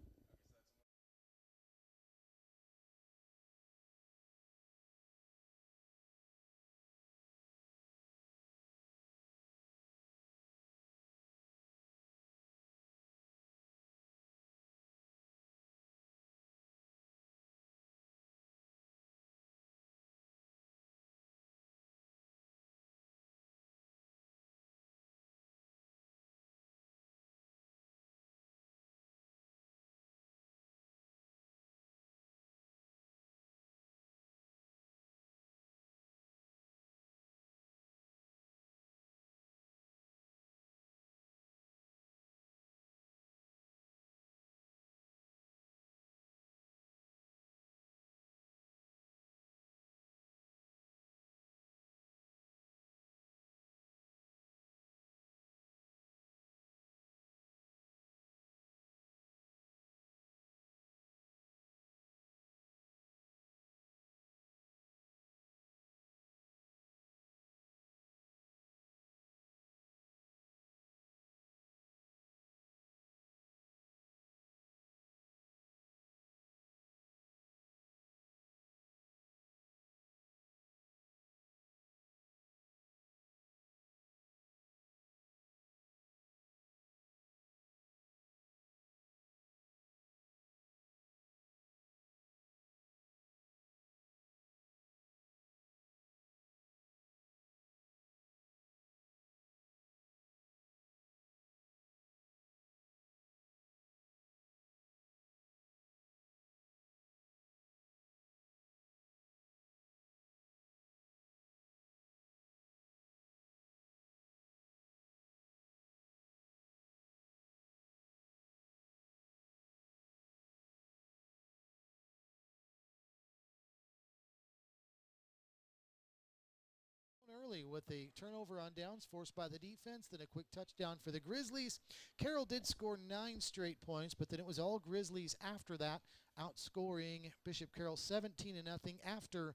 Speaker 6: Early with a turnover on downs forced by the defense, then a quick touchdown for the Grizzlies. Carroll did score 9 straight points, but then it was all Grizzlies after that, outscoring Bishop Carroll 17-0 after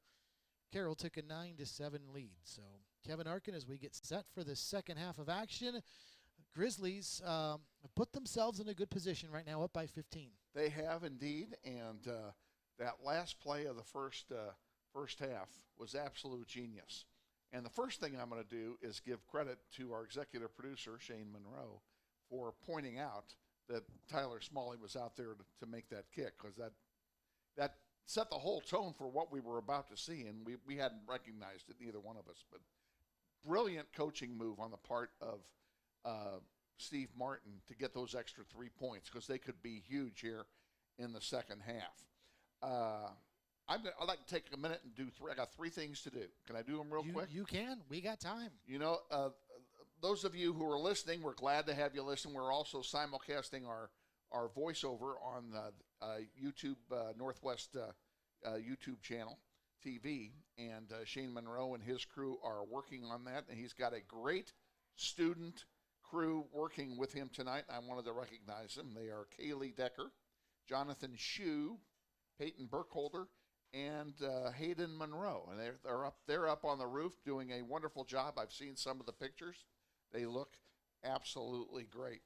Speaker 6: Carroll took a 9-7 lead. So Kevin Arkin, as we get set for the second half of action, Grizzlies have put themselves in a good position right now, up by 15.
Speaker 3: They have indeed, and that last play of the first half was absolute genius. And the first thing I'm going to do is give credit to our executive producer, Shane Monroe, for pointing out that Tyler Smalley was out there to make that kick, because that set the whole tone for what we were about to see, and we hadn't recognized it, neither one of us. But brilliant coaching move on the part of Steve Martin to get those extra 3 points, because they could be huge here in the second half. I'd like to take a minute and do I got 3 things to do. Can I do them real quick?
Speaker 6: You can. We got time.
Speaker 3: You know, those of you who are listening, we're glad to have you listen. We're also simulcasting our voiceover on YouTube, Northwest YouTube channel, TV. And Shane Monroe and his crew are working on that. And he's got a great student crew working with him tonight. I wanted to recognize them. They are Kaylee Decker, Jonathan Shue, Peyton Burkholder, and Hayden Monroe. And they're up on the roof doing a wonderful job. I've seen some of the pictures. They look absolutely great.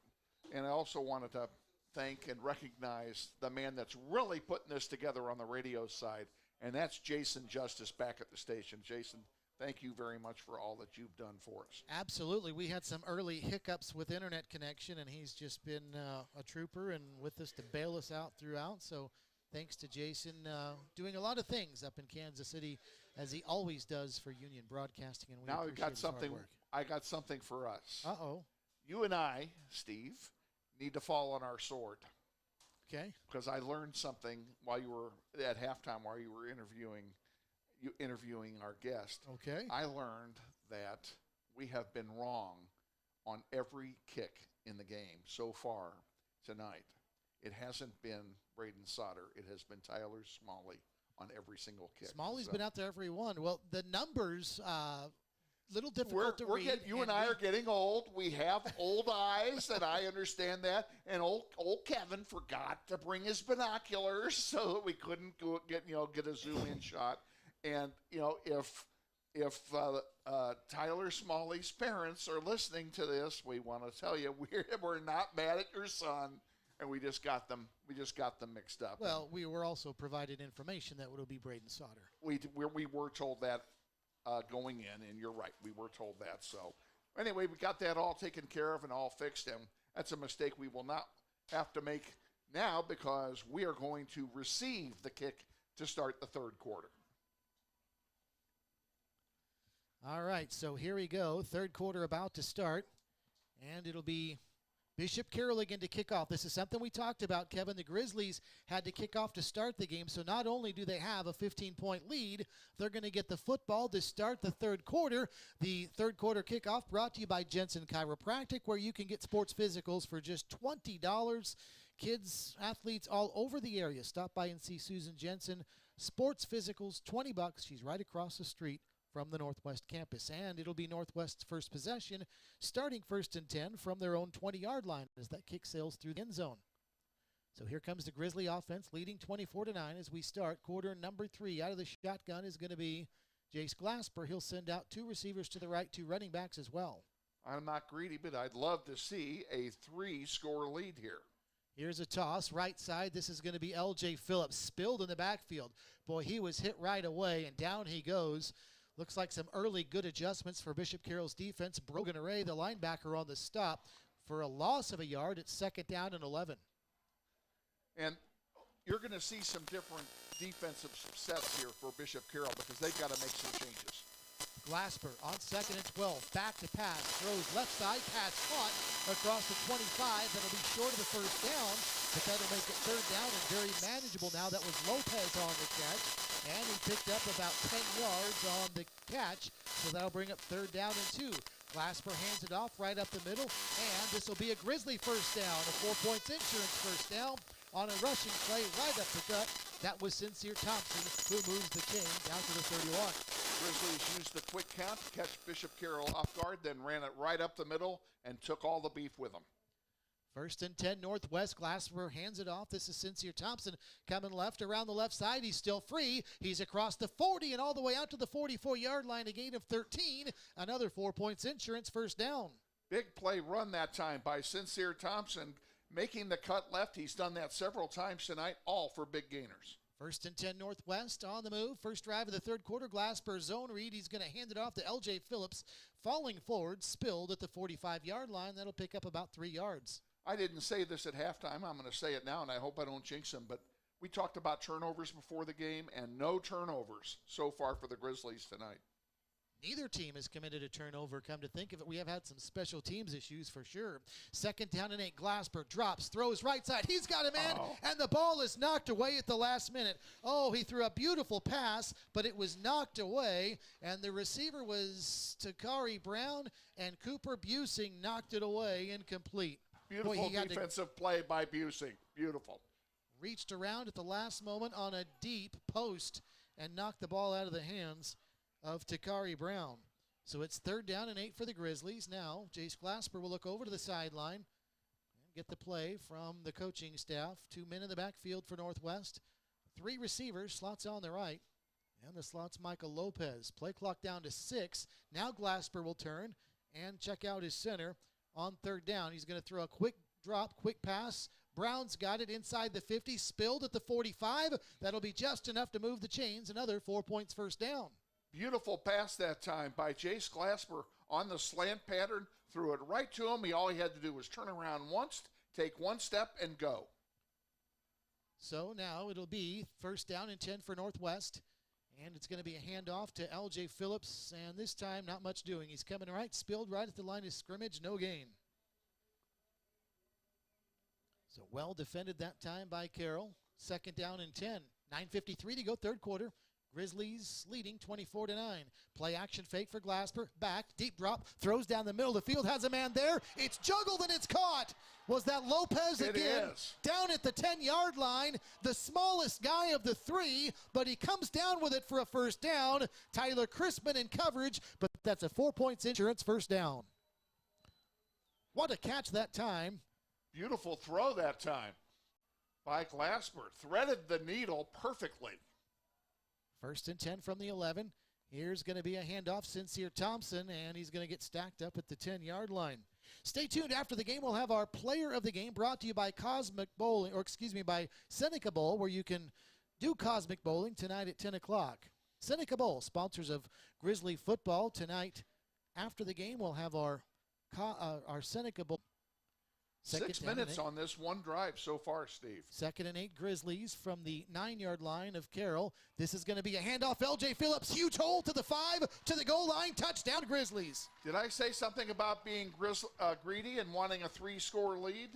Speaker 3: And I also wanted to thank and recognize the man that's really putting this together on the radio side, and that's Jason Justice back at the station. Jason, thank you very much for all that you've done for us.
Speaker 6: Absolutely. We had some early hiccups with internet connection, and he's just been a trooper and with us to bail us out throughout. So thanks to Jason doing a lot of things up in Kansas City, as he always does for Union Broadcasting. And we
Speaker 3: now we've got
Speaker 6: his hard
Speaker 3: something.
Speaker 6: work.
Speaker 3: I got something for us.
Speaker 6: Uh-oh.
Speaker 3: You and I, Steve, need to fall on our sword.
Speaker 6: Okay.
Speaker 3: Because I learned something while you were at halftime, while you were interviewing our guest.
Speaker 6: Okay.
Speaker 3: I learned that we have been wrong on every kick in the game so far tonight. it hasn't been Braden Sauter. It has been Tyler Smalley on every single kick.
Speaker 6: Smalley's been out there every one. Well, the numbers, little difficult to read.
Speaker 3: You and I are getting old. We have old eyes, and I understand that. And old Kevin forgot to bring his binoculars so that we couldn't get a zoom in shot. And if Tyler Smalley's parents are listening to this, we want to tell you we're not mad at your son, and we just got them mixed up.
Speaker 6: Well, we were also provided information that it would be Braden Sauter.
Speaker 3: We were told that going in, and you're right, we were told that. So anyway, we got that all taken care of and all fixed, and that's a mistake we will not have to make now because we are going to receive the kick to start the third quarter.
Speaker 6: All right, so here we go. Third quarter about to start, and it'll be Bishop Carroll again to kick off. This is something we talked about, Kevin. The Grizzlies had to kick off to start the game, so not only do they have a 15-point lead, they're going to get the football to start the third quarter. The third quarter kickoff brought to you by Jensen Chiropractic, where you can get sports physicals for just $20. Kids, athletes all over the area. Stop by and see Susan Jensen. Sports physicals, $20. She's right across the street from the Northwest campus, and it'll be Northwest's first possession, starting 1st and 10 from their own 20-yard line as that kick sails through the end zone. So here comes the Grizzly offense, leading 24-9 as we start quarter number 3. Out of the shotgun is going to be Jace Glasper. He'll send out 2 receivers to the right, 2 running backs as well.
Speaker 3: I'm not greedy, but I'd love to see a 3-score lead here.
Speaker 6: Here's a toss, right side. This is going to be L.J. Phillips, spilled in the backfield. Boy, he was hit right away, and down he goes. Looks like some early good adjustments for Bishop Carroll's defense. Brogan Array, the linebacker, on the stop for a loss of a yard. It's 2nd down and 11.
Speaker 3: And you're going to see some different defensive sets here for Bishop Carroll because they've got to make some changes.
Speaker 6: Glasper on 2nd and 12. Back to pass. Throws left side. Pass caught across the 25. That'll be short of the first down, but that'll make it 3rd down and very manageable now. That was Lopez on the catch, and he picked up about 10 yards on the catch, so that'll bring up 3rd down and 2. Glasper hands it off right up the middle, and this will be a Grizzly first down, a 4 points insurance first down on a rushing play right up the gut. That was Sincere Thompson, who moves the chain down to the 31.
Speaker 3: Grizzlies used the quick count to catch Bishop Carroll off guard, then ran it right up the middle and took all the beef with them.
Speaker 6: 1st and 10 Northwest. Glasper hands it off. This is Sincere Thompson coming left around the left side. He's still free. He's across the 40 and all the way out to the 44-yard line, a gain of 13. Another 4 points insurance first down.
Speaker 3: Big play run that time by Sincere Thompson, making the cut left. He's done that several times tonight, all for big gainers.
Speaker 6: 1st and 10 Northwest on the move. First drive of the third quarter. Glasper zone read. He's going to hand it off to L.J. Phillips. Falling forward, spilled at the 45-yard line. That'll pick up about 3 yards.
Speaker 3: I didn't say this at halftime. I'm going to say it now, and I hope I don't jinx them. But we talked about turnovers before the game, and no turnovers so far for the Grizzlies tonight.
Speaker 6: Neither team has committed a turnover, come to think of it. We have had some special teams issues for sure. 2nd down and 8. Glasper drops, throws right side. He's got a man, and the ball is knocked away at the last minute. Oh, he threw a beautiful pass, but it was knocked away, and the receiver was Takari Brown, and Cooper Busing knocked it away incomplete.
Speaker 3: Beautiful defensive play by Busing. Beautiful.
Speaker 6: Reached around at the last moment on a deep post and knocked the ball out of the hands of Takari Brown. So it's 3rd down and 8 for the Grizzlies. Now, Jace Glasper will look over to the sideline and get the play from the coaching staff. 2 men in the backfield for Northwest. 3 receivers, slots on the right. And the slot's Michael Lopez. Play clock down to 6. Now Glasper will turn and check out his center on 3rd down. He's going to throw a quick drop, quick pass. Brown's got it inside the 50, spilled at the 45. That'll be just enough to move the chains. Another 4 points first down.
Speaker 3: Beautiful pass that time by Jace Glasper on the slant pattern. Threw it right to him. All he had to do was turn around once, take 1 step, and go.
Speaker 6: So now it'll be 1st down and 10 for Northwest. And it's going to be a handoff to L.J. Phillips. And this time, not much doing. He's coming right, spilled right at the line of scrimmage. No gain. So well defended that time by Carroll. 2nd down and 10. 9:53 to go, third quarter. Grizzlies leading 24-9. Play action fake for Glasper. Back, deep drop, throws down the middle of the field, has a man there. It's juggled and it's caught. Was that Lopez again?
Speaker 3: It is.
Speaker 6: Down at the 10-yard line, the smallest guy of the three, but he comes down with it for a first down. Tyler Crispin in coverage, but that's a 4 points insurance first down. What a catch that time.
Speaker 3: Beautiful throw that time by Glasper. Threaded the needle perfectly.
Speaker 6: 1st and 10 from the 11. Here's going to be a handoff, Sincere Thompson, and he's going to get stacked up at the 10-yard line. Stay tuned. After the game, we'll have our player of the game brought to you by by Seneca Bowl, where you can do Cosmic Bowling tonight at 10 o'clock. Seneca Bowl, sponsors of Grizzly football. Tonight, after the game, we'll have our Seneca Bowl.
Speaker 3: 6 minutes on this one drive so far, Steve.
Speaker 6: 2nd and 8 Grizzlies from the 9-yard line of Carroll. This is going to be a handoff. L.J. Phillips, huge hole to the 5, to the goal line. Touchdown, Grizzlies.
Speaker 3: Did I say something about being greedy and wanting a 3-score lead?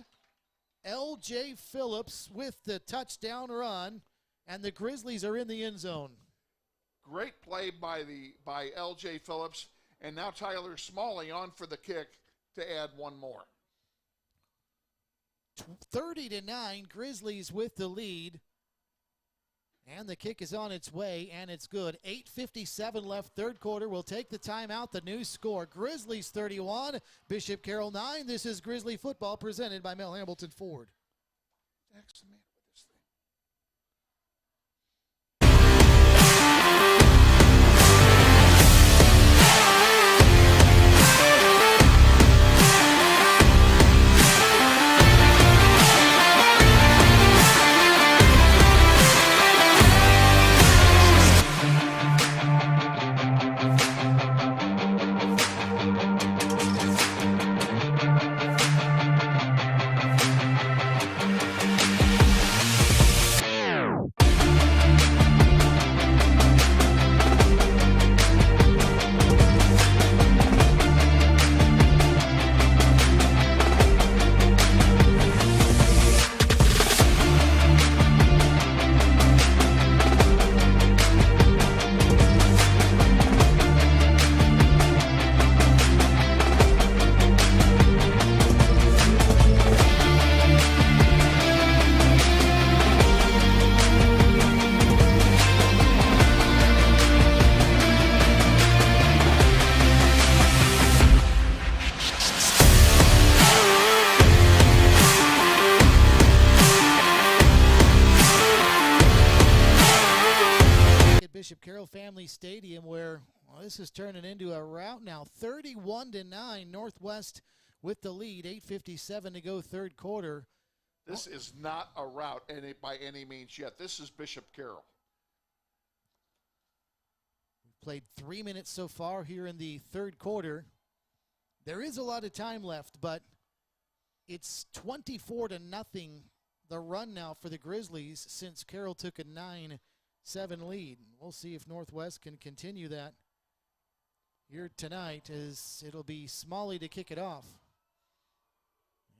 Speaker 6: L.J. Phillips with the touchdown run, and the Grizzlies are in the end zone.
Speaker 3: Great play by L.J. Phillips, and now Tyler Smalley on for the kick to add one more.
Speaker 6: 30-9, Grizzlies with the lead. And the kick is on its way, and it's good. 8:57 left, third quarter. We'll take the timeout. The new score, Grizzlies 31, Bishop Carroll 9. This is Grizzly football presented by Mel Hamilton Ford.
Speaker 3: Excellent.
Speaker 6: Bishop Carroll Family Stadium, where this is turning into a rout now. 31-9, Northwest with the lead. 8:57 to go, third quarter.
Speaker 3: This is not a rout by any means yet. This is Bishop Carroll.
Speaker 6: We've played 3 minutes so far here in the third quarter. There is a lot of time left, but it's 24-0 the run now for the Grizzlies since Carroll took a 9-7 lead. We'll see if Northwest can continue that here tonight, as it'll be Smalley to kick it off.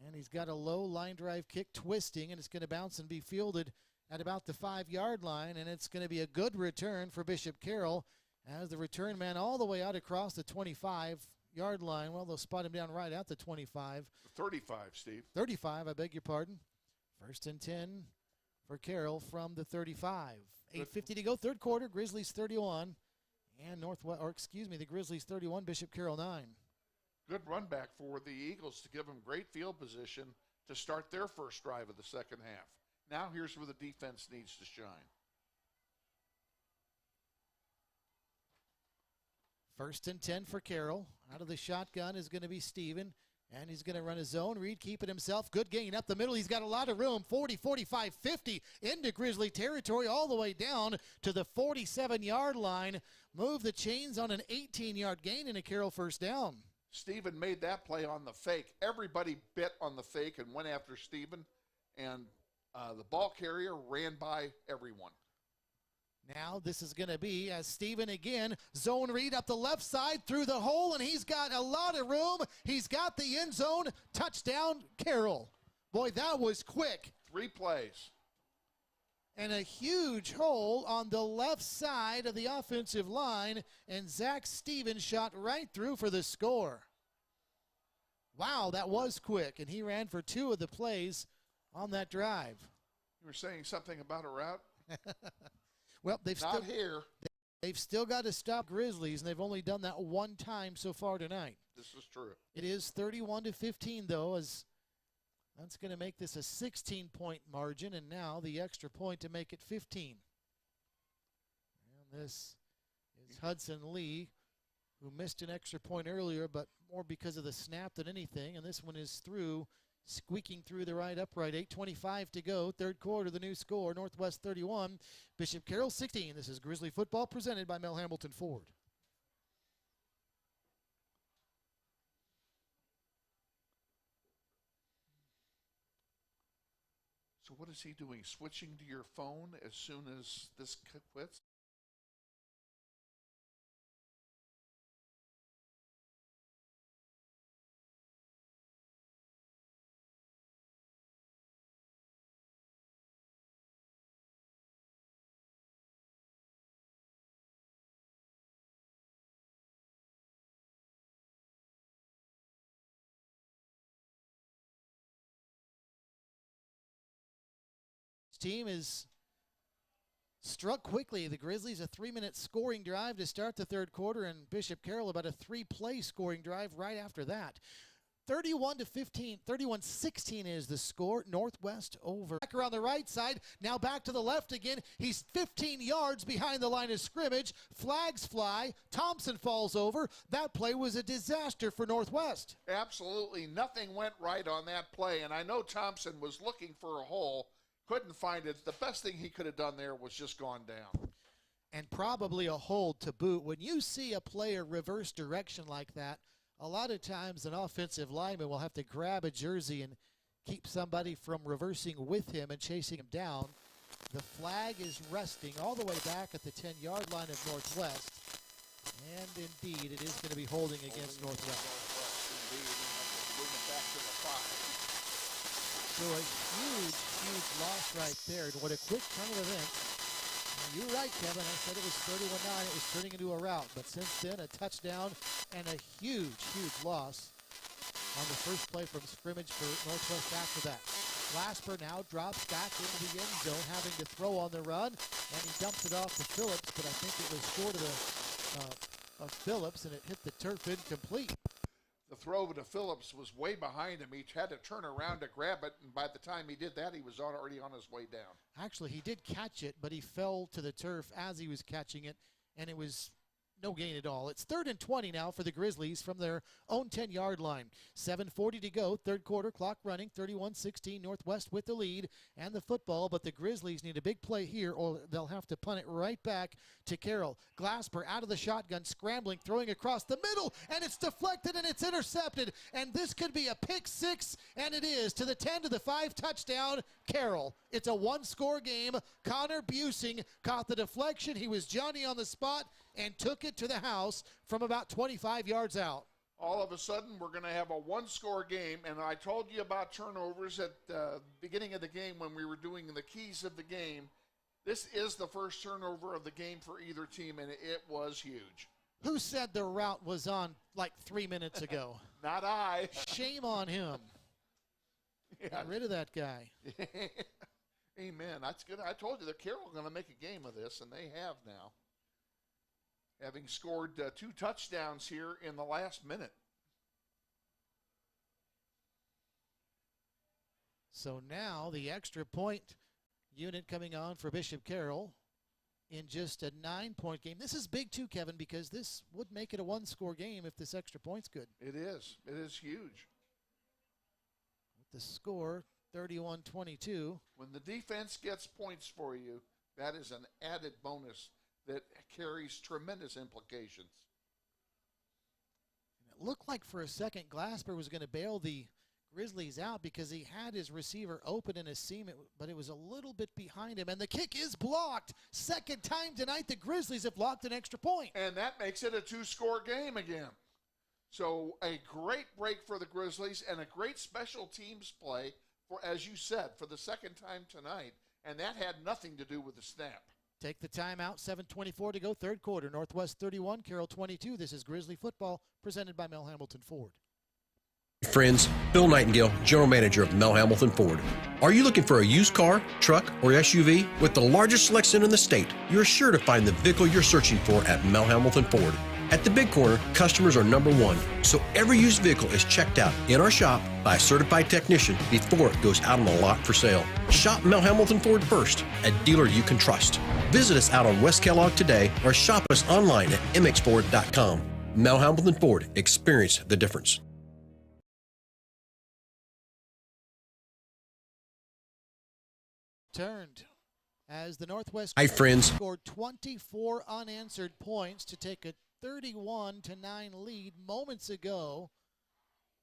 Speaker 6: And he's got a low line drive kick twisting, and it's going to bounce and be fielded at about the 5-yard line, and it's going to be a good return for Bishop Carroll as the return man all the way out across the 25-yard line. Well, they'll spot him down right at the 25.
Speaker 3: 35, Steve.
Speaker 6: 35, I beg your pardon. 1st and 10 for Carroll from the 35. 8:50 to go, third quarter. Grizzlies 31, and the Grizzlies 31, Bishop Carroll 9.
Speaker 3: Good run back for the Eagles to give them great field position to start their first drive of the second half. Now here's where the defense needs to shine.
Speaker 6: 1st and 10 for Carroll. Out of the shotgun is going to be Steven. And he's going to run his zone. Reed keep it himself. Good gain up the middle. He's got a lot of room. 40, 45, 50 into Grizzly territory all the way down to the 47-yard line. Move the chains on an 18-yard gain and a Carroll first down.
Speaker 3: Steven made that play on the fake. Everybody bit on the fake and went after Steven. And the ball carrier ran by everyone.
Speaker 6: Now this is going to be as Steven again, zone read up the left side through the hole, and he's got a lot of room. He's got the end zone. Touchdown, Carroll. Boy, that was quick.
Speaker 3: 3 plays.
Speaker 6: And a huge hole on the left side of the offensive line, and Zach Stevens shot right through for the score. Wow, that was quick, and he ran for 2 of the plays on that drive.
Speaker 3: You were saying something about a route?
Speaker 6: Well, they've
Speaker 3: still
Speaker 6: got to stop Grizzlies, and they've only done that one time so far tonight.
Speaker 3: This is true.
Speaker 6: It is 31-15, though, as that's going to make this a 16-point margin, and now the extra point to make it 15. And this is Hudson Lee, who missed an extra point earlier, but more because of the snap than anything, and this one is through, squeaking through the right upright. 8:25 to go, third quarter, the new score, Northwest 31, Bishop Carroll 16. This is Grizzly football presented by Mel Hamilton Ford.
Speaker 3: So what is he doing? Switching to your phone as soon as this quits?
Speaker 6: Team is struck quickly. The Grizzlies a 3-minute scoring drive to start the third quarter, and Bishop Carroll about a 3-play scoring drive right after that. 31-15, 31-16 is the score. Northwest over. Back around the right side, now back to the left again. He's 15 yards behind the line of scrimmage. Flags fly. Thompson falls over. That play was a disaster for Northwest.
Speaker 3: Absolutely nothing went right on that play, and I know Thompson was looking for a hole. Couldn't find it. The best thing he could have done there was just gone down.
Speaker 6: And probably a hold to boot. When you see a player reverse direction like that, a lot of times an offensive lineman will have to grab a jersey and keep somebody from reversing with him and chasing him down. The flag is resting all the way back at the 10-yard line of Northwest. And indeed, it is going to be holding against Northwest.
Speaker 3: Bring it back to the 5.
Speaker 6: So a huge, huge loss right there. And what a quick turn of events. You're right, Kevin. I said it was 31-9. It was turning into a rout. But since then, a touchdown and a huge, huge loss on the first play from scrimmage for Northwest after that. Glasper now drops back into the end zone, having to throw on the run. And he dumps it off to Phillips, but I think it was short of Phillips, and it hit the turf incomplete.
Speaker 3: The throw to Phillips was way behind him. He had to turn around to grab it, and by the time he did that, he was already on his way down.
Speaker 6: Actually, he did catch it, but he fell to the turf as he was catching it, and it was no gain at all. It's 3rd and 20 now for the Grizzlies from their own 10-yard line. 7:40 to go, third quarter, clock running, 31-16, Northwest with the lead and the football, but the Grizzlies need a big play here or they'll have to punt it right back to Carroll. Glasper out of the shotgun, scrambling, throwing across the middle, and it's deflected and it's intercepted, and this could be a pick 6, and it is to the 10 to the 5 touchdown, Carroll. It's a one-score game. Connor Busing caught the deflection. He was Johnny on the spot and took it to the house from about 25 yards out.
Speaker 3: All of a sudden, we're going to have a one-score game, and I told you about turnovers at the beginning of the game when we were doing the keys of the game. This is the first turnover of the game for either team, and it was huge.
Speaker 6: Who said the route was on like 3 minutes ago?
Speaker 3: Not I.
Speaker 6: Shame on him.
Speaker 3: Yeah.
Speaker 6: Get rid of that guy.
Speaker 3: Amen. That's good. I told you the Carroll are going to make a game of this, and they have now, having scored 2 touchdowns here in the last minute.
Speaker 6: So now the extra point unit coming on for Bishop Carroll in just a 9-point game. This is big too, Kevin, because this would make it a one-score game if this extra point's good.
Speaker 3: It is. It is huge.
Speaker 6: With the score, 31-22.
Speaker 3: When the defense gets points for you, that is an added bonus that carries tremendous implications.
Speaker 6: It looked like for a second Glasper was going to bail the Grizzlies out because he had his receiver open in a seam, but it was a little bit behind him, and the kick is blocked. Second time tonight the Grizzlies have blocked an extra point.
Speaker 3: And that makes it a 2-score game again. So a great break for the Grizzlies and a great special teams play for, as you said, for the second time tonight. and that had nothing to do with the snap.
Speaker 6: Take the timeout, 7:24 to go, third quarter. Northwest 31, Carroll 22. This is Grizzly football presented by Mel Hamilton Ford.
Speaker 2: Friends, Bill Nightingale, General Manager of Mel Hamilton Ford. Are you looking for a used car, truck, or SUV? With the largest selection in the state, you're sure to find the vehicle you're searching for at Mel Hamilton Ford. At the Big Corner, customers are number one, so every used vehicle is checked out in our shop by a certified technician before it goes out on the lot for sale. Shop Mel Hamilton Ford first, a dealer you can trust. Visit us out on West Kellogg today or shop us online at mxford.com. Mel Hamilton Ford, experience the difference.
Speaker 6: Turned as the Northwest
Speaker 2: Hi, friends.
Speaker 6: scored 24 unanswered points to take a 31-9 lead moments ago.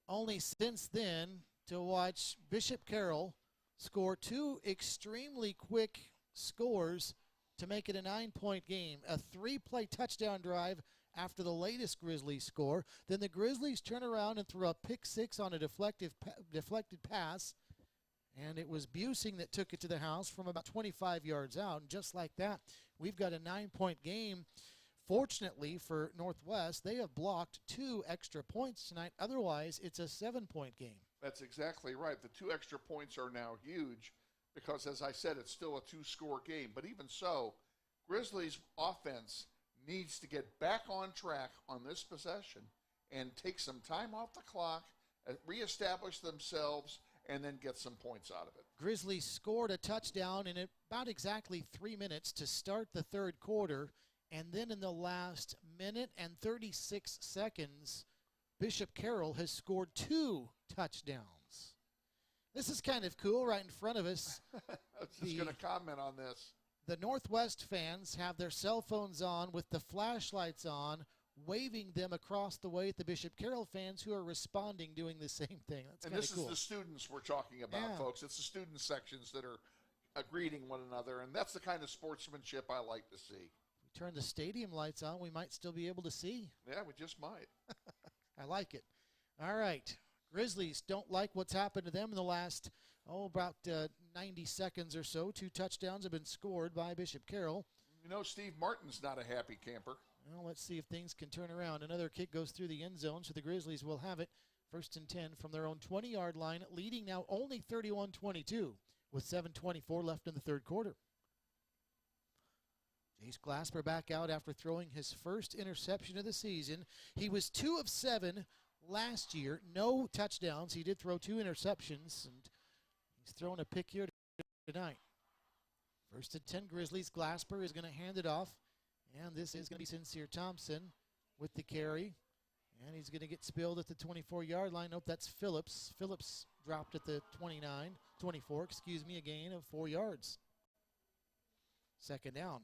Speaker 6: Only since then to watch Bishop Carroll score two extremely quick scores to make it a 9-point game. A 3-play touchdown drive after the latest Grizzlies score. Then the Grizzlies turn around and throw a pick six on a deflected pass. And it was Busing that took it to the house from about 25 yards out. And just like that, we've got a 9-point game. Fortunately for Northwest, they have blocked 2 extra points tonight. Otherwise, it's a 7-point game.
Speaker 3: That's exactly right. The 2 extra points are now huge because, as I said, it's still a 2-score game. But even so, Grizzlies' offense needs to get back on track on this possession and take some time off the clock, reestablish themselves, and then get some points out of it.
Speaker 6: Grizzlies scored a touchdown in about exactly 3 minutes to start the third quarter. And then in the last minute and 36 seconds, Bishop Carroll has scored 2 touchdowns. This is kind of cool right in front of us.
Speaker 3: I was just going to comment on this.
Speaker 6: The Northwest fans have their cell phones on with the flashlights on, waving them across the way at the Bishop Carroll fans who are responding, doing the same thing. That's kind of cool.
Speaker 3: And this is the students we're talking about, folks. It's the student sections that are greeting one another, and that's the kind of sportsmanship I like to see.
Speaker 6: We turn the stadium lights on, we might still be able to see.
Speaker 3: Yeah, we just might.
Speaker 6: I like it. All right. Grizzlies don't like what's happened to them in the last, about 90 seconds or so. 2 touchdowns have been scored by Bishop Carroll.
Speaker 3: You know, Steve Martin's not a happy camper.
Speaker 6: Well, let's see if things can turn around. Another kick goes through the end zone, so the Grizzlies will have it. 1st and 10 from their own 20-yard line, leading now only 31-22 with 7:24 left in the third quarter. Jace Glasper back out after throwing his first interception of the season. He was 2 of 7 last year, no touchdowns. He did throw 2 interceptions, and he's throwing a pick here tonight. 1st and 10 Grizzlies. Glasper is going to hand it off. And this is going to be Sincere Thompson with the carry. And he's going to get spilled at the 24-yard line. Nope, that's Phillips. Phillips dropped at the 24, a gain of 4 yards. 2nd down.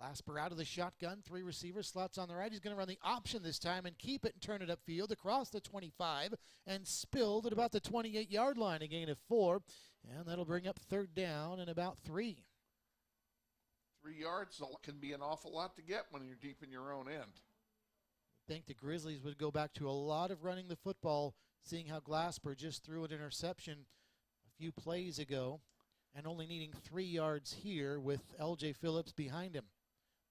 Speaker 6: Glasper out of the shotgun. 3 receivers, slots on the right. He's going to run the option this time and keep it and turn it upfield across the 25 and spilled at about the 28-yard line, a gain of 4. And that'll bring up 3rd down and about 3.
Speaker 3: 3 yards can be an awful lot to get when you're deep in your own end.
Speaker 6: I think the Grizzlies would go back to a lot of running the football, seeing how Glasper just threw an interception a few plays ago and only needing 3 yards here with L.J. Phillips behind him.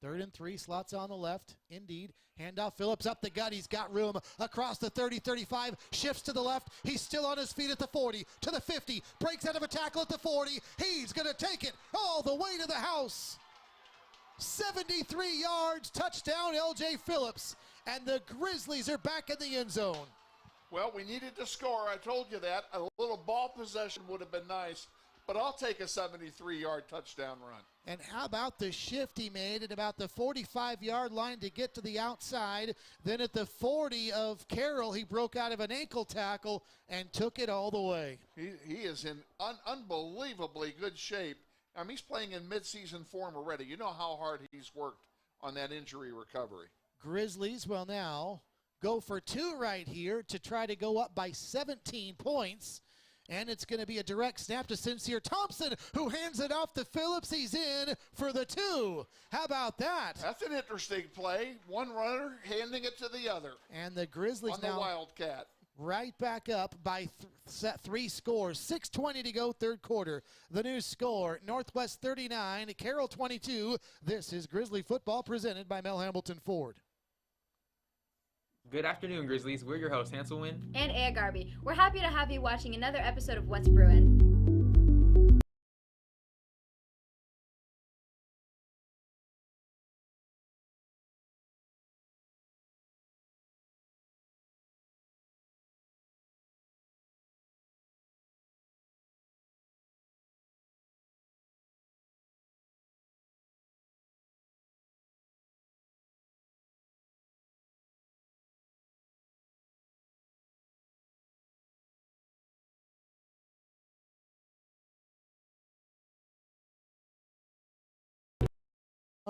Speaker 6: 3rd and 3, slots on the left. Indeed. Handoff, Phillips up the gut. He's got room across the 30-35. Shifts to the left. He's still on his feet at the 40, to the 50. Breaks out of a tackle at the 40. He's going to take it all the way to the house. 73 yards, touchdown, L.J. Phillips. And the Grizzlies are back in the end zone.
Speaker 3: Well, we needed to score. I told you that. A little ball possession would have been nice, but I'll take a 73-yard touchdown run.
Speaker 6: And how about the shift he made at about the 45-yard line to get to the outside? Then at the 40 of Carroll, he broke out of an ankle tackle and took it all the way.
Speaker 3: He is in unbelievably good shape. I mean, he's playing in midseason form already. You know how hard he's worked on that injury recovery.
Speaker 6: Grizzlies will now go for 2 right here to try to go up by 17 points. And it's going to be a direct snap to Sincere Thompson, who hands it off to Phillips. He's in for the 2. How about that?
Speaker 3: That's an interesting play. One runner handing it to the other.
Speaker 6: And the Grizzlies
Speaker 3: on the
Speaker 6: now
Speaker 3: Wildcat
Speaker 6: right back up by set 3 scores. 6:20 to go, third quarter. The new score, Northwest 39, Carroll 22. This is Grizzly football presented by Mel Hambelton Ford.
Speaker 4: Good afternoon, Grizzlies. We're your hosts, Hansel Wynn
Speaker 5: And Aya Garby. We're happy to have you watching another episode of What's Brewin'.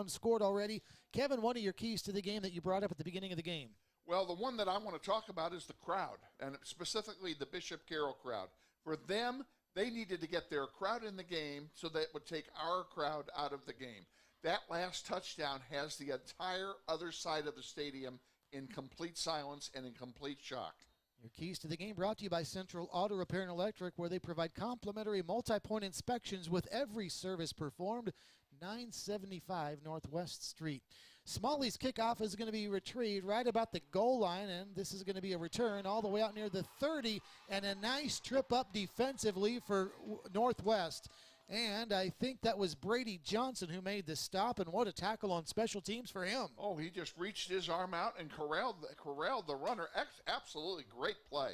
Speaker 6: Scored already. Kevin, one of your keys to the game that you brought up at the beginning of the game.
Speaker 3: Well, the one that I want to talk about is the crowd, and specifically the Bishop Carroll crowd. For them, they needed to get their crowd in the game so that it would take our crowd out of the game. That last touchdown has the entire other side of the stadium in complete silence and in complete shock.
Speaker 6: Your keys to the game brought to you by Central Auto Repair and Electric, where they provide complimentary multi-point inspections with every service performed. 975 Northwest Street. Smalley's kickoff is going to be retrieved right about the goal line, and this is going to be a return all the way out near the 30, and a nice trip up defensively for Northwest. And I think that was Brady Johnson who made the stop, and what a tackle on special teams for him.
Speaker 3: Oh, he just reached his arm out and corralled the runner. Absolutely great play.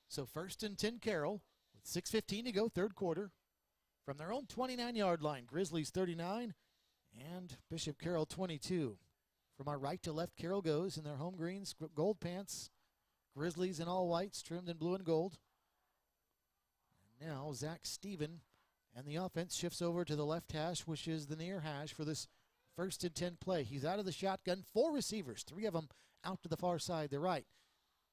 Speaker 6: So 1st and 10 Carroll with 6:15 to go, third quarter. From their own 29-yard line, Grizzlies 39 and Bishop Carroll 22. From our right to left, Carroll goes in their home greens, gold pants. Grizzlies in all whites, trimmed in blue and gold. And now Zach Steven and the offense shifts over to the left hash, which is the near hash for this 1st and 10 play. He's out of the shotgun, 4 receivers, 3 of them out to the far side, the right.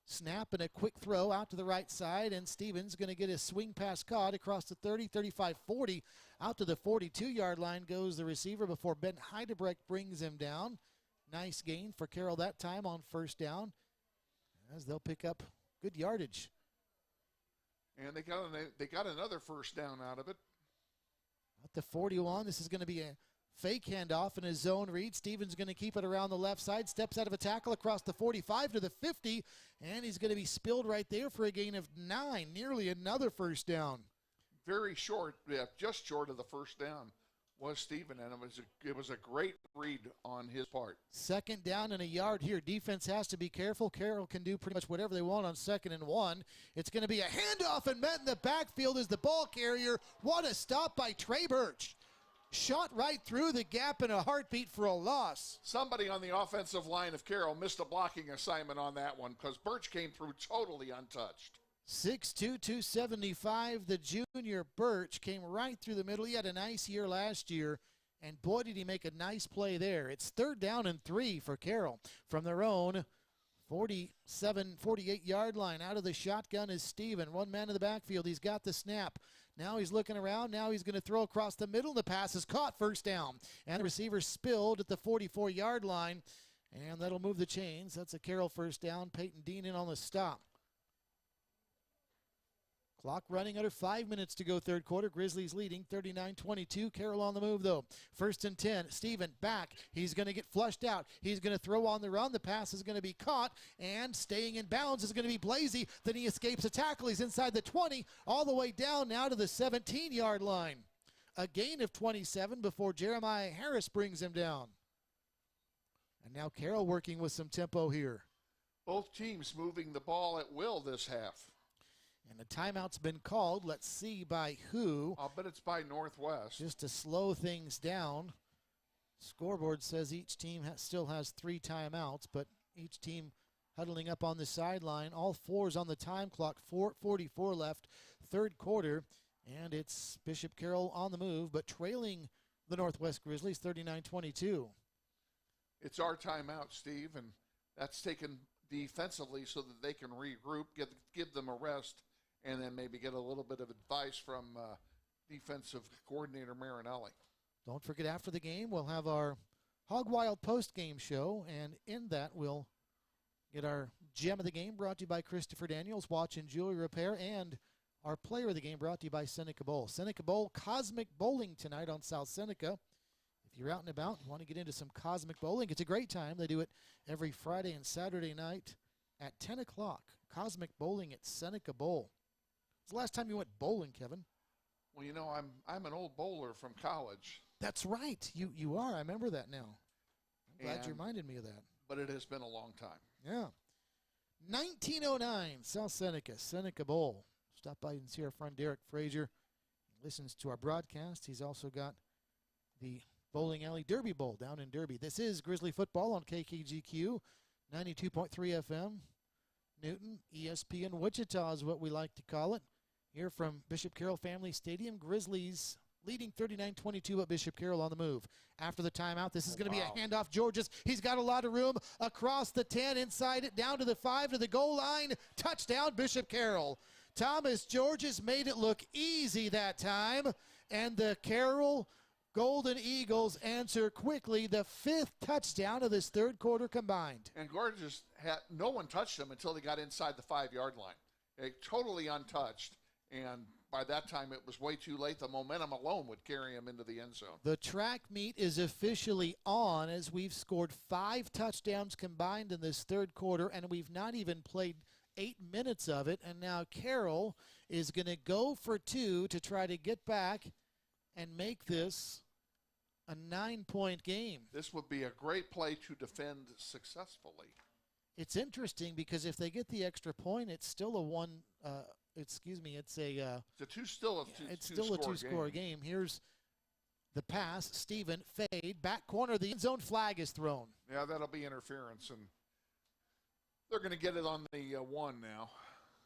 Speaker 6: Snap and a quick throw out to the right side, and Stevens going to get his swing pass caught across the 30, 35, 40. Out to the 42-yard line goes the receiver before Ben Heidebrecht brings him down. Nice gain for Carroll that time on 1st down, as they'll pick up good yardage.
Speaker 3: And they got another 1st down out of it.
Speaker 6: At the 41, this is going to be a fake handoff in his zone read. Stevens going to keep it around the left side. Steps out of a tackle across the 45 to the 50. And he's going to be spilled right there for a gain of 9. Nearly another 1st down.
Speaker 3: Very short, just short of the 1st down was Steven. And it was a great read on his part. 2nd down and a yard here. Defense has to be careful. Carroll can do pretty much whatever they want on 2nd and 1. It's going to be a handoff and met in the backfield as the ball carrier. What a stop by Trey Birch. Shot right through the gap in a heartbeat for a loss. Somebody on the offensive line of Carroll missed a blocking assignment on that one because Birch came through totally untouched. 6'2", 275, the junior Birch came right through the middle. He had a nice year last year, and boy, did he make a nice play there. It's 3rd down and 3 for Carroll from their own 47, 48-yard line. Out of the shotgun is Steven. One man in the backfield. He's got the snap. Now he's looking around. Now he's going to throw across the middle. The pass is caught, 1st down. And the receiver spilled at the 44-yard line. And that'll move the chains. That's a Carroll 1st down. Peyton Dean in on the stop. Clock running under 5 minutes to go, third quarter. Grizzlies leading 39-22. Carroll on the move, though. 1st and 10. Steven back. He's going to get flushed out. He's going to throw on the run. The pass is going to be caught, and staying in bounds is going to be Blasey. Then he escapes a tackle. He's inside the 20, all the way down now to the 17-yard line. A gain of 27 before Jeremiah Harris brings him down. And now Carroll working with some tempo here. Both teams moving the ball at will this half. And the timeout's been called. Let's see by who. I'll bet it's by Northwest. Just to slow things down. Scoreboard says each team still has 3 timeouts, but each team huddling up on the sideline. All 4's on the time clock. 4:44 left, third quarter. And it's Bishop Carroll on the move, but trailing the Northwest Grizzlies 39-22. It's our timeout, Steve, and that's taken defensively so that they can regroup, give them a rest, and then maybe get a little bit of advice from defensive coordinator Marinelli. Don't forget, after the game, we'll have our Hog Wild post-game show, and in that we'll get our
Speaker 6: Gem of the Game brought to you by Christopher Daniels, Watch and Jewelry Repair, and our Player of the Game brought to you by Seneca Bowl. Seneca Bowl Cosmic Bowling tonight on South Seneca. If you're out and about and want to get into some cosmic bowling, it's a great time. They do it every Friday and Saturday night at 10 o'clock. Cosmic Bowling at Seneca Bowl. When's the last time you went bowling, Kevin?
Speaker 3: Well, you know, I'm an old bowler from college.
Speaker 6: That's right. You are. I remember that now. I'm glad you reminded me of that.
Speaker 3: But it has been a long time.
Speaker 6: Yeah. 1909, South Seneca, Seneca Bowl. Stop by and see our friend Derek Frazier. He listens to our broadcast. He's also got the Bowling Alley Derby Bowl down in Derby. This is Grizzly Football on KKGQ, 92.3 FM. Newton, ESPN Wichita is what we like to call it. Here from Bishop Carroll Family Stadium, Grizzlies leading 39-22 at Bishop Carroll on the move. After the timeout, this is going to be a handoff. Georges, he's got a lot of room across the 10, inside it, down to the 5, to the goal line. Touchdown, Bishop Carroll. Thomas Georges made it look easy that time, and the Carroll Golden Eagles answer quickly, the 5th touchdown of this third quarter combined.
Speaker 3: And Georges had no one touched him until they got inside the 5-yard line. Totally untouched. And by that time, it was way too late. The momentum alone would carry him into the end zone.
Speaker 6: The track meet is officially on as we've scored 5 touchdowns combined in this third quarter, and we've not even played 8 minutes of it. And now Carroll is going to go for 2 to try to get back and make this a 9-point game.
Speaker 3: This would be a great play to defend successfully.
Speaker 6: It's interesting because if they get the extra point, it's still a two-score game. Here's the pass. Steven, fade, back corner. The end zone flag is thrown.
Speaker 3: Yeah, that'll be interference, and they're going to get it on the 1 now.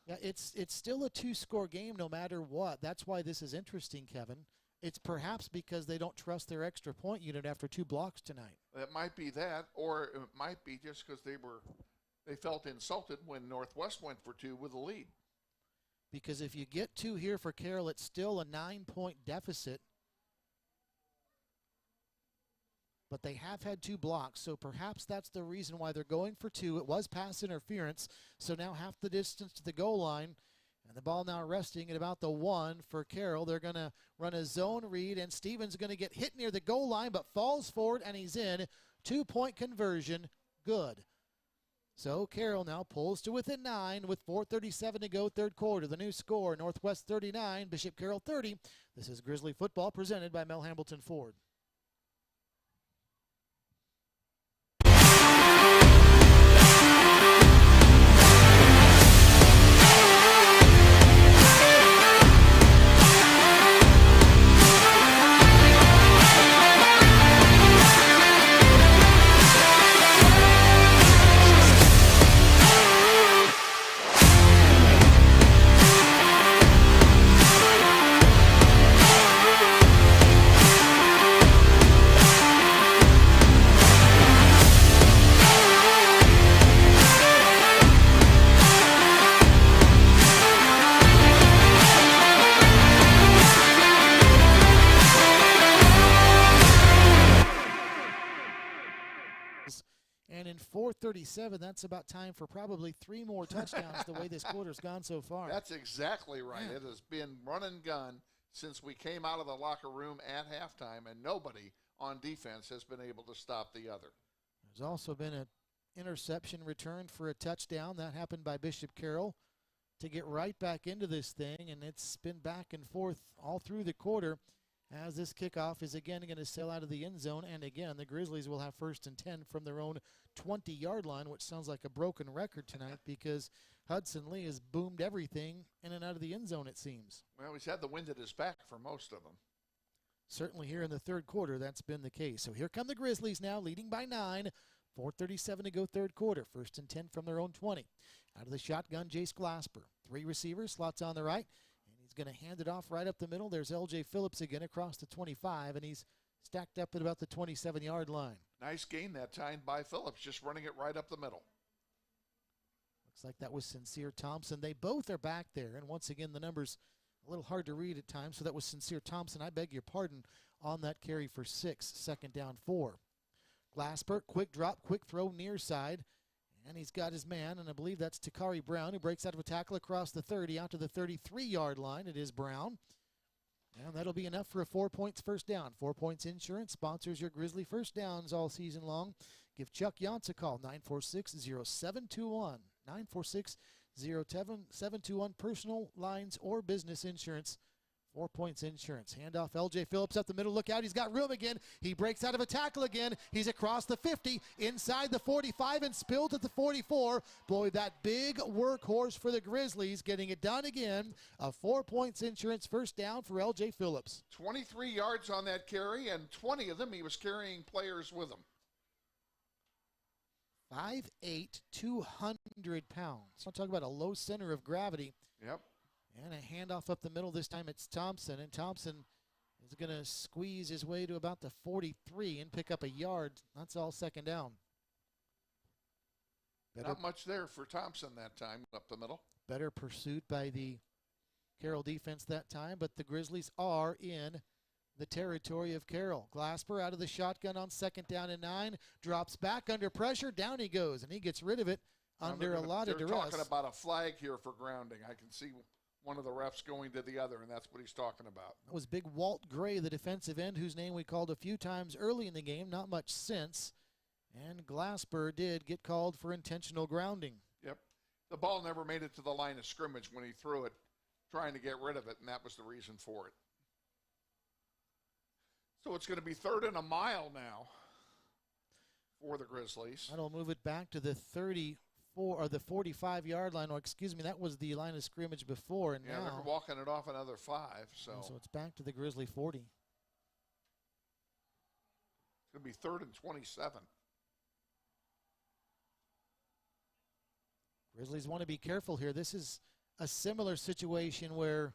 Speaker 6: Yeah, it's still a 2-score game no matter what. That's why this is interesting, Kevin. It's perhaps because they don't trust their extra point unit after 2 blocks tonight.
Speaker 3: It might be that, or it might be just because they felt insulted when Northwest went for 2 with a lead.
Speaker 6: Because if you get 2 here for Carroll, it's still a 9-point deficit. But they have had 2 blocks, so perhaps that's the reason why they're going for 2. It was pass interference, so now half the distance to the goal line. And the ball now resting at about the 1 for Carroll. They're going to run a zone read, and Stevens going to get hit near the goal line, but falls forward, and he's in. 2-point conversion, good. So Carroll now pulls to within 9 with 4:37 to go, third quarter. The new score, Northwest 39, Bishop Carroll 30. This is Grizzly Football presented by Mel Hambleton Ford. And in 4:37, that's about time for probably 3 more touchdowns the way this quarter's gone so far.
Speaker 3: That's exactly right.
Speaker 6: Yeah.
Speaker 3: It has been run and gun since we came out of the locker room at halftime, and nobody on defense has been able to stop the other.
Speaker 6: There's also been an interception return for a touchdown. That happened by Bishop Carroll to get right back into this thing, and it's been back and forth all through the quarter as this kickoff is again going to sail out of the end zone. And again, the Grizzlies will have 1st and 10 from their own 20-yard line, which sounds like a broken record tonight because Hudson Lee has boomed everything in and out of the end zone, it seems.
Speaker 3: Well, he's had the wind at his back for most of them.
Speaker 6: Certainly here in the third quarter, that's been the case. So here come the Grizzlies now, leading by 9. 4:37 to go third quarter. 1st and 10 from their own 20. Out of the shotgun, Jace Glasper. 3 receivers, slots on the right. And he's going to hand it off right up the middle. There's L.J. Phillips again across the 25, and he's stacked up at about the 27-yard line.
Speaker 3: Nice gain that time by Phillips, just running it right up the middle.
Speaker 6: Looks like that was Sincere Thompson. They both are back there, and once again, the numbers a little hard to read at times, so that was Sincere Thompson. I beg your pardon on that carry for 6, 2nd down 4. Glasper, quick drop, quick throw near side, And he's got his man, and I believe that's Takari Brown, who breaks out of a tackle across the 30 out to the 33-yard line. It is Brown. And that'll be enough for a 4 points first down. 4 Points Insurance sponsors your Grizzly first downs all season long. Give Chuck Yantz a call, 946-0721. 946-0721, personal lines or business insurance. 4 Points Insurance. Handoff, L.J. Phillips up the middle. Look out. He's got room again. He breaks out of a tackle again. He's across the 50, inside the 45, and spilled at the 44. Boy, that big workhorse for the Grizzlies getting it done again. A 4 Points Insurance first down for L.J. Phillips.
Speaker 3: 23 yards on that carry, and 20 of them he was carrying players with him.
Speaker 6: 5'8", 200 pounds. I'll talk about a low center of gravity.
Speaker 3: Yep.
Speaker 6: And a handoff up the middle. This time it's Thompson, and Thompson is going to squeeze his way to about the 43 and pick up a yard. That's all second down.
Speaker 3: Not much there for Thompson that time up the middle.
Speaker 6: Better pursuit by the Carroll defense that time, but the Grizzlies are in the territory of Carroll. Glasper out of the shotgun on second down and 9, drops back under pressure, down he goes, and he gets rid of it under a lot of duress.
Speaker 3: They're talking about a flag here for grounding. I can see one of the refs going to the other, and that's what he's talking about.
Speaker 6: That was big Walt Gray, the defensive end, whose name we called a few times early in the game, not much since. And Glasper did get called for intentional grounding.
Speaker 3: Yep. The ball never made it to the line of scrimmage when he threw it, trying to get rid of it, and that was the reason for it. So it's going to be 3rd and a mile now for the Grizzlies.
Speaker 6: That'll move it back to the 34 or the 45-yard line. Or excuse me, that was the line of scrimmage before, and now
Speaker 3: they're walking it off another 5. So
Speaker 6: it's back to the Grizzly 40.
Speaker 3: It's going to be 3rd and 27.
Speaker 6: Grizzlies want to be careful here. This is a similar situation where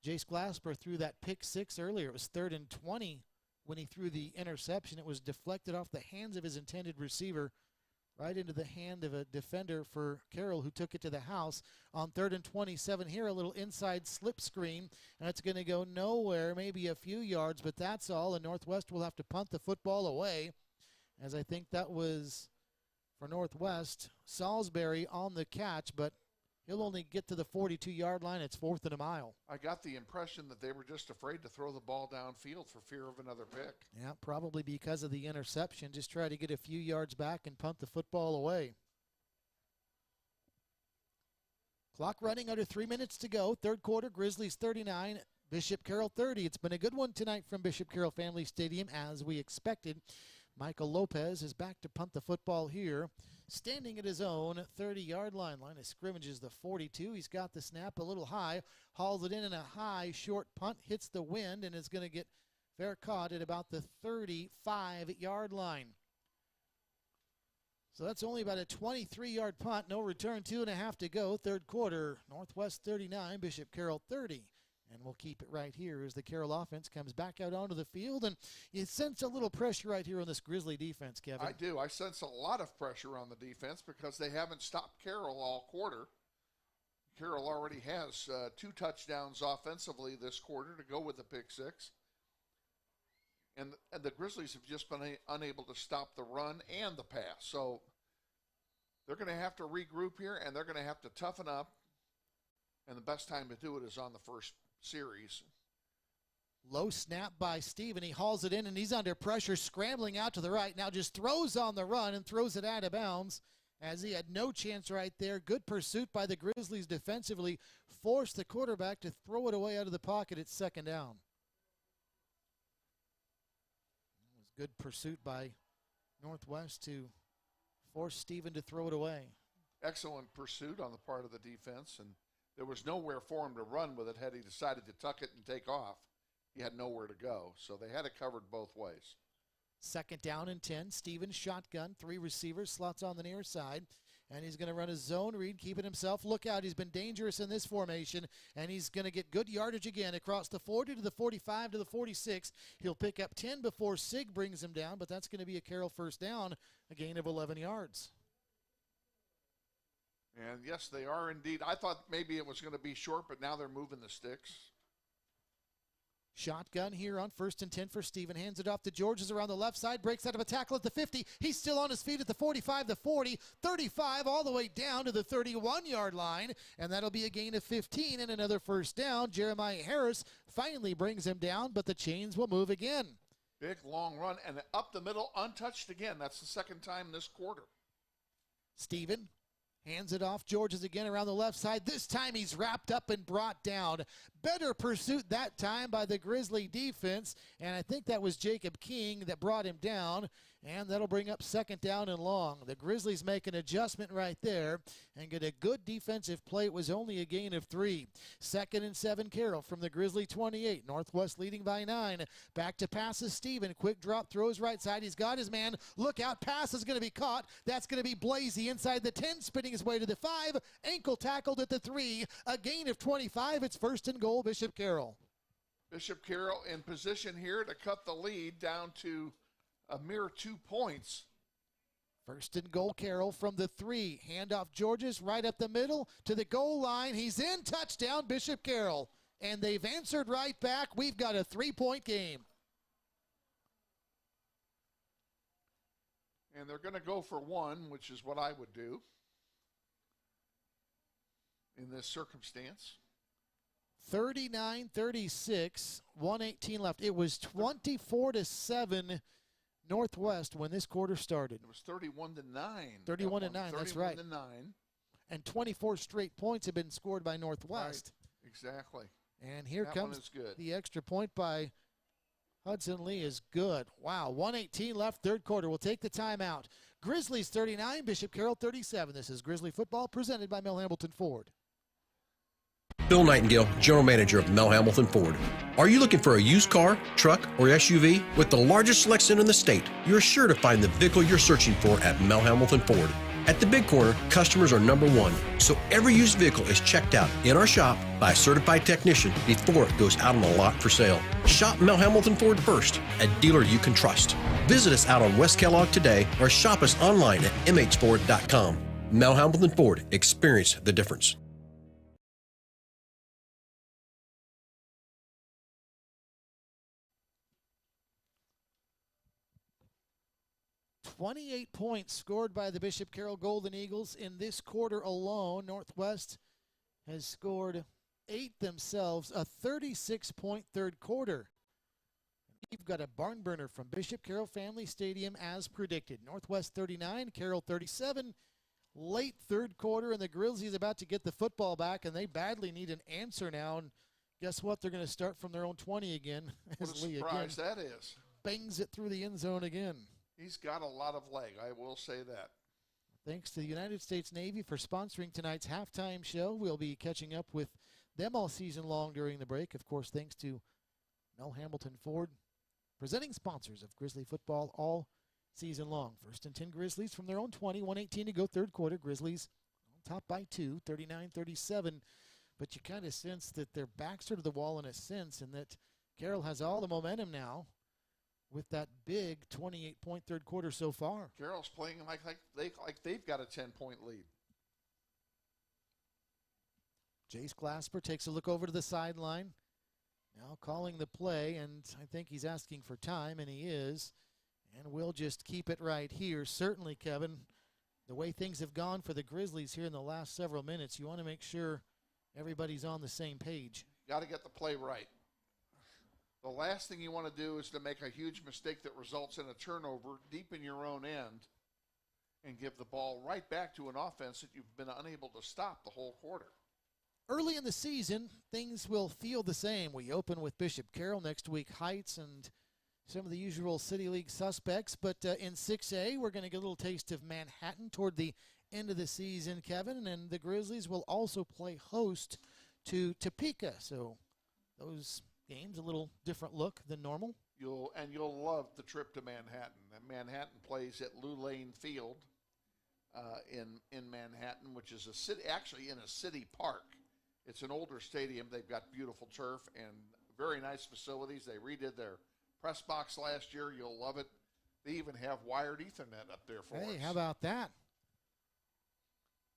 Speaker 6: Jace Glasper threw that pick 6 earlier. It was 3rd and 20 when he threw the interception. It was deflected off the hands of his intended receiver right into the hand of a defender for Carroll, who took it to the house. On 3rd and 27 here, a little inside slip screen, and it's going to go nowhere, maybe a few yards, but that's all, and Northwest will have to punt the football away, as I think that was, for Northwest, Salisbury on the catch, but he'll only get to the 42-yard line. It's 4th and a mile.
Speaker 3: I got the impression that they were just afraid to throw the ball downfield for fear of another pick.
Speaker 6: Yeah, probably because of the interception. Just try to get a few yards back and punt the football away. Clock running, under 3 minutes to go. Third quarter, Grizzlies 39, Bishop Carroll 30. It's been a good one tonight from Bishop Carroll Family Stadium, as we expected. Michael Lopez is back to punt the football here, standing at his own 30-yard line. Line of scrimmage is the 42. He's got the snap a little high, hauls it in a high, short punt, hits the wind, and is going to get fair caught at about the 35-yard line. So that's only about a 23-yard punt. No return, 2.5 to go. Third quarter, Northwest 39, Bishop Carroll 30. And we'll keep it right here as the Carroll offense comes back out onto the field. And you sense a little pressure right here on this Grizzly defense, Kevin.
Speaker 3: I do. I sense a lot of pressure on the defense because they haven't stopped Carroll all quarter. Carroll already has 2 touchdowns offensively this quarter to go with the pick 6. And the Grizzlies have just been unable to stop the run and the pass. So they're going to have to regroup here, and they're going to have to toughen up. And the best time to do it is on the first series.
Speaker 6: Low snap by Steven. He hauls it in, and he's under pressure, scrambling out to the right. Now just throws on the run and throws it out of bounds, as he had no chance right there. Good pursuit by the Grizzlies defensively. Forced the quarterback to throw it away out of the pocket. It's second down. It was good pursuit by Northwest to force Steven to throw it away.
Speaker 3: Excellent pursuit on the part of the defense, and there was nowhere for him to run with it had he decided to tuck it and take off. He had nowhere to go, so they had it covered both ways.
Speaker 6: Second down and 10. Stevens shotgun, 3 receivers, slots on the near side, and he's going to run a zone read, keeping himself. Look out, he's been dangerous in this formation, and he's going to get good yardage again across the 40 to the 45 to the 46. He'll pick up 10 before Sig brings him down, but that's going to be a Carroll first down, a gain of 11 yards.
Speaker 3: And yes, they are indeed. I thought maybe it was going to be short, but now they're moving the sticks.
Speaker 6: Shotgun here on 1st and 10 for Steven. Hands it off to Georges around the left side. Breaks out of a tackle at the 50. He's still on his feet at the 45, the 40, 35, all the way down to the 31-yard line. And that'll be a gain of 15 and another first down. Jeremiah Harris finally brings him down, but the chains will move again.
Speaker 3: Big, long run, and up the middle, untouched again. That's the second time this quarter.
Speaker 6: Steven hands it off. Georges again around the left side. This time he's wrapped up and brought down. Better pursuit that time by the Grizzly defense. And I think that was Jacob King that brought him down. And that'll bring up second down and long. The Grizzlies make an adjustment right there and get a good defensive play. It was only a gain of 3. 2nd and 7, Carroll from the Grizzly 28. Northwest leading by 9. Back to passes Steven. Quick drop, throws right side. He's got his man. Look out, pass is going to be caught. That's going to be Blazy inside the 10, spinning his way to the 5. Ankle tackled at the 3. A gain of 25. It's 1st and goal, Bishop Carroll.
Speaker 3: Bishop Carroll in position here to cut the lead down to a mere 2 points.
Speaker 6: 1st and goal, Carroll from the 3. Handoff Georges right up the middle to the goal line. He's in. Touchdown, Bishop Carroll. And they've answered right back. We've got a 3-point game.
Speaker 3: And they're going to go for 1, which is what I would do in this circumstance.
Speaker 6: 39-36, 1:18 left. It was 24-7 Northwest when this quarter started.
Speaker 3: It was 31-9.
Speaker 6: 31-9, that's right.
Speaker 3: 31-9.
Speaker 6: And 24 straight points have been scored by Northwest.
Speaker 3: Right. Exactly.
Speaker 6: And here
Speaker 3: that
Speaker 6: comes the extra point by Hudson Lee is good. Wow, 1:18 left, third quarter. We'll take the timeout. Grizzlies 39, Bishop Carroll 37. This is Grizzly football presented by Mel Hamilton Ford.
Speaker 2: Bill Nightingale, General Manager of Mel Hamilton Ford. Are you looking for a used car, truck, or SUV? With the largest selection in the state, you're sure to find the vehicle you're searching for at Mel Hamilton Ford. At the Big Corner, customers are number 1, so every used vehicle is checked out in our shop by a certified technician before it goes out on the lot for sale. Shop Mel Hamilton Ford first, a dealer you can trust. Visit us out on West Kellogg today or shop us online at mhford.com. Mel Hamilton Ford, experience the difference.
Speaker 6: 28 points scored by the Bishop Carroll Golden Eagles in this quarter alone. Northwest has scored 8 themselves, a 36-point third quarter. We've got a barn burner from Bishop Carroll Family Stadium as predicted. Northwest 39, Carroll 37. Late third quarter, and the Grizzlies about to get the football back, and they badly need an answer now. And guess what? They're going to start from their own 20 again.
Speaker 3: What a surprise that is.
Speaker 6: Bangs it through the end zone again.
Speaker 3: He's got a lot of leg, I will say that.
Speaker 6: Thanks to the United States Navy for sponsoring tonight's halftime show. We'll be catching up with them all season long during the break. Of course, thanks to Mel Hamilton Ford, presenting sponsors of Grizzly football all season long. 1st and 10 Grizzlies from their own 20, 1:18 to go, third quarter. Grizzlies on top by 2, 39-37. But you kind of sense that their backs are to the wall in a sense, and that Carroll has all the momentum now with that big 28-point third quarter so far.
Speaker 3: Carroll's playing like they've got a 10-point lead.
Speaker 6: Jace Glasper takes a look over to the sideline. Now calling the play, and I think he's asking for time, and he is. And we'll just keep it right here. Certainly, Kevin, the way things have gone for the Grizzlies here in the last several minutes, you want to make sure everybody's on the same page.
Speaker 3: Got to get the play right. The last thing you want to do is to make a huge mistake that results in a turnover deep in your own end and give the ball right back to an offense that you've been unable to stop the whole quarter.
Speaker 6: Early in the season, things will feel the same. We open with Bishop Carroll, next week Heights, and some of the usual City League suspects. But in 6A, we're going to get a little taste of Manhattan toward the end of the season, Kevin. And the Grizzlies will also play host to Topeka. So those games, a little different look than normal.
Speaker 3: You'll love the trip to Manhattan. And Manhattan plays at Lou Lane Field in Manhattan, which is a city, actually in a city park. It's an older stadium. They've got beautiful turf and very nice facilities. They redid their press box last year. You'll love it. They even have wired Ethernet up there for us.
Speaker 6: Hey, how about that?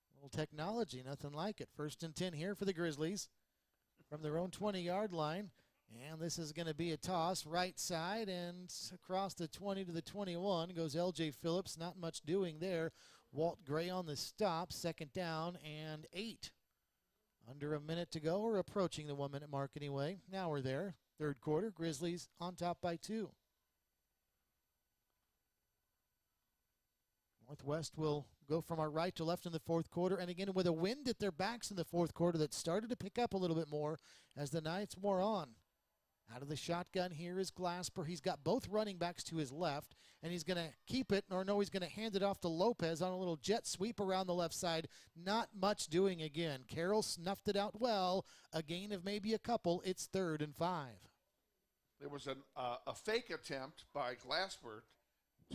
Speaker 6: A little technology, nothing like it. 1st and 10 here for the Grizzlies from their own 20-yard line. And this is going to be a toss right side and across the 20 to the 21 goes L.J. Phillips. Not much doing there. Walt Gray on the stop. 2nd down and 8. Under a minute to go. We're approaching the 1-minute mark anyway. Now we're there. 3rd quarter. Grizzlies on top by 2. Northwest will go from our right to left in the 4th quarter. And again, with a wind at their backs in the 4th quarter that started to pick up a little bit more as the nights wore on. Out of the shotgun here is Glasper. He's got both running backs to his left, and he's going to keep it, or no, he's going to hand it off to Lopez on a little jet sweep around the left side. Not much doing again. Carroll snuffed it out well. A gain of maybe a couple. It's 3rd and 5.
Speaker 3: There was a fake attempt by Glasper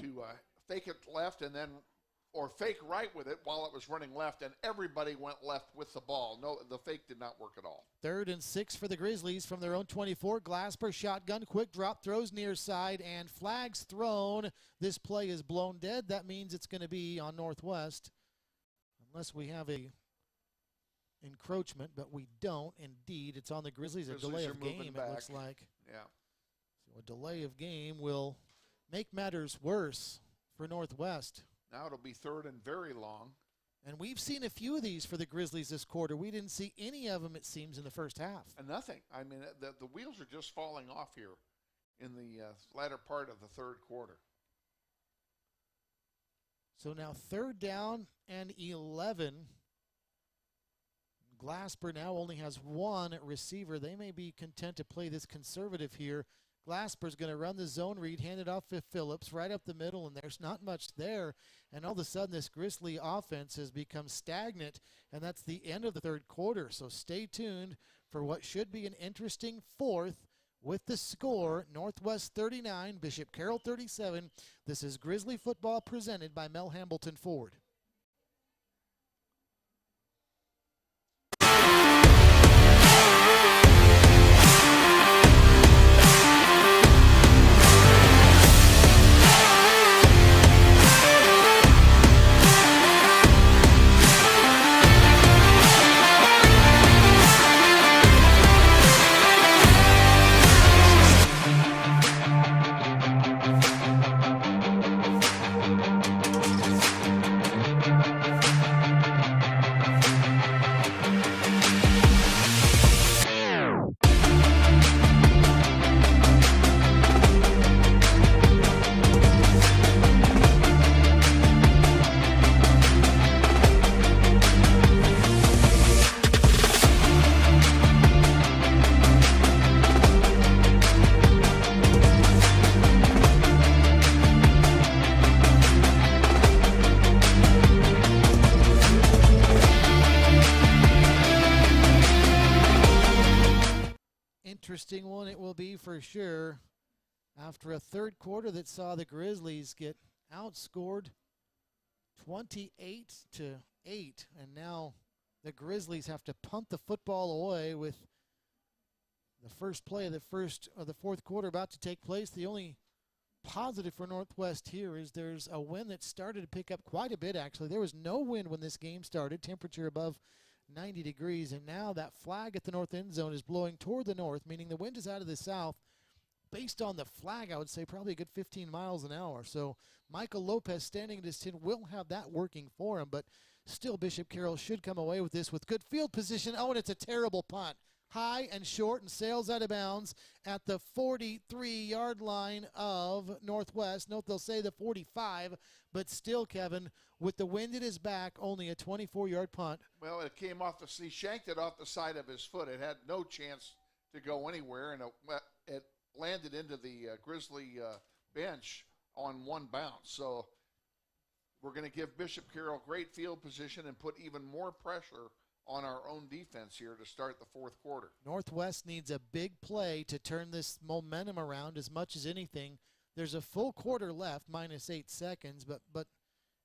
Speaker 3: to fake it left and then, or fake right with it while it was running left, and everybody went left with the ball. No, the fake did not work at all.
Speaker 6: 3rd and 6 for the Grizzlies from their own 24. Glasper shotgun, quick drop, throws near side, and flags thrown. This play is blown dead. That means it's going to be on Northwest, unless we have a encroachment, but we don't. Indeed, it's on the Grizzlies. A delay of game, it looks like.
Speaker 3: Yeah.
Speaker 6: So a delay of game will make matters worse for Northwest.
Speaker 3: Now it'll be 3rd and very long.
Speaker 6: And we've seen a few of these for the Grizzlies this quarter. We didn't see any of them, it seems, in the first half.
Speaker 3: And nothing. I mean, the wheels are just falling off here in the latter part of the 3rd quarter.
Speaker 6: So now 3rd down and 11. Glasper now only has 1 receiver. They may be content to play this conservative here. Glasper's going to run the zone read, hand it off to Phillips right up the middle, and there's not much there. And all of a sudden, this Grizzly offense has become stagnant, and that's the end of the 3rd quarter. So stay tuned for what should be an interesting 4th with the score, Northwest 39, Bishop Carroll 37. This is Grizzly football presented by Mel Hambleton Ford. Interesting one it will be for sure after a 3rd quarter that saw the Grizzlies get outscored 28-8, and now the Grizzlies have to punt the football away with the first play of the 4th quarter about to take place. The only positive for Northwest here is there's a wind that started to pick up quite a bit, actually. There was no wind when this game started, temperature above 90 degrees, and now that flag at the north end zone is blowing toward the north, meaning the wind is out of the south. Based on the flag, I would say probably a good 15 miles an hour. So Michael Lopez standing at his 10 will have that working for him, but still Bishop Carroll should come away with this with good field position. Oh, and it's a terrible punt. High and short and sails out of bounds at the 43-yard line of Northwest. Note they'll say the 45, but still, Kevin, with the wind at his back, only a 24-yard punt.
Speaker 3: Well, it came off he shanked it off the side of his foot. It had no chance to go anywhere, and it landed into the Grizzly bench on 1 bounce. So we're going to give Bishop Carroll great field position and put even more pressure on our own defense here to start the 4th quarter.
Speaker 6: Northwest needs a big play to turn this momentum around as much as anything. There's a full quarter left, minus 8 seconds, but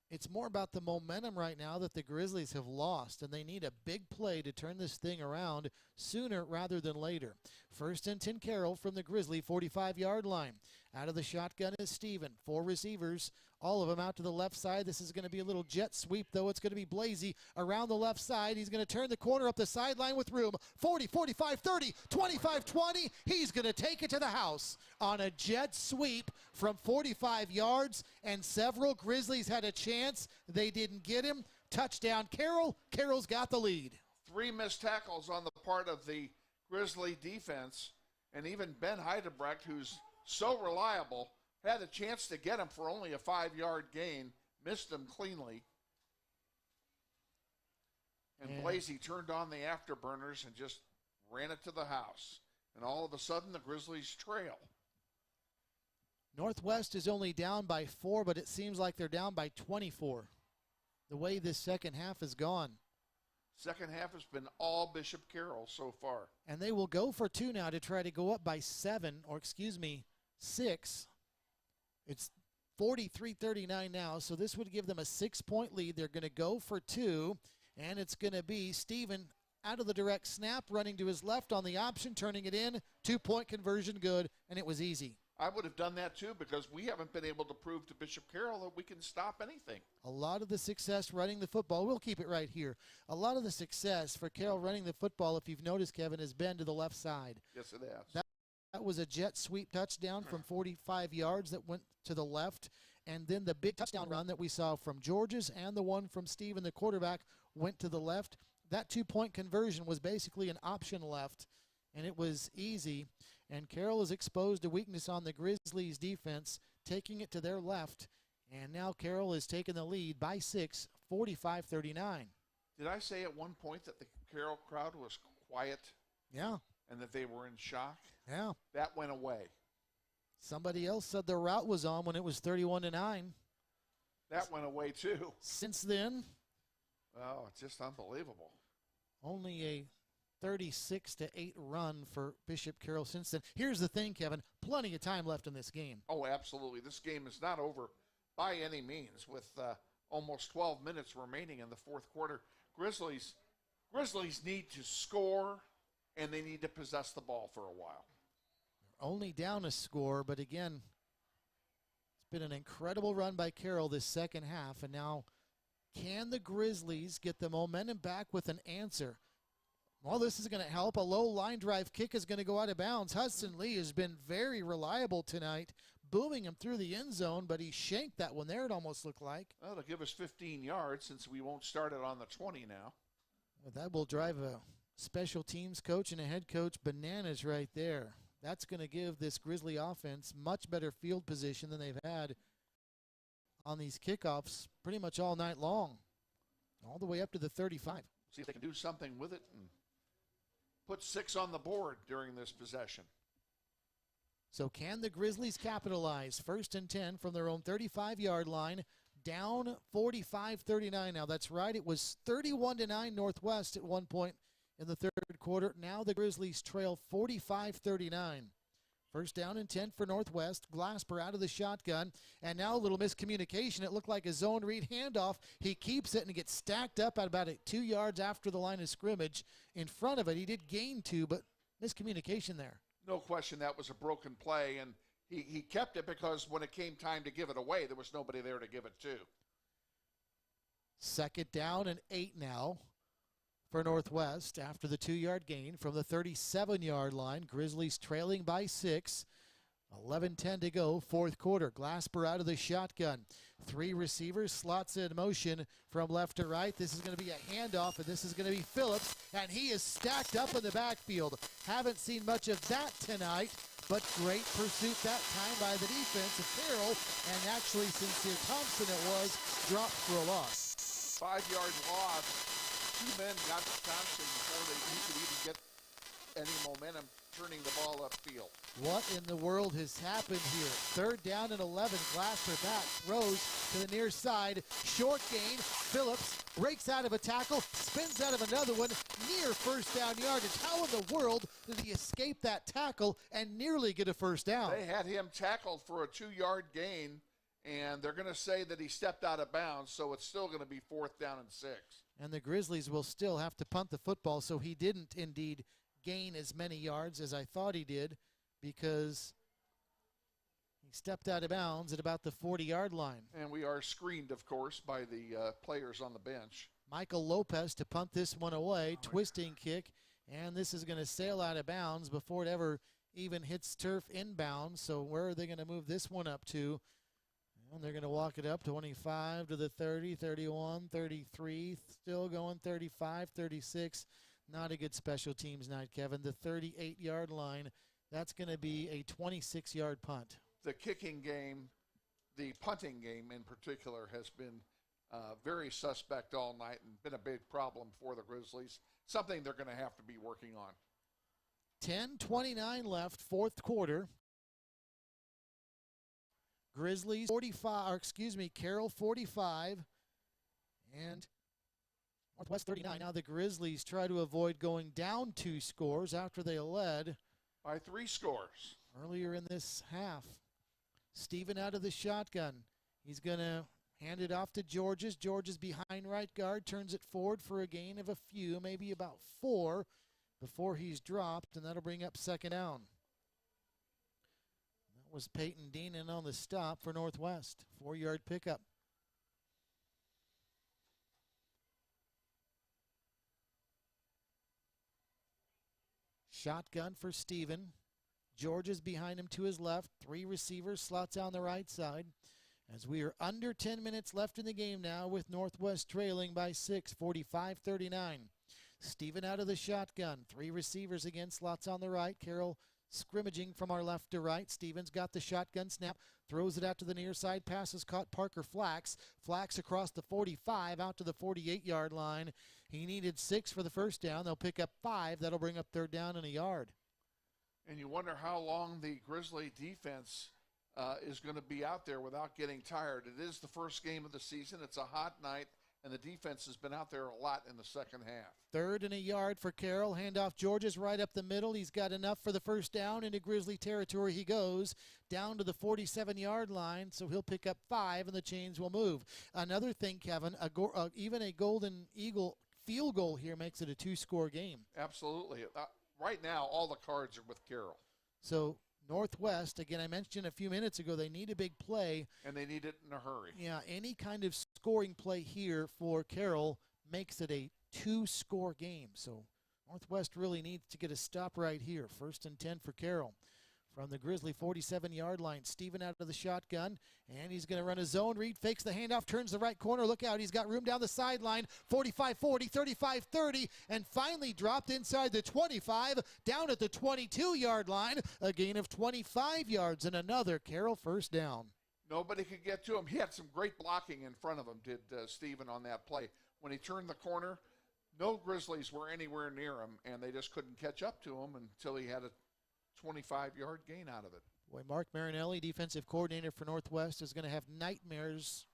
Speaker 6: it's more about the momentum right now that the Grizzlies have lost, and they need a big play to turn this thing around sooner rather than later. 1st and 10 Carroll from the Grizzly 45-yard line. Out of the shotgun is Steven. 4 receivers, all of them out to the left side. This is going to be a little jet sweep, though. It's going to be Blasey around the left side. He's going to turn the corner up the sideline with room. 40, 45, 30, 25, 20. He's going to take it to the house on a jet sweep from 45 yards, and several Grizzlies had a chance. They didn't get him. Touchdown, Carroll. Carroll's got the lead.
Speaker 3: 3 missed tackles on the part of the Grizzly defense, and even Ben Heidebrecht, who's so reliable, had a chance to get him for only a 5-yard gain, missed him cleanly. And Blasey turned on the afterburners and just ran it to the house. And all of a sudden, the Grizzlies trail.
Speaker 6: Northwest is only down by 4, but it seems like they're down by 24. The way this second half has gone.
Speaker 3: Second half has been all Bishop Carroll so far.
Speaker 6: And they will go for 2 now to try to go up by 6. It's 43-39 now, so this would give them a 6-point lead. They're going to go for 2, and it's going to be Steven out of the direct snap, running to his left on the option, turning it in. 2-point conversion good, and it was easy.
Speaker 3: I would have done that too, because we haven't been able to prove to Bishop Carroll that we can stop anything.
Speaker 6: A lot of the success running the football, we'll keep it right here. A lot of the success for Carroll running the football, if you've noticed, Kevin, has been to the left side.
Speaker 3: Yes, it has.
Speaker 6: That was a jet sweep touchdown from 45 yards that went to the left. And then the big touchdown run that we saw from George's and the one from Steven, the quarterback, went to the left. That 2-point conversion was basically an option left, and it was easy. And Carroll is exposed to weakness on the Grizzlies' defense, taking it to their left. And now Carroll is taking the lead by 6, 45-39.
Speaker 3: Did I say at one point that the Carroll crowd was quiet?
Speaker 6: Yeah.
Speaker 3: And that they were in shock?
Speaker 6: Yeah.
Speaker 3: That went away.
Speaker 6: Somebody else said the route was on when it was 31-9.
Speaker 3: That went away too.
Speaker 6: Since then,
Speaker 3: oh, it's just unbelievable.
Speaker 6: Only a 36-8 run for Bishop Carroll since then. Here's the thing, Kevin. Plenty of time left in this game.
Speaker 3: Oh, absolutely. This game is not over by any means with almost 12 minutes remaining in the fourth quarter. Grizzlies need to score, and they need to possess the ball for a while.
Speaker 6: They're only down a score, but again, it's been an incredible run by Carroll this second half, and now can the Grizzlies get the momentum back with an answer? Well, this is going to help. A low line drive kick is going to go out of bounds. Hudson Lee has been very reliable tonight, booming him through the end zone, but he shanked that one there, it almost looked like.
Speaker 3: Well, it'll give us 15 yards since we won't start it on the 20 now.
Speaker 6: Well, that will drive a special teams coach and a head coach bananas right there. That's going to give this Grizzly offense much better field position than they've had on these kickoffs pretty much all night long, all the way up to the 35.
Speaker 3: See if they can do something with it and put 6 on the board during this possession.
Speaker 6: So can the Grizzlies capitalize? 1st and 10 from their own 35-yard line, down 45-39. Now that's right, it was 31-9 Northwest at one point in the third quarter. Now the Grizzlies trail 45-39. 1st down and 10 for Northwest. Glasper out of the shotgun. And now a little miscommunication. It looked like a zone read handoff. He keeps it and gets stacked up at about 2 yards after the line of scrimmage. In front of it, he did gain 2, but miscommunication there.
Speaker 3: No question that was a broken play, and he kept it because when it came time to give it away, there was nobody there to give it to.
Speaker 6: 2nd down and 8 now for Northwest after the 2-yard gain from the 37-yard line. Grizzlies trailing by 6. 11-10 to go, fourth quarter. Glasper out of the shotgun. 3 receivers, slots in motion from left to right. This is going to be a handoff, and this is going to be Phillips, and he is stacked up in the backfield. Haven't seen much of that tonight, but great pursuit that time by the defense of Carroll, and actually Sincere Thompson it was, dropped for a loss.
Speaker 3: 5-yard loss. 2 men got to Thompson before he could even get any momentum turning the ball upfield.
Speaker 6: What in the world has happened here? 3rd down and 11. Glasper back, throws to the near side. Short gain. Phillips breaks out of a tackle, spins out of another one, near 1st down yardage. How in the world did he escape that tackle and nearly get a 1st down?
Speaker 3: They had him tackled for a 2-yard gain, and they're going to say that he stepped out of bounds, so it's still going to be 4th down and 6.
Speaker 6: And the Grizzlies will still have to punt the football, so he didn't indeed gain as many yards as I thought he did, because he stepped out of bounds at about the 40-yard line.
Speaker 3: And we are screened, of course, by the players on the bench.
Speaker 6: Michael Lopez to punt this one away, twisting kick, and this is going to sail out of bounds before it ever even hits turf inbound. So where are they going to move this one up to? And they're going to walk it up 25 to the 30, 31, 33, still going 35, 36. Not a good special teams night, Kevin. The 38-yard line, that's going to be a 26-yard punt.
Speaker 3: The kicking game, the punting game in particular, has been very suspect all night and been a big problem for the Grizzlies, something they're going to have to be working on.
Speaker 6: 10:29 left, fourth quarter. Grizzlies 45, Carroll 45, and Northwest 39. Now the Grizzlies try to avoid going down 2 scores after they led
Speaker 3: by 3 scores
Speaker 6: earlier in this half. Steven out of the shotgun. He's going to hand it off to Georges. Georges behind right guard, turns it forward for a gain of a few, maybe about 4 before he's dropped, and that'll bring up second down. That was Peyton Dean in on the stop for Northwest. 4-yard pickup. Shotgun for Steven. Georges behind him to his left. 3 receivers, slots on the right side. As we are under 10 minutes left in the game now with Northwest trailing by 6, 45-39. Steven out of the shotgun. 3 receivers again, slots on the right. Carroll scrimmaging from our left to right. Steven's got the shotgun snap, throws it out to the near side. Passes caught Parker Flax. Flax across the 45 out to the 48-yard line. He needed 6 for the first down. They'll pick up 5. That'll bring up third down and a yard.
Speaker 3: And you wonder how long the Grizzly defense is going to be out there without getting tired. It is the first game of the season. It's a hot night, and the defense has been out there a lot in the second half.
Speaker 6: 3rd and a yard for Carroll. Handoff Georges right up the middle. He's got enough for the first down. Into Grizzly territory he goes, down to the 47-yard line, so he'll pick up 5, and the chains will move. Another thing, Kevin, even a Golden Eagle field goal here makes it a 2-score game.
Speaker 3: Absolutely. Right now, all the cards are with Carroll.
Speaker 6: So Northwest, again, I mentioned a few minutes ago, they need a big play.
Speaker 3: And they need it in a hurry.
Speaker 6: Yeah, any kind of scoring play here for Carroll makes it a 2-score game. So Northwest really needs to get a stop right here. 1st and 10 for Carroll. From the Grizzly 47-yard line, Steven out of the shotgun, and he's going to run a zone read, fakes the handoff, turns the right corner. Look out, he's got room down the sideline, 45-40, 35-30, and finally dropped inside the 25, down at the 22-yard line, a gain of 25 yards, and another Carroll first down.
Speaker 3: Nobody could get to him. He had some great blocking in front of him, did Steven on that play. When he turned the corner, no Grizzlies were anywhere near him, and they just couldn't catch up to him until he had a 25-yard gain out of it.
Speaker 6: Boy, Mark Marinelli, defensive coordinator for Northwest, is going to have nightmares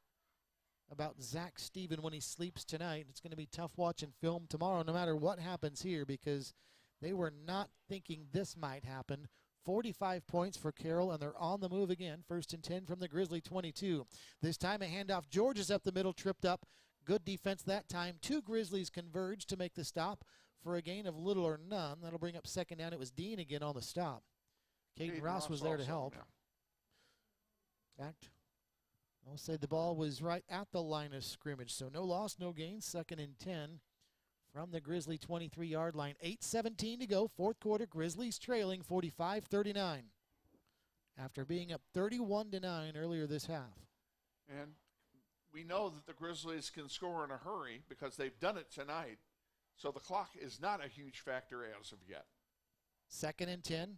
Speaker 6: about Zach Steven when he sleeps tonight. It's going to be tough watching film tomorrow no matter what happens here because they were not thinking this might happen. 45 points for Carroll, and they're on the move again. 1st and 10 from the Grizzly 22. This time a handoff. Georges up the middle, tripped up. Good defense that time. 2 Grizzlies converge to make the stop for a gain of little or none. That'll bring up second down. It was Dean again on the stop. Caden Ross was there to help. In fact, I'll say the ball was right at the line of scrimmage. So no loss, no gain. 2nd and 10 from the Grizzly 23-yard line. 8:17 to go. 4th quarter. Grizzlies trailing 45-39 after being up 31-9 earlier this half.
Speaker 3: And we know that the Grizzlies can score in a hurry because they've done it tonight. So the clock is not a huge factor as of yet.
Speaker 6: 2nd and 10.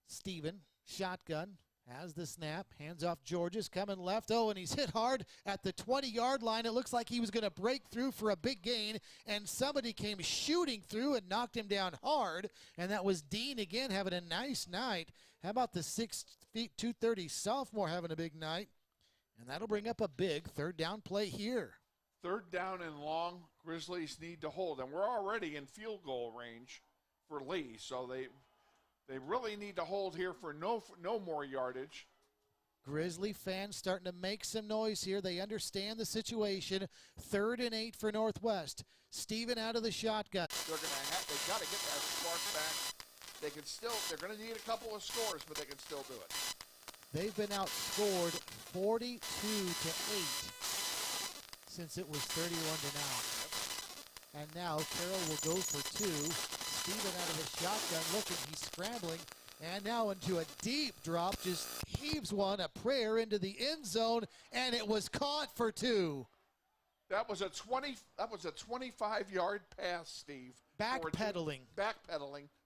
Speaker 6: Steven, shotgun, has the snap, hands off Georges, coming left. Oh, and he's hit hard at the 20-yard line. It looks like he was going to break through for a big gain, and somebody came shooting through and knocked him down hard, and that was Dean again having a nice night. How about the 6 feet 230 sophomore having a big night? And that'll bring up a big 3rd down play here.
Speaker 3: 3rd down and long, Grizzlies need to hold. And we're already in field goal range for Lee, so they really need to hold here for no more yardage.
Speaker 6: Grizzly fans starting to make some noise here. They understand the situation. 3rd and 8 for Northwest. Steven out of the shotgun.
Speaker 3: They've got to get that spark back. They're going to need a couple of scores, but they can still do it.
Speaker 6: They've been outscored 42-8 since it was 31-0. And now Carroll will go for two. Steven out of the shotgun looking, he's scrambling. And now into a deep drop, just heaves one, a prayer into the end zone, and it was caught for two.
Speaker 3: That was a 25-yard pass, Steve.
Speaker 6: Backpedaling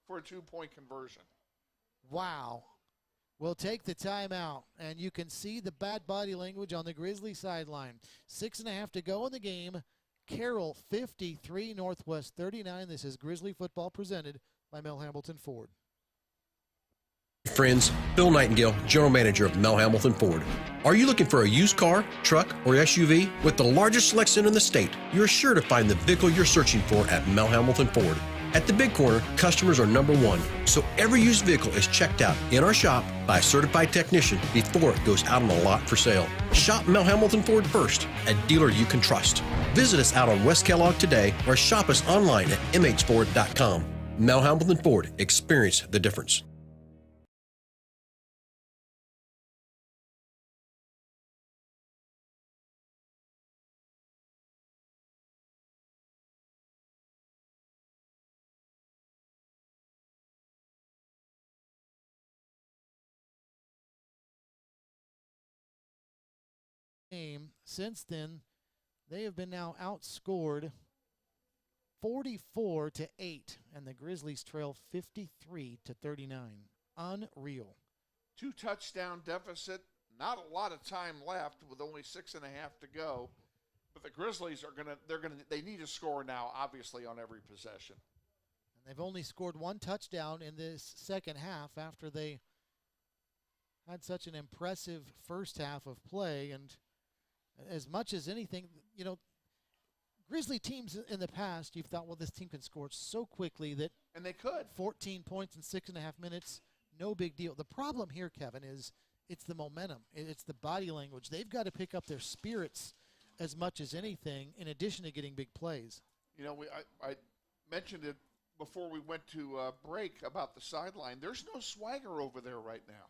Speaker 3: for a two-point conversion.
Speaker 6: Wow. We'll take the timeout, and you can see the bad body language on the Grizzly sideline. 6.5 to go in the game. Carroll 53, Northwest 39. This is Grizzly football presented by Mel Hambelton Ford.
Speaker 2: Friends, Bill Nightingale, General Manager of Mel Hambelton Ford. Are you looking for a used car, truck, or SUV? With the largest selection in the state, you're sure to find the vehicle you're searching for at Mel Hambelton Ford. At the Big Corner, customers are number one, so every used vehicle is checked out in our shop by a certified technician before it goes out on the lot for sale. Shop Mel Hambelton Ford first, a dealer you can trust. Visit us out on West Kellogg today or shop us online at mhford.com. Mel Hambelton Ford, experience the difference.
Speaker 6: Game. Since then, they have been now outscored 44-8, and the Grizzlies trail 53-39. Unreal.
Speaker 3: 2-touchdown deficit. Not a lot of time left with only 6.5 to go. But the Grizzlies they need to score now, obviously, on every possession.
Speaker 6: And they've only scored one touchdown in this second half after they had such an impressive first half of play. And as much as anything, you know, Grizzly teams in the past, you've thought, well, this team can score so quickly that.
Speaker 3: And they could.
Speaker 6: 14 points in 6.5 minutes, no big deal. The problem here, Kevin, is it's the momentum. It's the body language. They've got to pick up their spirits as much as anything, in addition to getting big plays.
Speaker 3: You know, I mentioned it before we went to break about the sideline. There's no swagger over there right now.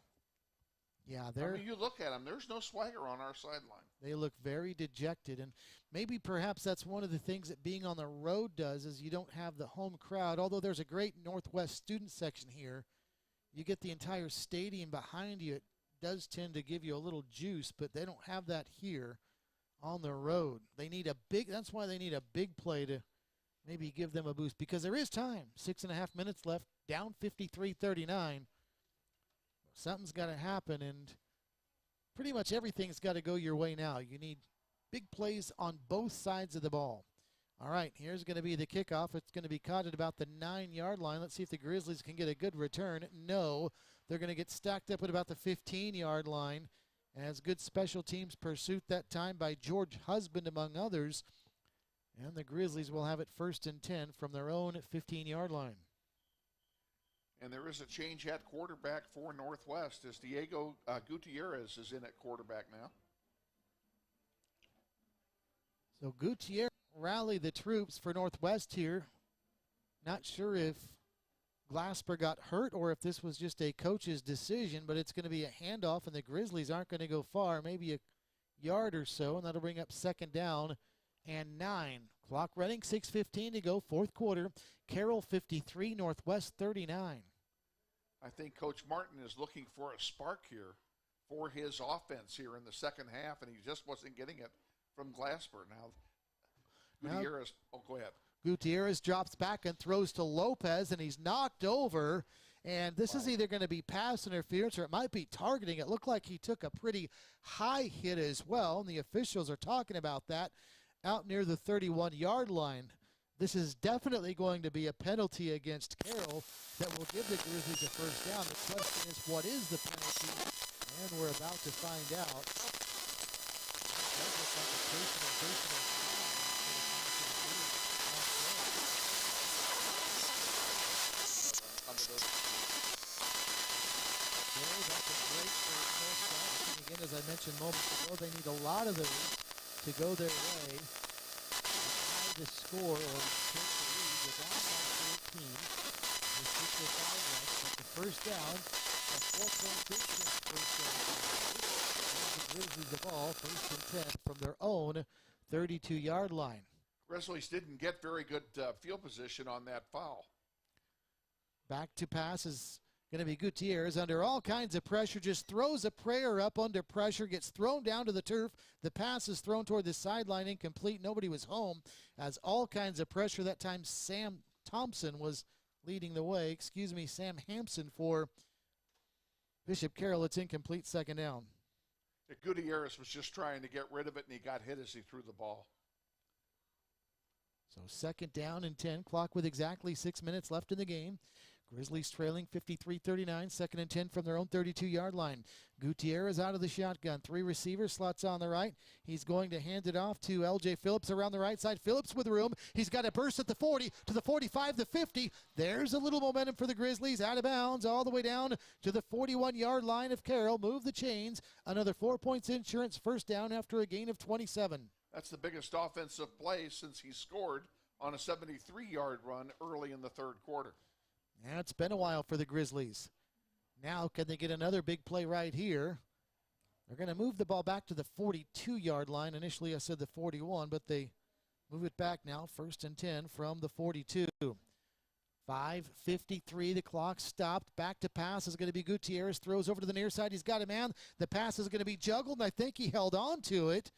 Speaker 6: Yeah,
Speaker 3: I mean, you look at them, there's no swagger on our sideline.
Speaker 6: They look very dejected, and maybe perhaps that's one of the things that being on the road does is you don't have the home crowd. Although there's a great Northwest student section here, you get the entire stadium behind you. It does tend to give you a little juice, but they don't have that here on the road. They need that's why they need a big play to maybe give them a boost, because there is time. 6.5 minutes left, down 53-39. Something's got to happen, and pretty much everything's got to go your way now. You need big plays on both sides of the ball. All right, here's going to be the kickoff. It's going to be caught at about the 9-yard line. Let's see if the Grizzlies can get a good return. No, they're going to get stacked up at about the 15-yard line. As good special teams pursuit that time by George Husband, among others. And the Grizzlies will have it 1st and 10 from their own 15-yard line.
Speaker 3: And there is a change at quarterback for Northwest as Diego Gutierrez is in at quarterback now.
Speaker 6: So Gutierrez rallied the troops for Northwest here. Not sure if Glasper got hurt or if this was just a coach's decision, but it's going to be a handoff, and the Grizzlies aren't going to go far, maybe a yard or so, and that'll bring up 2nd down and 9. Clock running, 6:15 to go, 4th quarter. Carroll 53, Northwest 39.
Speaker 3: I think Coach Martin is looking for a spark here for his offense here in the second half, and he just wasn't getting it from Glasper. Now, Gutierrez, go ahead.
Speaker 6: Gutierrez drops back and throws to Lopez, and he's knocked over. And this is either going to be pass interference or it might be targeting. It looked like he took a pretty high hit as well, and the officials are talking about that out near the 31-yard line. This is definitely going to be a penalty against Carroll that will give the Grizzlies a 1st down. The question is, what is the penalty? And we're about to find out. Again, as I mentioned moments ago, they need a lot of those to go their way. The score or take the lead without that 14. The 6:05 left, but the 1st down, a 4-point Grizzlies the ball, 1st and 10 from their own 32-yard line.
Speaker 3: Grizzlies didn't get very good field position on that foul.
Speaker 6: Back to pass is going to be Gutierrez under all kinds of pressure, just throws a prayer up under pressure, gets thrown down to the turf. The pass is thrown toward the sideline, incomplete. Nobody was home. As all kinds of pressure. That time Sam Thompson was leading the way. Sam Hampson for Bishop Carroll. It's incomplete, 2nd down.
Speaker 3: Gutierrez was just trying to get rid of it, and he got hit as he threw the ball.
Speaker 6: So 2nd down and 10. Clock with exactly 6 minutes left in the game. Grizzlies trailing 53-39, 2nd and 10 from their own 32-yard line. Gutierrez out of the shotgun. 3 receivers, slots on the right. He's going to hand it off to L.J. Phillips around the right side. Phillips with room. He's got a burst at the 40, to the 45, the 50. There's a little momentum for the Grizzlies. Out of bounds all the way down to the 41-yard line of Carroll. Move the chains. Another 4 points insurance. 1st down after a gain of 27.
Speaker 3: That's the biggest offensive play since he scored on a 73-yard run early in the 3rd quarter.
Speaker 6: Yeah, it's been a while for the Grizzlies. Now, can they get another big play right here? They're going to move the ball back to the 42-yard line. Initially, I said the 41, but they move it back now. 1st and 10 from the 42. 5:53, the clock stopped. Back to pass is going to be Gutierrez. Throws over to the near side. He's got a man. The pass is going to be juggled, and I think he held on to it.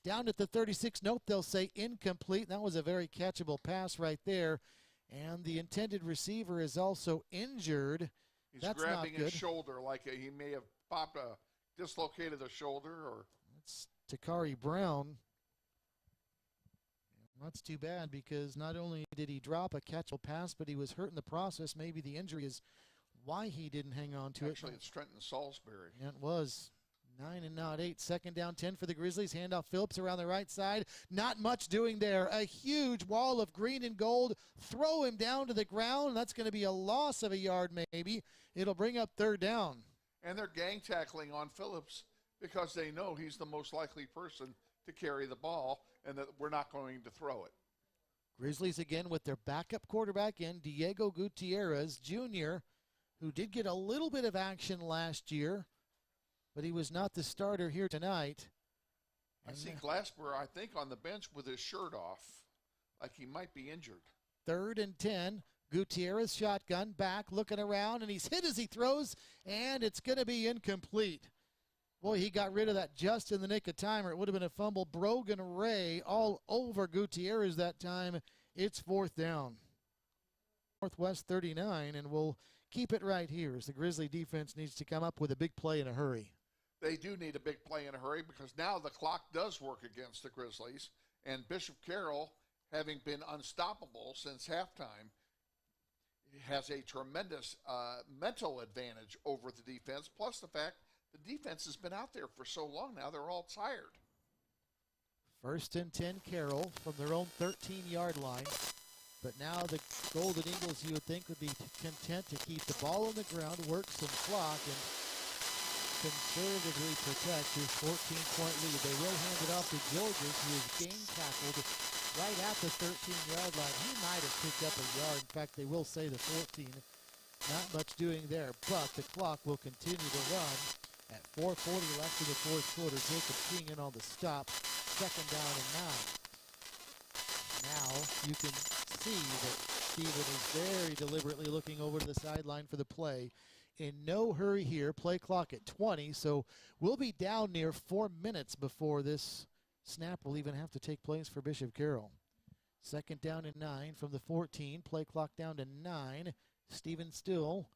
Speaker 6: Down at the 36, nope, they'll say incomplete. That was a very catchable pass right there. And the intended receiver is also injured.
Speaker 3: He's grabbing his shoulder like he may have dislocated the shoulder. Or
Speaker 6: it's Takari Brown. That's too bad because not only did he drop a catchable pass, but he was hurt in the process. Maybe the injury is why he didn't hang on to it.
Speaker 3: Actually, it's Trenton Salisbury.
Speaker 6: And it was. 9 and not 8. 2nd down 10 for the Grizzlies. Handoff Phillips around the right side. Not much doing there. A huge wall of green and gold. Throw him down to the ground. And that's going to be a loss of a yard maybe. It'll bring up 3rd down.
Speaker 3: And they're gang tackling on Phillips because they know he's the most likely person to carry the ball and that we're not going to throw it.
Speaker 6: Grizzlies again with their backup quarterback in Diego Gutierrez Jr., who did get a little bit of action last year, but he was not the starter here tonight.
Speaker 3: I see Glasper, I think, on the bench with his shirt off, like he might be injured.
Speaker 6: 3rd and 10. Gutierrez shotgun back, looking around, and he's hit as he throws, and it's going to be incomplete. Boy, he got rid of that just in the nick of time, or it would have been a fumble. Brogan Ray all over Gutierrez that time. It's 4th down. Northwest 39, and we'll keep it right here as the Grizzly defense needs to come up with a big play in a hurry.
Speaker 3: They do need a big play in a hurry because now the clock does work against the Grizzlies. And Bishop Carroll, having been unstoppable since halftime, has a tremendous mental advantage over the defense, plus the fact the defense has been out there for so long now, they're all tired.
Speaker 6: 1st and 10 Carroll from their own 13-yard line. But now the Golden Eagles, you would think, would be content to keep the ball on the ground, work some clock, and conservatively protect his 14-point lead. They will hand it off to Georges, who is game tackled right at the 13-yard line. He might have picked up a yard. In fact, they will say the 14. Not much doing there, but the clock will continue to run at 4:40 left in the 4th quarter. Jacob King in on the stop. 2nd down and 9. Now you can see that Steven is very deliberately looking over to the sideline for the play. In no hurry here, play clock at 20, so we'll be down near 4 minutes before this snap will even have to take place for Bishop Carroll. 2nd down and 9 from the 14, play clock down to 9. Steven still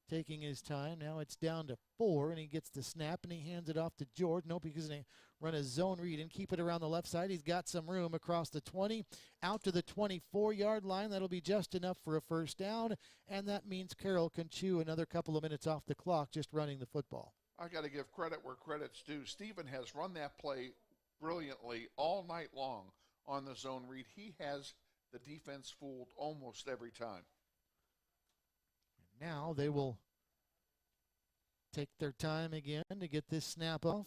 Speaker 6: taking his time. Now it's down to 4, and he gets the snap, and he hands it off to George. Nope, he's going to run a zone read and keep it around the left side. He's got some room across the 20, out to the 24-yard line. That'll be just enough for a 1st down, and that means Carroll can chew another couple of minutes off the clock just running the football.
Speaker 3: I got to give credit where credit's due. Steven has run that play brilliantly all night long on the zone read. He has the defense fooled almost every time.
Speaker 6: Now they will take their time again to get this snap off.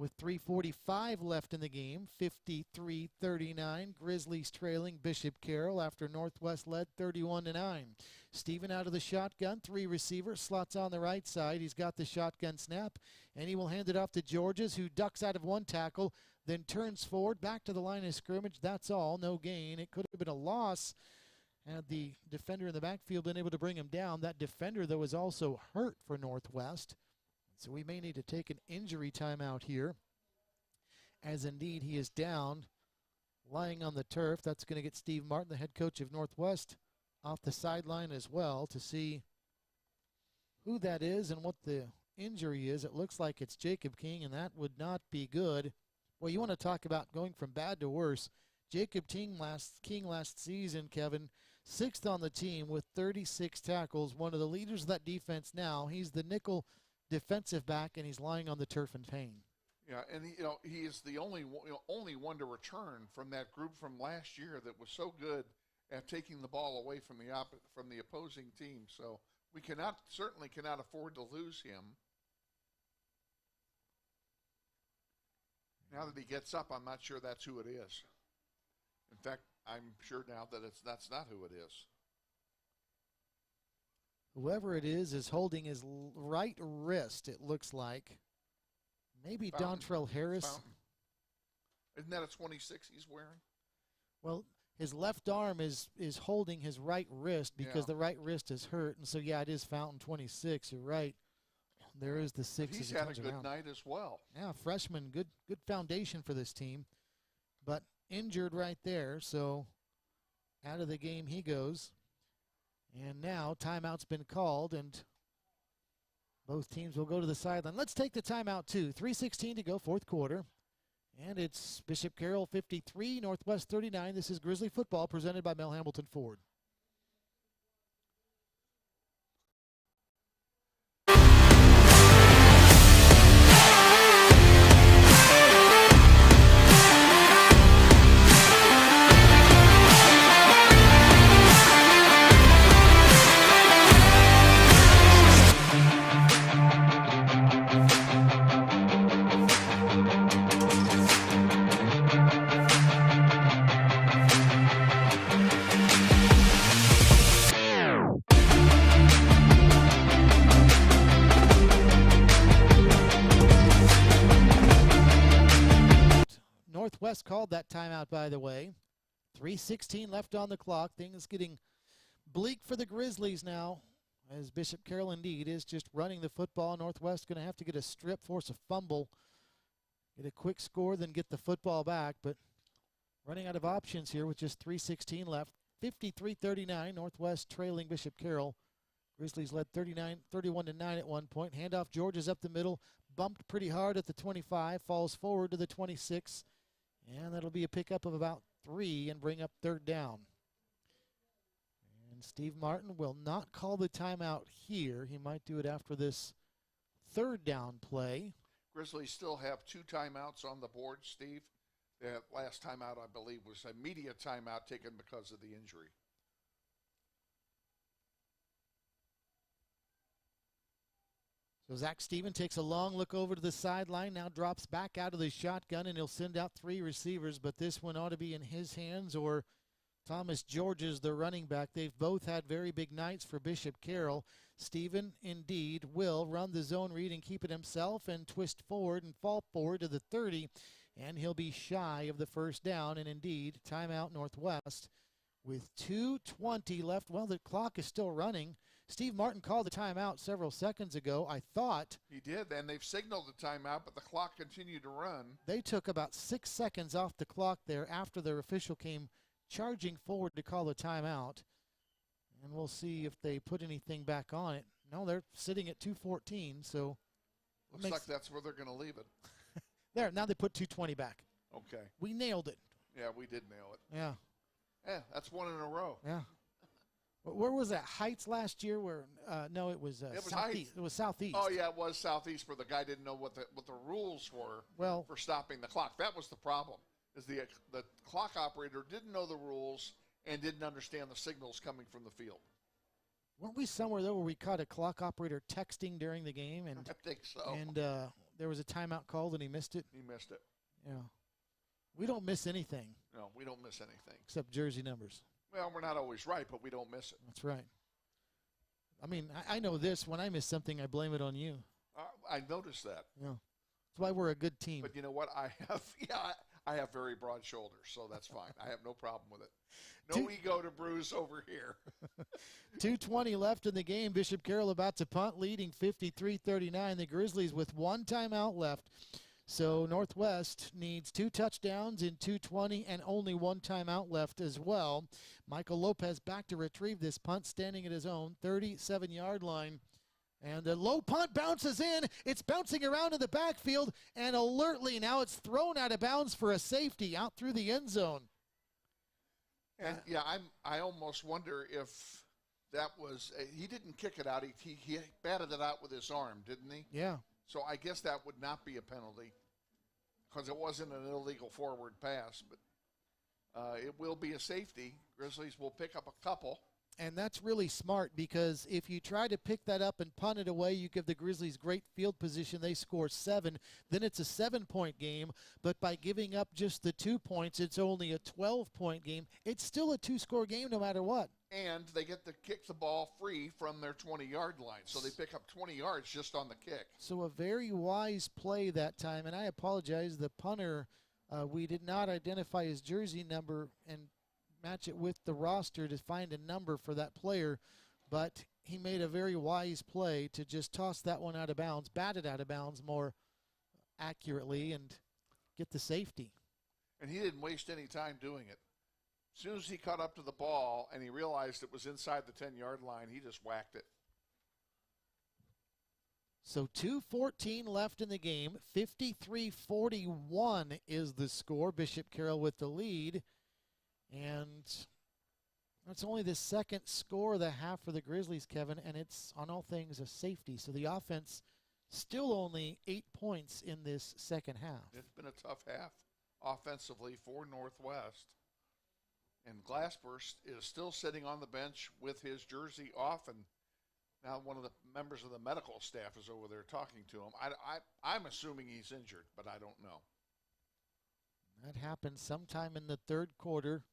Speaker 6: with 3:45 left in the game, 53-39. Grizzlies trailing Bishop Carroll after Northwest led 31-9. Steven out of the shotgun, 3 receivers, slots on the right side. He's got the shotgun snap, and he will hand it off to Georges, who ducks out of one tackle, then turns forward, back to the line of scrimmage. That's all, no gain. It could have been a loss had the defender in the backfield been able to bring him down. That defender, though, is also hurt for Northwest. So we may need to take an injury timeout here, as indeed he is down, lying on the turf. That's going to get Steve Martin, the head coach of Northwest, off the sideline as well to see who that is and what the injury is. It looks like it's Jacob King, and that would not be good. Well, you want to talk about going from bad to worse. Jacob King last season, Kevin, 6th on the team with 36 tackles, one of the leaders of that defense now. He's the nickel defensive back, and he's lying on the turf in pain.
Speaker 3: Yeah, and he is the only one to return from that group from last year that was so good at taking the ball away from the opposing team. So we certainly cannot afford to lose him. Now that he gets up, I'm not sure that's who it is. In fact, I'm sure now that that's not who it is.
Speaker 6: Whoever it is holding his right wrist, it looks like. Maybe Dontrell Harris.
Speaker 3: Fountain. Isn't that a 26 he's wearing?
Speaker 6: Well, his left arm is holding his right wrist because the right wrist is hurt. And so, yeah, it is Fountain 26. You're right. There is the 6.
Speaker 3: He's had a good night as well.
Speaker 6: Yeah, freshman, good foundation for this team. But injured right there, so out of the game he goes. And now timeout's been called, and both teams will go to the sideline. Let's take the timeout, too. 3:16 to go, fourth quarter. And it's Bishop Carroll 53, Northwest 39. This is Grizzly football presented by Mel Hamilton Ford. Northwest called that timeout, by the way. 3:16 left on the clock. Things getting bleak for the Grizzlies now, as Bishop Carroll indeed is just running the football. Northwest going to have to get a strip, force a fumble, get a quick score, then get the football back. But running out of options here with just 3:16 left. 53-39, Northwest trailing Bishop Carroll. Grizzlies led 31-9 at one point. Handoff, Georges up the middle, bumped pretty hard at the 25, falls forward to the 26. And that'll be a pickup of about 3 and bring up third down. And Steve Martin will not call the timeout here. He might do it after this third down play.
Speaker 3: Grizzlies still have 2 timeouts on the board, Steve. The last timeout, I believe, was a media timeout taken because of the injury.
Speaker 6: So Zach Steven takes a long look over to the sideline, now drops back out of the shotgun, and he'll send out 3 receivers, but this one ought to be in his hands or Thomas Georges, the running back. They've both had very big nights for Bishop Carroll. Steven, indeed, will run the zone read and keep it himself and twist forward and fall forward to the 30, and he'll be shy of the first down, and indeed, timeout Northwest with 2:20 left. Well, the clock is still running. Steve Martin called the timeout several seconds ago. I thought
Speaker 3: he did, and they've signaled the timeout, but the clock continued to run.
Speaker 6: They took about 6 seconds off the clock there after their official came charging forward to call the timeout. And we'll see if they put anything back on it. No, they're sitting at 2:14, so
Speaker 3: looks like that's where they're going to leave it.
Speaker 6: There, now they put 2:20 back.
Speaker 3: Okay.
Speaker 6: We nailed it.
Speaker 3: Yeah, we did nail it.
Speaker 6: Yeah.
Speaker 3: Yeah, that's 1 in a row.
Speaker 6: Yeah. Where was that? Heights last year? Where? No, it was Southeast. It was Southeast.
Speaker 3: Oh yeah, it was Southeast, where the guy didn't know what the rules were for stopping the clock. That was the problem. Is the clock operator didn't know the rules and didn't understand the signals coming from the field.
Speaker 6: Weren't we somewhere though where we caught a clock operator texting during the game? And
Speaker 3: I think so.
Speaker 6: And there was a timeout called and he missed it?
Speaker 3: He missed it.
Speaker 6: Yeah. We don't miss anything.
Speaker 3: No, we don't miss anything.
Speaker 6: Except jersey numbers.
Speaker 3: Well, we're not always right, but we don't miss it.
Speaker 6: That's right. I mean, I know this. When I miss something, I blame it on you.
Speaker 3: I noticed that.
Speaker 6: Yeah. That's why we're a good team.
Speaker 3: But you know what? I have very broad shoulders, so that's fine. I have no problem with it. No ego to bruise over here.
Speaker 6: 2:20 left in the game. Bishop Carroll about to punt, leading 53-39. The Grizzlies with one timeout left. So Northwest needs 2 touchdowns in 2:20 and only one timeout left as well. Michael Lopez back to retrieve this punt, standing at his own 37-yard line. And the low punt bounces in. It's bouncing around in the backfield, and alertly now it's thrown out of bounds for a safety out through the end zone.
Speaker 3: And yeah, I almost wonder if that was he didn't kick it out. He batted it out with his arm, didn't he?
Speaker 6: Yeah.
Speaker 3: So I guess that would not be a penalty because it wasn't an illegal forward pass, but it will be a safety. Grizzlies will pick up a couple.
Speaker 6: And that's really smart because if you try to pick that up and punt it away, you give the Grizzlies great field position. They score 7. Then it's a 7-point game. But by giving up just the 2 points, it's only a 12-point game. It's still a 2-score game no matter what.
Speaker 3: And they get to kick the ball free from their 20-yard line. So they pick up 20 yards just on the kick.
Speaker 6: So a very wise play that time. And I apologize, the punter, we did not identify his jersey number and match it with the roster to find a number for that player, but he made a very wise play to just toss that one out of bounds, bat it out of bounds more accurately, and get the safety.
Speaker 3: And he didn't waste any time doing it. As soon as he caught up to the ball and he realized it was inside the 10-yard line, he just whacked it.
Speaker 6: So 2:14 left in the game. 53-41 is the score. Bishop Carroll with the lead. And that's only the second score of the half for the Grizzlies, Kevin, and it's on all things a safety. So the offense still only 8 points in this second half.
Speaker 3: It's been a tough half offensively for Northwest. And Glasper is still sitting on the bench with his jersey off, and now one of the members of the medical staff is over there talking to him. I'm assuming he's injured, but I don't know.
Speaker 6: That happened sometime in the third quarter.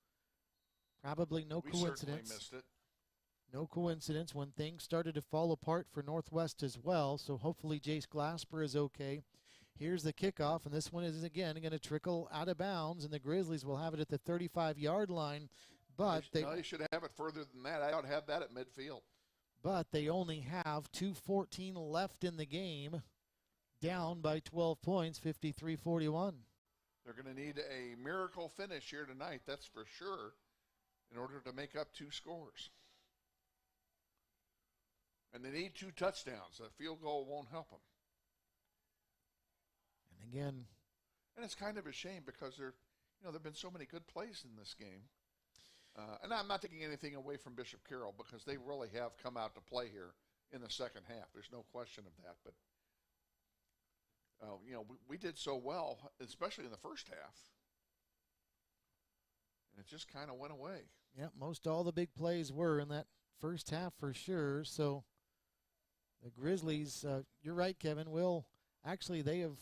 Speaker 6: Probably no coincidence.
Speaker 3: We certainly missed it.
Speaker 6: No coincidence when things started to fall apart for Northwest as well. So hopefully Jace Glasper is okay. Here's the kickoff, and this one is again going to trickle out of bounds, and the Grizzlies will have it at the 35-yard line. But
Speaker 3: they should have it further than that. I ought to have that at midfield.
Speaker 6: But they only have 2:14 left in the game, down by 12 points, 53-41.
Speaker 3: They're going to need a miracle finish here tonight, that's for sure, in order to make up 2 scores. And they need 2 touchdowns. A field goal won't help them.
Speaker 6: And again,
Speaker 3: and it's kind of a shame because there've been so many good plays in this game. And I'm not taking anything away from Bishop Carroll because they really have come out to play here in the second half. There's no question of that. But we did so well, especially in the first half. And it just kind of went away.
Speaker 6: Yeah, most all the big plays were in that first half for sure. So the Grizzlies, you're right, Kevin, they have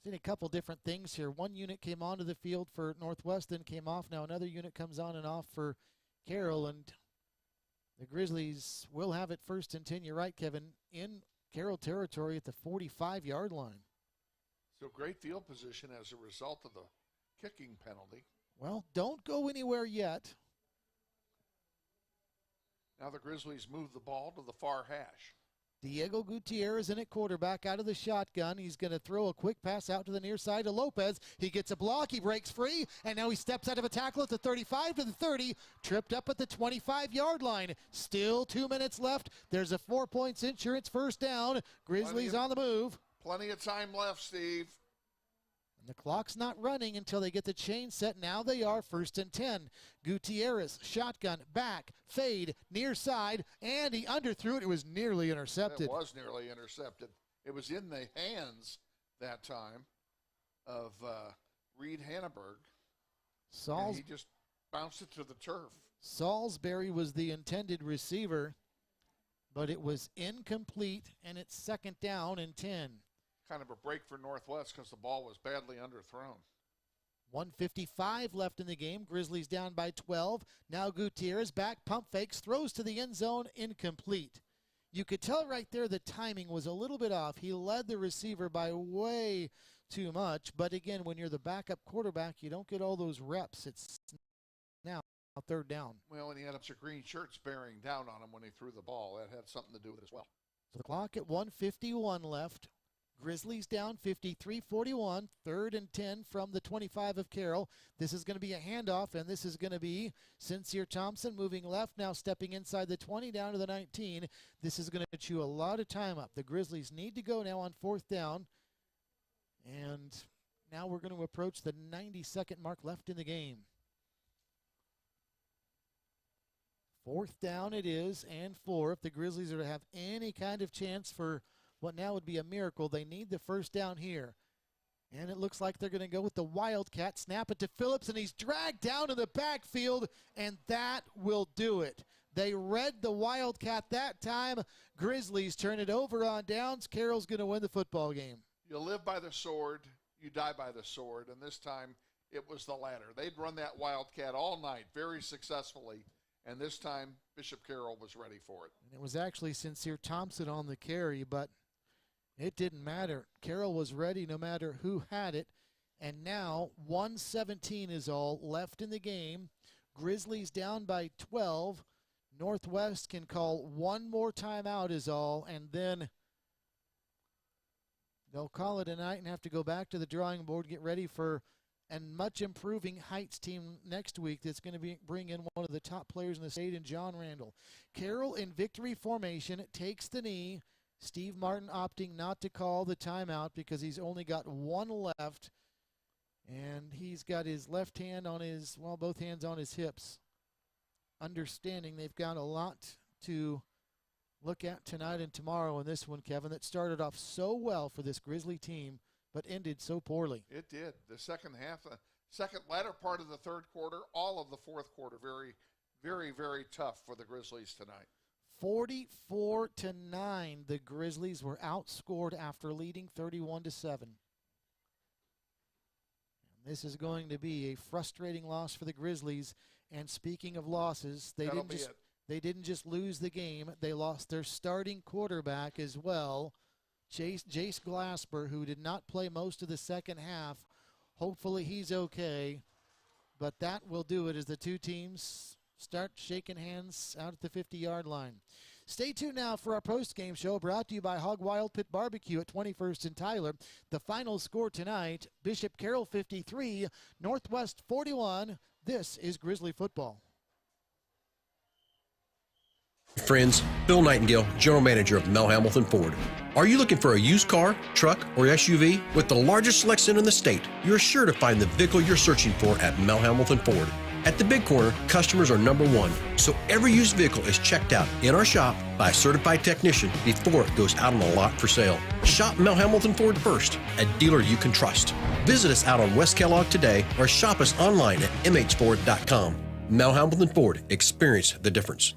Speaker 6: seen a couple different things here. One unit came onto the field for Northwest, then came off. Now another unit comes on and off for Carroll, and the Grizzlies will have it 1st and 10. You're right, Kevin, in Carroll territory at the 45-yard line.
Speaker 3: So great field position as a result of the kicking penalty.
Speaker 6: Well, don't go anywhere yet.
Speaker 3: Now the Grizzlies move the ball to the far hash.
Speaker 6: Diego Gutierrez in at quarterback out of the shotgun. He's going to throw a quick pass out to the near side to Lopez. He gets a block. He breaks free, and now he steps out of a tackle at the 35 to the 30, tripped up at the 25-yard line. Still 2 minutes left. There's a 4 points insurance first down. Grizzlies on the move.
Speaker 3: Plenty of time left, Steve.
Speaker 6: And the clock's not running until they get the chain set. Now they are 1st and 10. Gutierrez, shotgun, back, fade, near side, and he underthrew it. It was nearly intercepted.
Speaker 3: It was nearly intercepted. It was in the hands that time of Reed Hanneberg. And he just bounced it to the turf.
Speaker 6: Salisbury was the intended receiver, but it was incomplete, and it's 2nd down and 10.
Speaker 3: Kind of a break for Northwest because the ball was badly underthrown.
Speaker 6: 1:55 left in the game. Grizzlies down by 12. Now Gutierrez back, pump fakes, throws to the end zone, incomplete. You could tell right there the timing was a little bit off. He led the receiver by way too much. But again, when you're the backup quarterback, you don't get all those reps. It's now 3rd down.
Speaker 3: Well, and he had up some green shirts bearing down on him when he threw the ball. That had something to do with it as well.
Speaker 6: So the clock at 1:51 left. Grizzlies down 53-41, 3rd and 10 from the 25 of Carroll. This is going to be a handoff, and this is going to be Sincere Thompson moving left, now stepping inside the 20 down to the 19. This is going to chew a lot of time up. The Grizzlies need to go now on 4th down, and now we're going to approach the 90-second mark left in the game. 4th down it is, and 4. If the Grizzlies are to have any kind of chance for what now would be a miracle, they need the 1st down here. And it looks like they're going to go with the Wildcat. Snap it to Phillips, and he's dragged down in the backfield, and that will do it. They read the Wildcat that time. Grizzlies turn it over on downs. Carroll's going to win the football game.
Speaker 3: You live by the sword, you die by the sword, and this time it was the latter. They'd run that Wildcat all night very successfully, and this time Bishop Carroll was ready for it.
Speaker 6: And it was actually Sincere Thompson on the carry, but it didn't matter. Carroll was ready no matter who had it. And now 1:17 is all left in the game. Grizzlies down by 12. Northwest can call one more timeout is all, and then they'll call it a night and have to go back to the drawing board, get ready for a much improving Heights team next week that's going to bring in one of the top players in the state in John Randall. Carroll in victory formation takes the knee. Steve Martin opting not to call the timeout because he's only got one left, and he's got his left hand on his, well, both hands on his hips, understanding they've got a lot to look at tonight and tomorrow in this one, Kevin, that started off so well for this Grizzly team but ended so poorly.
Speaker 3: It did. The second half, latter part of the 3rd quarter, all of the 4th quarter, very, very, very tough for the Grizzlies tonight.
Speaker 6: 44-9, the Grizzlies were outscored after leading 31-7. This is going to be a frustrating loss for the Grizzlies. And speaking of losses, they didn't just lose the game; they lost their starting quarterback as well, Jace Glasper, who did not play most of the second half. Hopefully, he's okay. But that will do it as the two teams start shaking hands out at the 50-yard line. Stay tuned now for our post-game show brought to you by Hog Wild Pit Barbecue at 21st and Tyler. The final score tonight, Bishop Carroll 53, Northwest 41. This is Grizzly football.
Speaker 2: Friends, Bill Nightingale, General Manager of Mel Hamilton Ford. Are you looking for a used car, truck, or SUV? With the largest selection in the state, you're sure to find the vehicle you're searching for at Mel Hamilton Ford. At the Big Corner, customers are number one, so every used vehicle is checked out in our shop by a certified technician before it goes out on the lot for sale. Shop Mel Hamilton Ford first, a dealer you can trust. Visit us out on West Kellogg today or shop us online at mhford.com. Mel Hamilton Ford, experience the difference.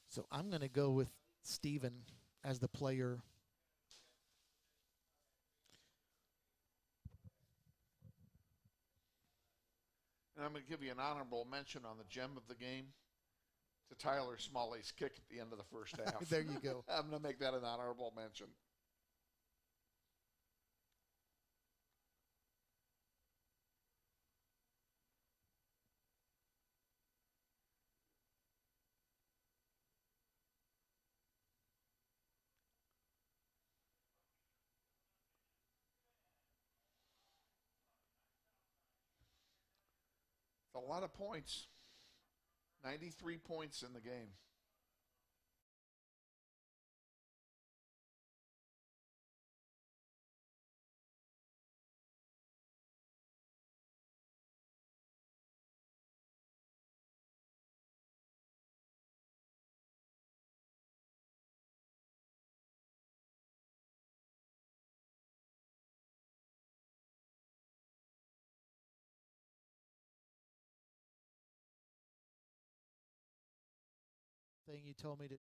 Speaker 6: So I'm going to go with Steven as the player.
Speaker 3: And I'm going to give you an honorable mention on the gem of the game to Tyler Smalley's kick at the end of the first half.
Speaker 6: There you go.
Speaker 3: I'm going to make that an honorable mention. A lot of points. 93 points in the game.
Speaker 6: thing you told me to.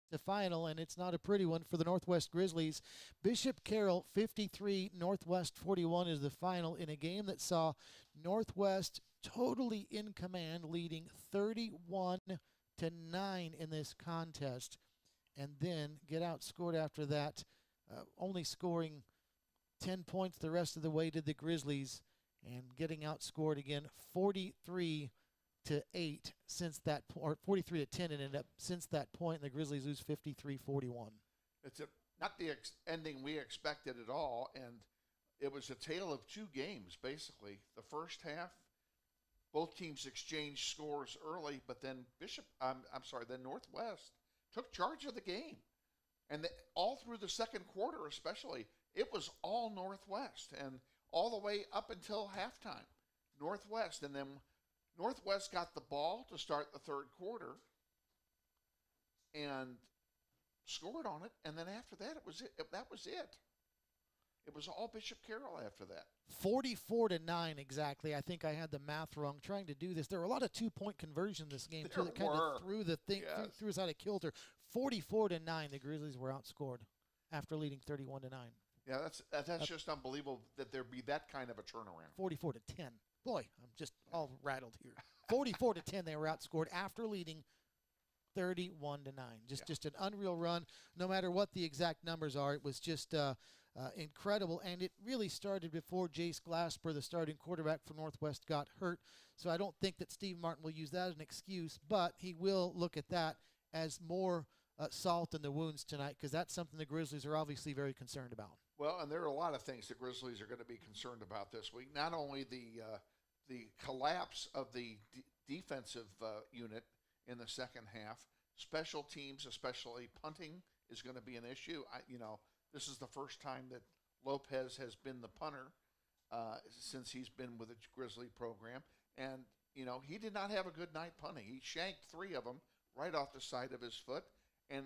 Speaker 6: The final, and it's not a pretty one for the Northwest Grizzlies. Bishop Carroll 53, Northwest 41 is the final in a game that saw Northwest totally in command, leading 31-9 in this contest, and then get outscored after that, only scoring 10 points the rest of the way to the Grizzlies, and getting outscored again 43-8 since that or 43-10 it ended up since that point, and the Grizzlies lose 53-41.
Speaker 3: It's not the ending we expected at all, and it was a tale of two games, basically. The first half, both teams exchanged scores early, but then then Northwest took charge of the game. And all through the second quarter especially, it was all Northwest, and all the way up until halftime, Northwest. And then Northwest got the ball to start the third quarter and scored on it, and then after that, that was it. It was all Bishop Carroll after that.
Speaker 6: 44-9 exactly. I think I had the math wrong trying to do this. There were a lot of two-point conversions this game too that kind of threw the thing threw us out of kilter. 44-9, the Grizzlies were outscored after leading 31-9.
Speaker 3: Yeah, that's just unbelievable that there be that kind of a turnaround.
Speaker 6: 44-10. Boy, I'm just all rattled here. 44-10, they were outscored after leading 31-9. Just an unreal run. No matter what the exact numbers are, it was just incredible. And it really started before Jace Glasper, the starting quarterback for Northwest, got hurt. So I don't think that Steve Martin will use that as an excuse, but he will look at that as more salt in the wounds tonight, because that's something the Grizzlies are obviously very concerned about.
Speaker 3: Well, and there are a lot of things the Grizzlies are going to be concerned about this week. Not only the collapse of the defensive unit in the second half, special teams, especially punting, is going to be an issue. This is the first time that Lopez has been the punter since he's been with the Grizzly program. And, he did not have a good night punting. He shanked 3 of them right off the side of his foot, and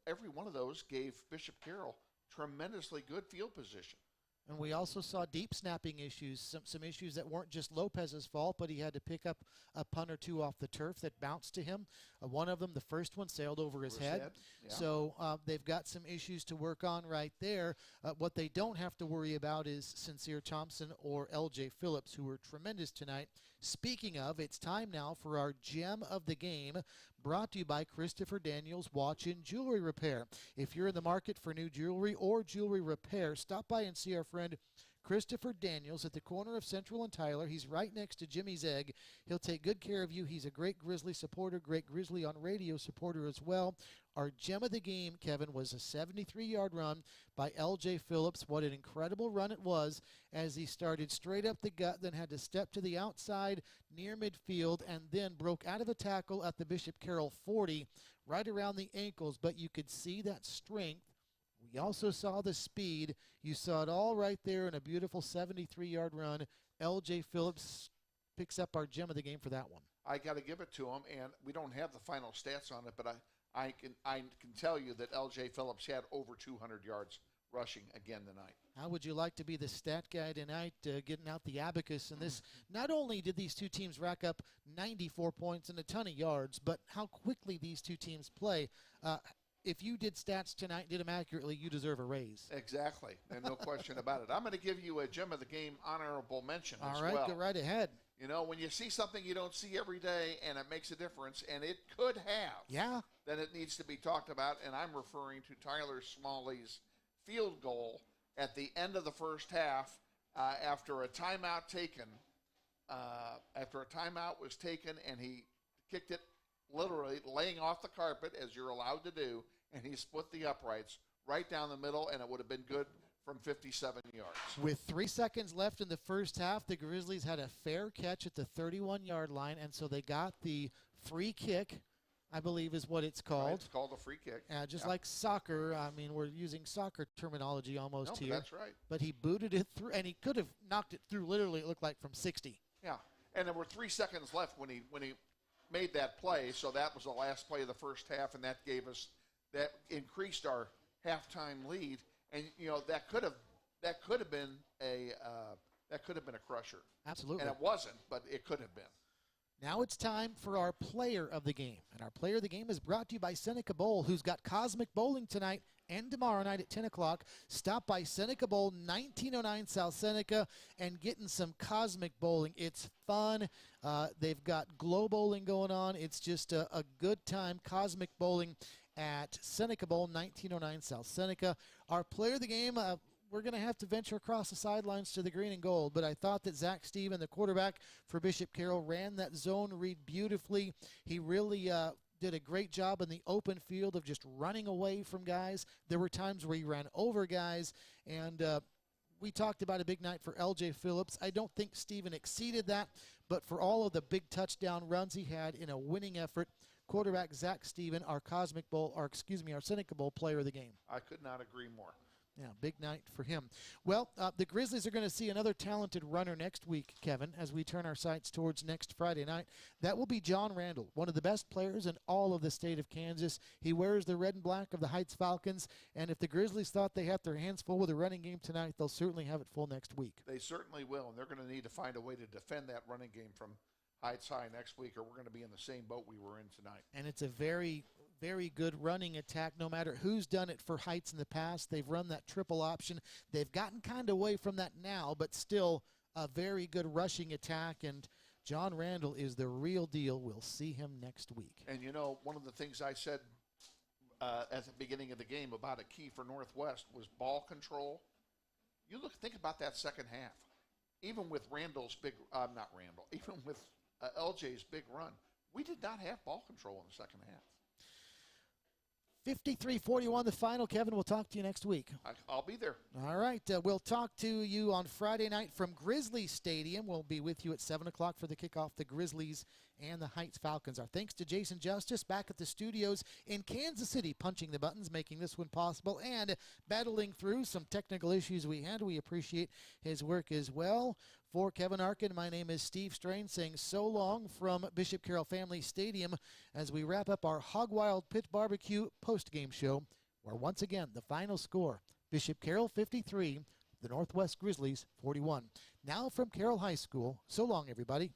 Speaker 3: every one of those gave Bishop Carroll tremendously good field position.
Speaker 6: And we also saw deep snapping issues, some issues that weren't just Lopez's fault, but he had to pick up a punt or two off the turf that bounced to him. One of them, the first one, sailed over his head. Yeah. So they've got some issues to work on right there. What they don't have to worry about is Sincere Thompson or L.J. Phillips, who were tremendous tonight. Speaking of, it's time now for our gem of the game, brought to you by Christopher Daniels Watch and Jewelry Repair. If you're in the market for new jewelry or jewelry repair, stop by and see our friend Christopher Daniels at the corner of Central and Tyler. He's right next to Jimmy's Egg. He'll take good care of you. He's a great Grizzly supporter, great Grizzly on Radio supporter as well. Our gem of the game, Kevin, was a 73-yard run by L.J. Phillips. What an incredible run it was as he started straight up the gut, then had to step to the outside near midfield, and then broke out of a tackle at the Bishop Carroll 40, right around the ankles. But you could see that strength. We also saw the speed. You saw it all right there in a beautiful 73-yard run. L.J. Phillips picks up our gem of the game for that one.
Speaker 3: I got to give it to him, and we don't have the final stats on it, but I can tell you that L.J. Phillips had over 200 yards rushing again tonight.
Speaker 6: How would you like to be the stat guy tonight, getting out the abacus? And this, not only did these two teams rack up 94 points and a ton of yards, but how quickly these two teams play. If you did stats tonight, did them accurately, you deserve a raise.
Speaker 3: Exactly, and no question about it. I'm going to give you a gem of the game honorable mention as well.
Speaker 6: All right, go right ahead.
Speaker 3: When you see something you don't see every day and it makes a difference, and it could have, then it needs to be talked about, and I'm referring to Tyler Smalley's field goal at the end of the first half after a timeout was taken, and he kicked it literally laying off the carpet, as you're allowed to do, and he split the uprights right down the middle, and it would have been good from 57 yards.
Speaker 6: With 3 seconds left in the first half, the Grizzlies had a fair catch at the 31-yard line, and so they got the free kick, I believe is what it's called.
Speaker 3: Right, it's called a free kick.
Speaker 6: Just like soccer. I mean, we're using soccer terminology almost here.
Speaker 3: That's right.
Speaker 6: But he booted it through, and he could have knocked it through literally, it looked like, from 60.
Speaker 3: Yeah, and there were 3 seconds left when he made that play, so that was the last play of the first half, and that increased our halftime lead. And that could have been a crusher.
Speaker 6: Absolutely.
Speaker 3: And it wasn't, but it could have been.
Speaker 6: Now it's time for our player of the game. And our player of the game is brought to you by Seneca Bowl, who's got Cosmic Bowling tonight and tomorrow night at 10 o'clock. Stop by Seneca Bowl, 1909 South Seneca, and get in some Cosmic Bowling. It's fun. They've got glow bowling going on. It's just a good time. Cosmic Bowling at Seneca Bowl, 1909 South Seneca. Our player of the game, we're going to have to venture across the sidelines to the green and gold, but I thought that Zach Steven, the quarterback for Bishop Carroll, ran that zone read beautifully. He really did a great job in the open field of just running away from guys. There were times where he ran over guys, and we talked about a big night for L.J. Phillips. I don't think Steven exceeded that, but for all of the big touchdown runs he had in a winning effort, quarterback Zach Steven, our Seneca Bowl player of the game.
Speaker 3: I could not agree more.
Speaker 6: Yeah, big night for him. Well, the Grizzlies are going to see another talented runner next week, Kevin, as we turn our sights towards next Friday night. That will be John Randall, one of the best players in all of the state of Kansas. He wears the red and black of the Heights Falcons, and if the Grizzlies thought they had their hands full with a running game tonight, they'll certainly have it full next week.
Speaker 3: They certainly will, and they're going to need to find a way to defend that running game from Heights High next week, or we're going to be in the same boat we were in tonight.
Speaker 6: And it's a very, very good running attack, no matter who's done it for Heights in the past. They've run that triple option. They've gotten kind of away from that now, but still a very good rushing attack, and John Randall is the real deal. We'll see him next week.
Speaker 3: And, one of the things I said at the beginning of the game about a key for Northwest was ball control. Think about that second half. Even with even with LJ's big run, we did not have ball control in the second half.
Speaker 6: 53-41 the final. Kevin, we'll talk to you next week.
Speaker 3: I'll be there.
Speaker 6: All right. We'll talk to you on Friday night from Grizzly Stadium. We'll be with you at 7 o'clock for the kickoff, the Grizzlies and the Heights Falcons. Our thanks to Jason Justice back at the studios in Kansas City, punching the buttons, making this one possible, and battling through some technical issues we had. We appreciate his work as well. For Kevin Arkin, my name is Steve Strain, saying so long from Bishop Carroll Family Stadium as we wrap up our Hog Wild Pit Barbecue post-game show, where once again the final score, Bishop Carroll 53, the Northwest Grizzlies 41. Now from Carroll High School, so long everybody.